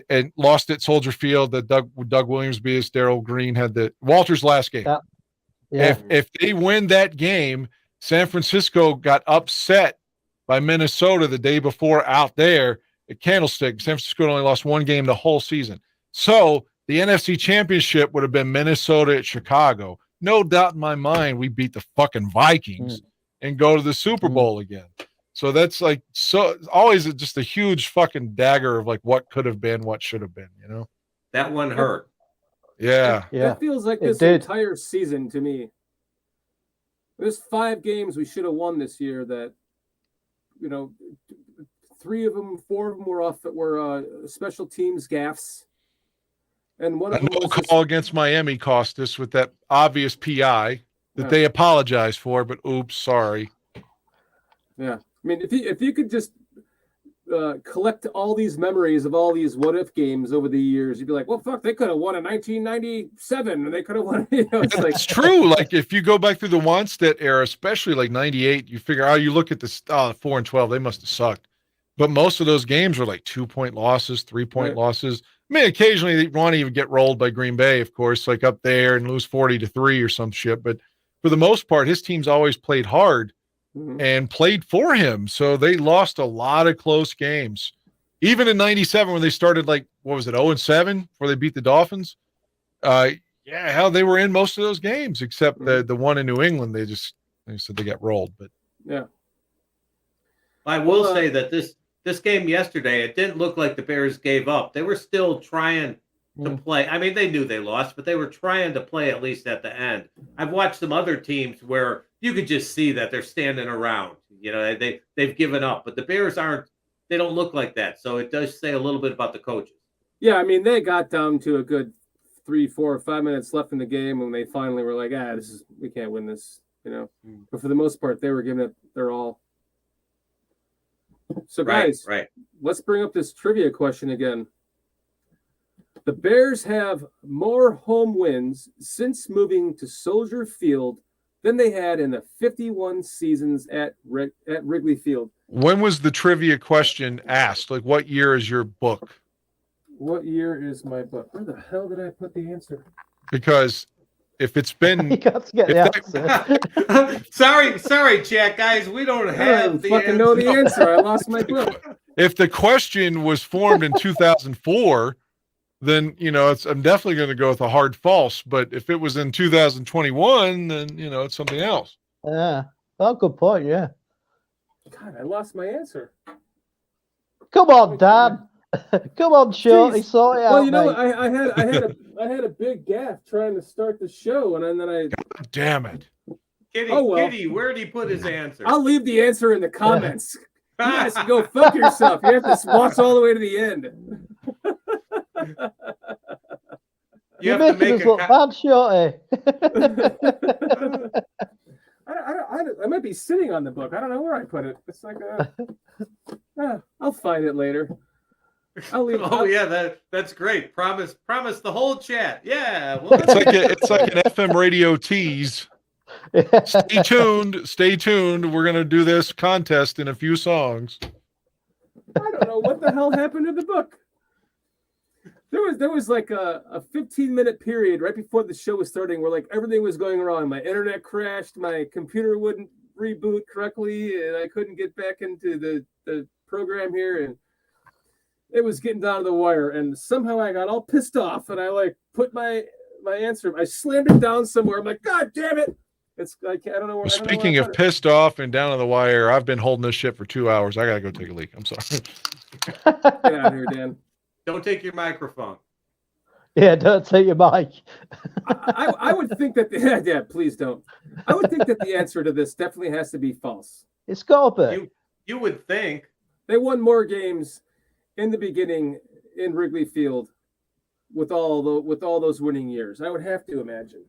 and lost at Soldier Field, that Doug Williams beat us, Darryl Green had the Walter's last game. Yeah. If they win that game, San Francisco got upset by Minnesota the day before out there at Candlestick. San Francisco only lost 1 game the whole season. So the NFC Championship would have been Minnesota at Chicago. No doubt in my mind, we beat the fucking Vikings and go to the Super Bowl again. So that's always just a huge fucking dagger of what could have been, what should have been, That one hurt. Yeah. That feels like this entire season to me. There's 5 games we should have won this year that, 3 4 of them were special teams gaffes, and one of A them no was call against Miami cost us with that obvious PI that they apologized for, but oops, sorry. Yeah, I mean, if you could just collect all these memories of all these what if games over the years, you'd be like, well, fuck, they could have won in 1997, and they could have won. It's true. Like if you go back through the Wanstead era, especially like '98, you figure out you look at this 4-12, they must have sucked. But most of those games were like 2-point losses, 3-point losses. I mean, occasionally Ronnie would get rolled by Green Bay, of course, like up there and lose 40-3 or some shit. But for the most part, his teams always played hard and played for him. So they lost a lot of close games. Even in 97, when they started 0-7 before they beat the Dolphins. Hell, they were in most of those games except the one in New England. They said they got rolled. But I will say that this game yesterday, it didn't look like the Bears gave up. They were still trying to play. I mean, they knew they lost, but they were trying to play at least at the end. I've watched some other teams where you could just see that they're standing around. You know, they've given up, but the Bears aren't. They don't look like that. So it does say a little bit about the coaches. Yeah, I mean, they got down to a good 3, 4, or 5 minutes left in the game when they finally were like, we can't win this, you know. But for the most part, they were giving it their all. So guys, let's bring up this trivia question again. The Bears have more home wins since moving to Soldier Field than they had in the 51 seasons at Wrigley Field. When was the trivia question asked? Like, what year is your book? What year is my book? Where the hell did I put the answer? Because if it's been... You got to get the answer. sorry, chat, guys. We don't have the fucking know the answer. I lost my book. If the question was formed in 2004, then, I'm definitely going to go with a hard false. But if it was in 2021, then, it's something else. Yeah. Oh, good point, yeah. God, I lost my answer. Come on, Dan. Come on, Shorty, sort it out. Well, you know, mate. I had a big gaffe trying to start the show, and then I. God damn it, Kitty, where did he put his answer? I'll leave the answer in the comments. You guys can go fuck yourself. You have to watch all the way to the end. You're making us look bad, Shorty. I might be sitting on the book. I don't know where I put it. It's like I'll find it later. That's great. Promise the whole chat. Yeah. It's like an FM radio tease. Stay tuned. We're gonna do this contest in a few songs. I don't know what the hell happened to the book. There was like a 15-minute period right before the show was starting where like everything was going wrong. My internet crashed, my computer wouldn't reboot correctly, and I couldn't get back into the program here, and it was getting down to the wire. And somehow I got all pissed off, and I like put my answer. I slammed it down somewhere. I'm like, God damn it! It's like I don't know where. Well, speaking of pissed off and down to the wire, I've been holding this shit for 2 hours. I gotta go take a leak. I'm sorry. Get out of here, Dan. Don't take your microphone. Yeah, don't take your mic. I would think that please don't. I would think that the answer to this definitely has to be false. It's got to be. You would think they won more games in the beginning in Wrigley Field with all those winning years. I would have to imagine.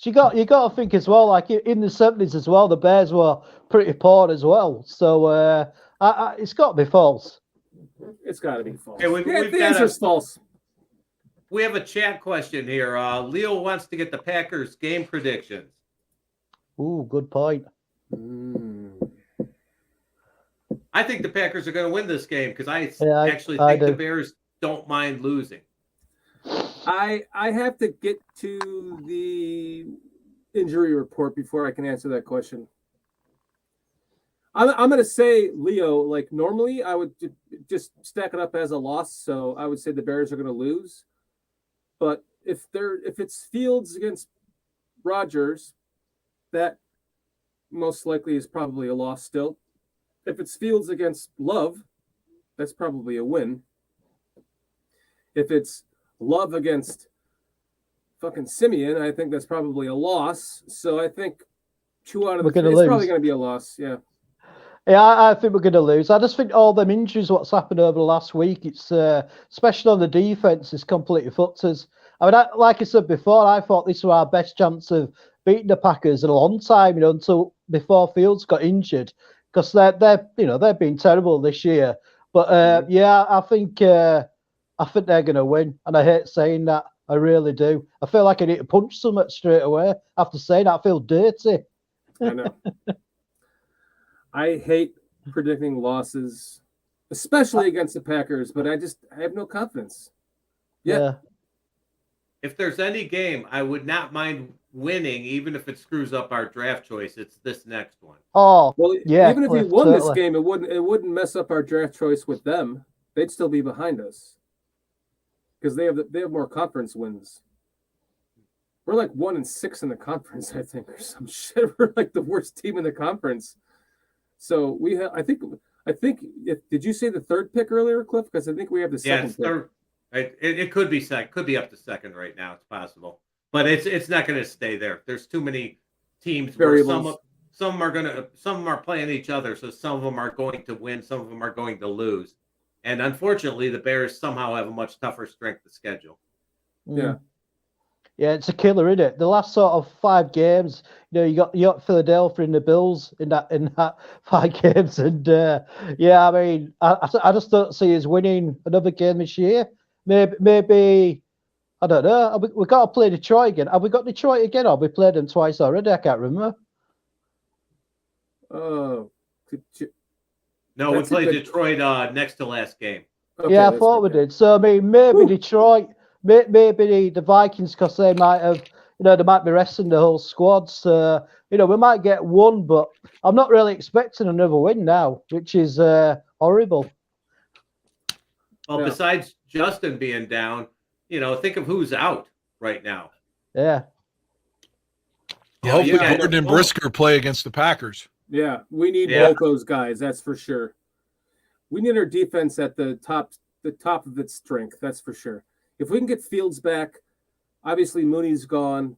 You got to think as well, like in the 70s as well, the Bears were pretty poor as well. So it's got to be false. It's got to be false. Hey, the answer's false. We have a chat question here. Leo wants to get the Packers game predictions. Ooh, good point. I think the Packers are going to win this game because I actually think the Bears don't mind losing. I have to get to the injury report before I can answer that question. I'm going to say, Leo, like normally I would just stack it up as a loss. So I would say the Bears are going to lose. But if it's Fields against Rodgers, that most likely is probably a loss still. If it's Fields against Love, that's probably a win. If it's Love against fucking Simeon, I think that's probably a loss. So I think 2 out of the 3 is probably going to be a loss. Yeah. Yeah, I think we're going to lose. I just think all them injuries, what's happened over the last week, it's especially on the defense, is completely fucked us. I mean, like I said before, I thought this was our best chance of beating the Packers in a long time, until before Fields got injured, because they've been terrible this year. But yeah, I think they're going to win, and I hate saying that. I really do. I feel like I need to punch so much straight away after saying that. I feel dirty. I know. I hate predicting losses, especially against the Packers, but I have no confidence. Yeah. If there's any game I would not mind winning, even if it screws up our draft choice, it's this next one. Oh, well, yeah. Even if Cliff, we won totally. this game, it wouldn't mess up our draft choice with them. They'd still be behind us because they have more conference wins. We're like 1-6 in the conference, I think, or some shit. We're like the worst team in the conference. So we have. I think. Did you say the third pick earlier, Cliff? Because I think we have the second pick. Third. It could be second. Could be up to second right now. It's possible, but it's not going to stay there. There's too many teams. Variables. Some of them are playing each other, so some of them are going to win, some of them are going to lose, and unfortunately, the Bears somehow have a much tougher strength of schedule. Yeah. Yeah, it's a killer, isn't it? The last sort of 5 games, you got Philadelphia and the Bills in that 5 games, and yeah, I mean, I just don't see us winning another game this year. Maybe I don't know. We got to play Detroit again. Have we got Detroit again, or have we played them twice already? I can't remember. No, we played Detroit next to last game. Okay, yeah, I thought we did. So I mean, maybe Detroit. Maybe the Vikings, because they might have, they might be resting the whole squad. So, we might get one, but I'm not really expecting another win now, which is horrible. Well, besides Justin being down, think of who's out right now. Yeah. Yeah, hopefully Gordon and Brisker play against the Packers. Yeah, we need both those guys, that's for sure. We need our defense at the top of its strength, that's for sure. If we can get Fields back, obviously Mooney's gone.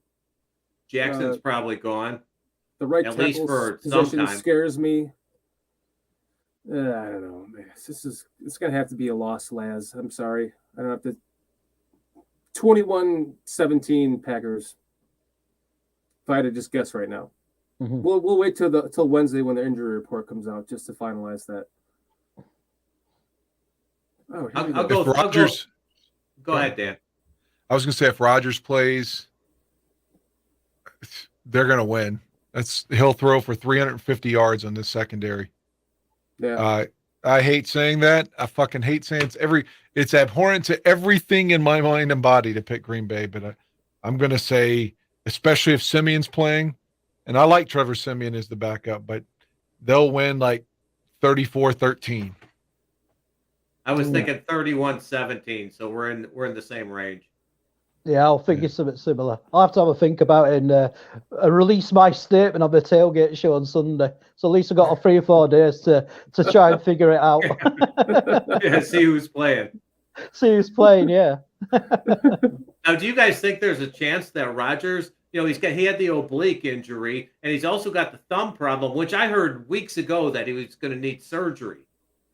Jackson's probably gone. The right tackle position scares me. I don't know, man. It's gonna have to be a loss, Laz. I'm sorry. I don't have to. 21-17 Packers. If I had to just guess right now, we'll wait till Wednesday when the injury report comes out just to finalize that. Oh, I'll go. Go ahead, Dan. I was going to say if Rodgers plays, they're going to win. He'll throw for 350 yards on this secondary. Yeah. I hate saying that. I fucking hate saying it's abhorrent to everything in my mind and body to pick Green Bay, but I'm going to say, especially if Simeon's playing, and I like Trevor Simeon as the backup, but they'll win like 34-13. I was thinking 31-17, so we're in the same range. Yeah, I'll figure something similar. I'll have to have a think about it and release my statement on the tailgate show on Sunday. So at least I've got 3 or 4 days to try and figure it out. Yeah, see who's playing. Yeah. Now, do you guys think there's a chance that Rodgers, he had the oblique injury, and he's also got the thumb problem, which I heard weeks ago that he was going to need surgery.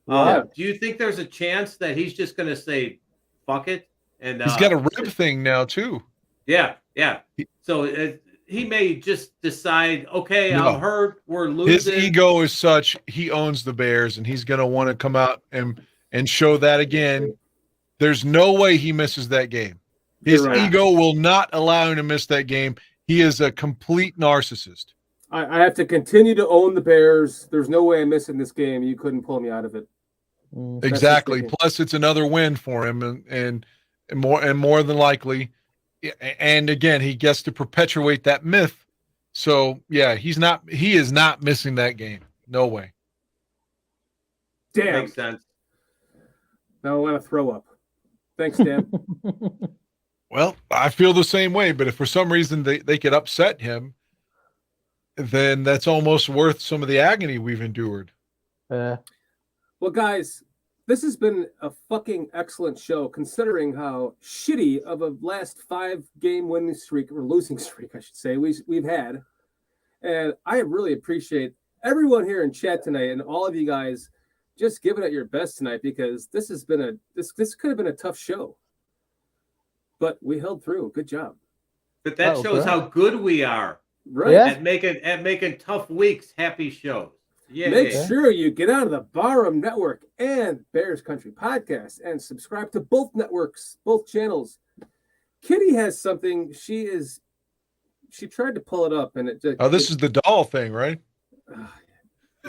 Do you think there's a chance that he's just going to say, fuck it? And he's got a rib thing now, too. Yeah. So he may just decide, okay, I'm hurt, we're losing. His ego is such, he owns the Bears, and he's going to want to come out and show that again. There's no way he misses that game. His ego will not allow him to miss that game. He is a complete narcissist. I have to continue to own the Bears. There's no way I'm missing this game. You couldn't pull me out of it. Exactly. Plus, it's another win for him, and more than likely, and again, he gets to perpetuate that myth. So yeah, he is not missing that game. No way. Damn. Makes sense. Now I want to throw up. Thanks, Dan. Well, I feel the same way, but if for some reason they could upset him, then that's almost worth some of the agony we've endured. Well, guys, this has been a fucking excellent show, considering how shitty of a last 5-game winning streak, or losing streak, I should say, we've had. And I really appreciate everyone here in chat tonight and all of you guys just giving it your best tonight, because this has been this could have been a tough show, but we held through. Good job. But that shows how good we are, right? At making tough weeks happy shows. Yeah. Make sure you get out of the Barroom Network and Bears Country Podcast and subscribe to both networks, both channels. Kitty has something. She tried to pull it up, and it just. Oh, this is the doll thing, right?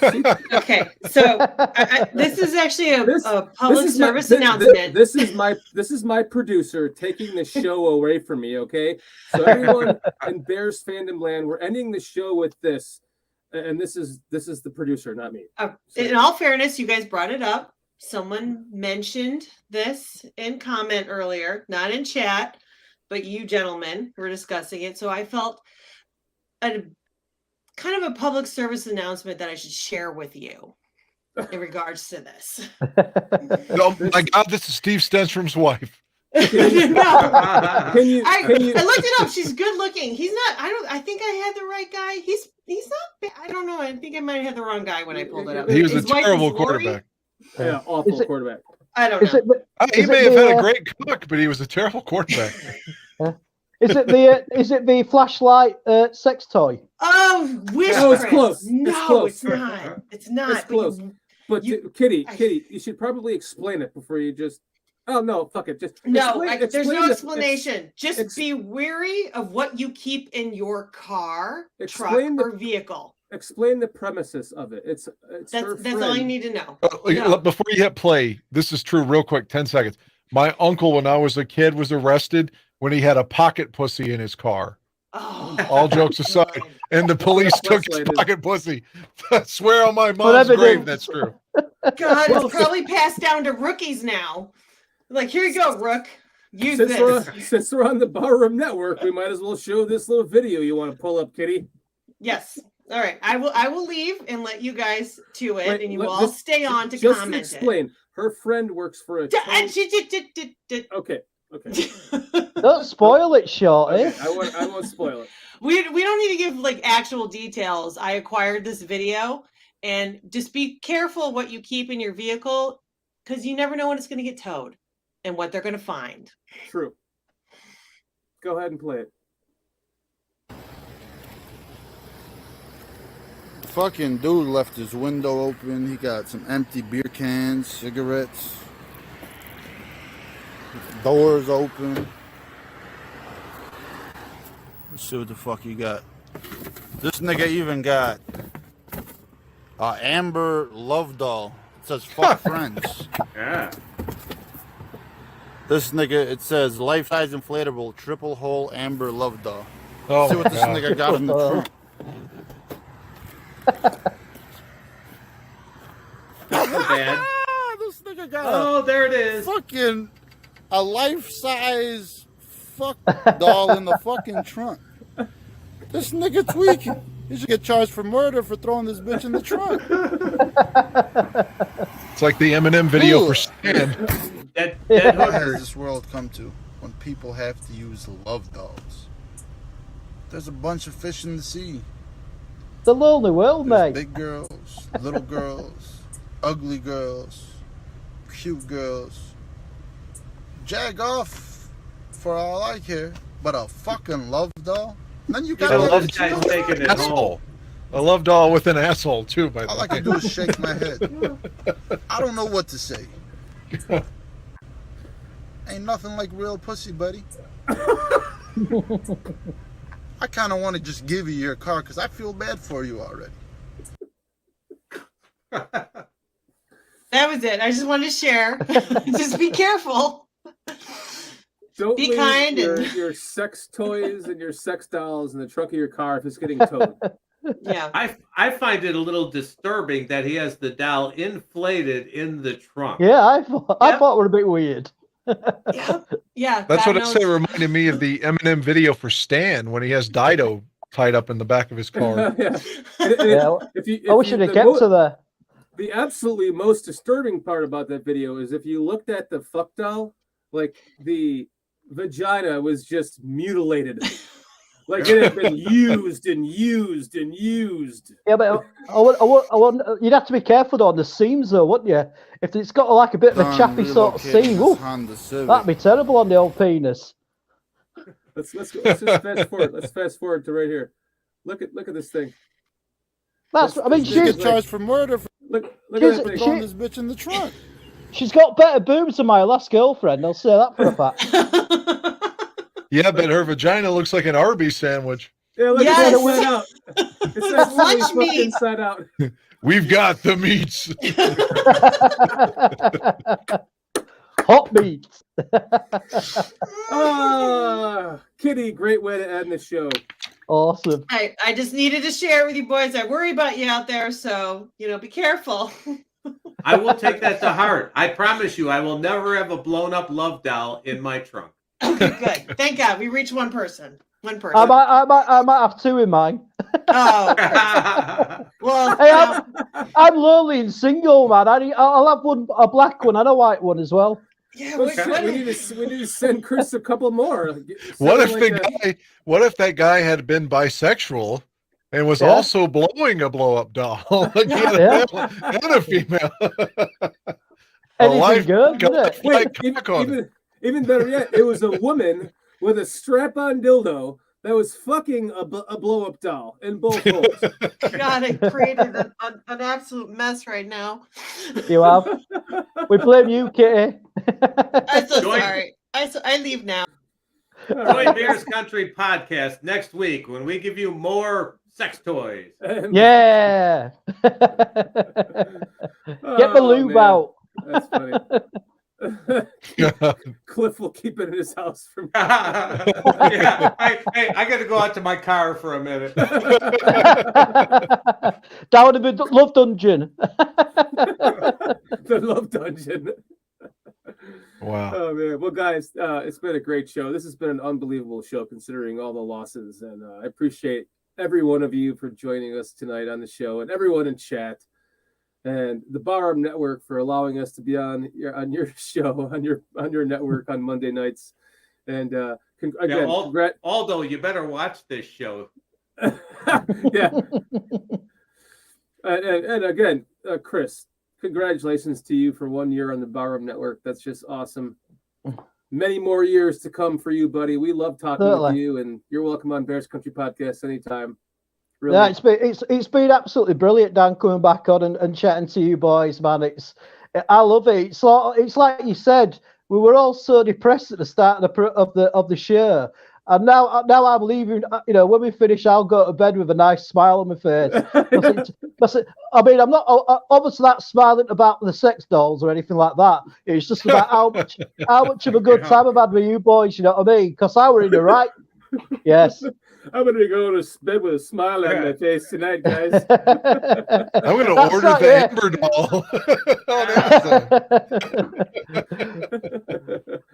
Okay, so this is actually a public service announcement. This is my producer taking the show away from me. Okay, so everyone in Bears fandom land, we're ending the show with this, and this is the producer, not me. In all fairness, you guys brought it up. Someone mentioned this in comment earlier, not in chat, but you gentlemen were discussing it. So I felt kind of a public service announcement that I should share with you in regards to this. Oh my God, this is Steve Stenstrom's wife. I looked it up. She's good looking. He's not. I think I had the right guy. He's not bad. I don't know. I think I might have had the wrong guy when I pulled it up. He was a terrible quarterback. Yeah, awful quarterback. I don't know. He may have had a great cook, but he was a terrible quarterback. Is it the flashlight sex toy? Oh, wish no, it's close. No, it's not. It's not. It's close. But Kitty, you should probably explain it before you just. Oh no, fuck it. Just there's no explanation. Just be wary of what you keep in your car, truck, or vehicle. Explain the premises of it. That's all you need to know. Before you hit play, this is true. Real quick, 10 seconds. My uncle, when I was a kid, was arrested when he had a pocket pussy in his car. Oh, all jokes aside, and the police took his pocket pussy. I swear on my mom's grave, that's true. God, it's probably passed down to rookies now. Like, here you go, Rook. Use this. Since we're on the Barroom Network, we might as well show this little video you want to pull up, Kitty. Yes. All right. I will leave and let you guys to it, and you will all stay on to comment. Just explain. Her friend works for a. Okay. Don't spoil it, Shorty. Okay, I won't spoil it. We don't need to give like actual details. I acquired this video, and just be careful what you keep in your vehicle, because you never know when it's going to get towed and what they're going to find. True. Go ahead and play it. Fucking dude left his window open. He got some empty beer cans, cigarettes. Doors open. Let's see what the fuck he got. This nigga even got Amber love doll. It says fuck friends. Yeah. This nigga, it says life-size inflatable triple hole Amber love doll. Oh, see what this nigga got in the trunk. Not bad. This nigga got there it is. Fucking a life-size fuck doll in the fucking trunk. This nigga tweaking. He should get charged for murder for throwing this bitch in the trunk. It's like the Eminem video for Stan. That What has this world come to when people have to use love dolls? There's a bunch of fish in the sea. The lonely world, There's mate. big girls, little girls, ugly girls, cute girls. Jag off for all I care, but a fucking love doll? Then you got love guy's taking it home. A love doll with an asshole too, by the way. All I can do is shake my head. I don't know what to say. Ain't nothing like real pussy, buddy. I kind of want to just give you your car because I feel bad for you already. That was it. I just wanted to share. Just be careful. Don't be leave kind. Your sex toys and your sex dolls in the trunk of your car if it's getting towed. Yeah. I find it a little disturbing that he has the doll inflated in the trunk. Yeah, I thought it was a bit weird. Yeah. That's what I say. Reminded me of the Eminem video for Stan when he has Dido tied up in the back of his car. Yeah. I wish you'd have kept to there. The absolutely most disturbing part about that video is if you looked at the fuck doll, like the vagina was just mutilated. Like it had been used and used and used. Yeah, but you'd have to be careful though on the seams, though, wouldn't you? If it's got like a bit of a chappy sort of seam, that'd be terrible on the old penis. Let's just fast forward. Let's fast forward to right here. Look at this thing. She get charged for murder. Look at that thing. Throwing this bitch in the trunk. She's got better boobs than my last girlfriend. I'll say that for a fact. Yeah, but her vagina looks like an Arby's sandwich. Yeah, look Yes. at it inside out. It's that Lunch fucking meat. inside out. We've got the meats. Hot meat. Kitty, great way to end the show. Awesome. I just needed to share it with you boys. I worry about you out there, so be careful. I will take that to heart. I promise you, I will never have a blown up love doll in my trunk. Okay, good. Thank God we reached one person. One person. I might have two in mine. Oh, well, Hey, I'm lonely and single, man. I'll have a black one and a white one as well. yeah. Well, shit, we need to send Chris a couple more. What if that guy had been bisexual and was also blowing a blow up doll? Like he had a male and a female. Anything good, isn't it? Even better yet, it was a woman with a strap-on dildo that was fucking a blow-up doll in both holes. God, I created an absolute mess right now. You have. We blame you, Kitty. I'm so sorry. I leave now. Join Bears Country Podcast next week when we give you more sex toys. Yeah. Get the lube out. That's funny. Cliff will keep it in his house from. Yeah. Hey, I got to go out to my car for a minute. Down in the love dungeon. The love dungeon. Wow. Oh man. Well, guys, it's been a great show. This has been an unbelievable show considering all the losses, and I appreciate every one of you for joining us tonight on the show, and everyone in chat. And the Barroom Network for allowing us to be on your show on your network on Monday nights. And again, Aldo, you better watch this show. Yeah. and again, Chris, congratulations to you for 1 year on the Barroom Network. That's just awesome. Many more years to come for you, buddy. We love talking with you, and you're welcome on Bears Country Podcast anytime. Really. Yeah, it's been absolutely brilliant, Dan, coming back on and chatting to you boys, man. I love it. It's like you said, we were all so depressed at the start of the show, and now I'm leaving. When we finish, I'll go to bed with a nice smile on my face. I mean, I'm not obviously not smiling about the sex dolls or anything like that. It's just about how much of a good time I've had with you boys. You know what I mean? Because I were in the right. Yes. I'm going to go to bed with a smile on my face tonight, guys. I'm going to order the Amber doll.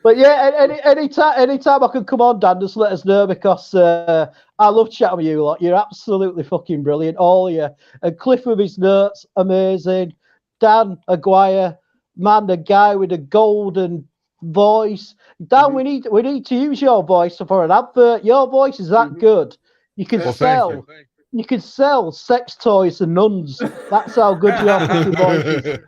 But yeah, anytime I can come on, Dan, just let us know, because I love chatting with you a lot. You're absolutely fucking brilliant, all of you. And Cliff with his notes, amazing. Dan, Aguire, man, the guy with the golden voice. Dan, we need to use your voice for an advert. Your voice is that good. You can sell. You can sell sex toys to nuns. That's how good your fucking voice is.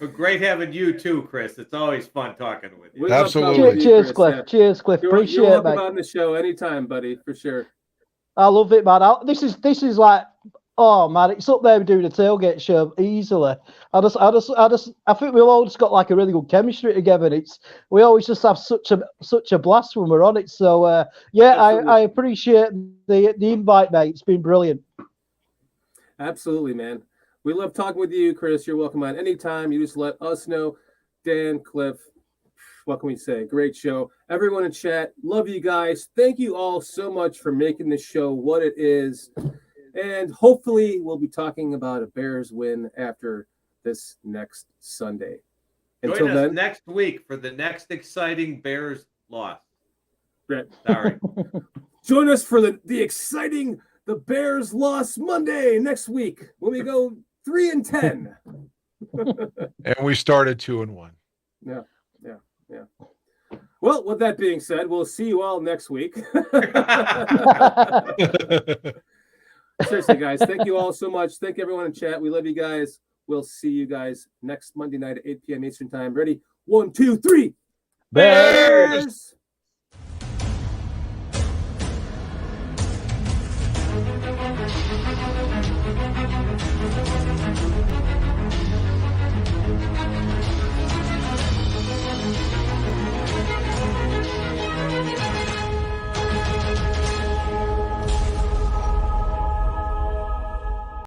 But great having you too, Chris. It's always fun talking with you. Absolutely. Cheers, Cliff. Yeah. Cheers, Cliff. Appreciate you're it, mate. on the show anytime, buddy, for sure. I love it, man. This is like, oh man, it's up there doing a tailgate show easily. I think we've all just got like a really good chemistry together. And we always just have such a blast when we're on it. So I appreciate the invite, mate. It's been brilliant. Absolutely, man. We love talking with you, Chris. You're welcome on anytime. You just let us know. Dan, Cliff, what can we say? Great show. Everyone in chat, love you guys. Thank you all so much for making this show what it is. And hopefully we'll be talking about a Bears win after this next Sunday. Until Join us then, next week for the next exciting Bears loss. Right. Sorry. Join us for the exciting Bears loss Monday next week when we go 3-10. And we started 2-1. Yeah. Well, Well, with that being said, we'll see you all next week. Seriously, guys, thank you all so much. Thank everyone in chat. We love you guys. We'll see you guys next Monday night at 8 p.m. Eastern Time. Ready? 1, 2, 3. Bears! Bears!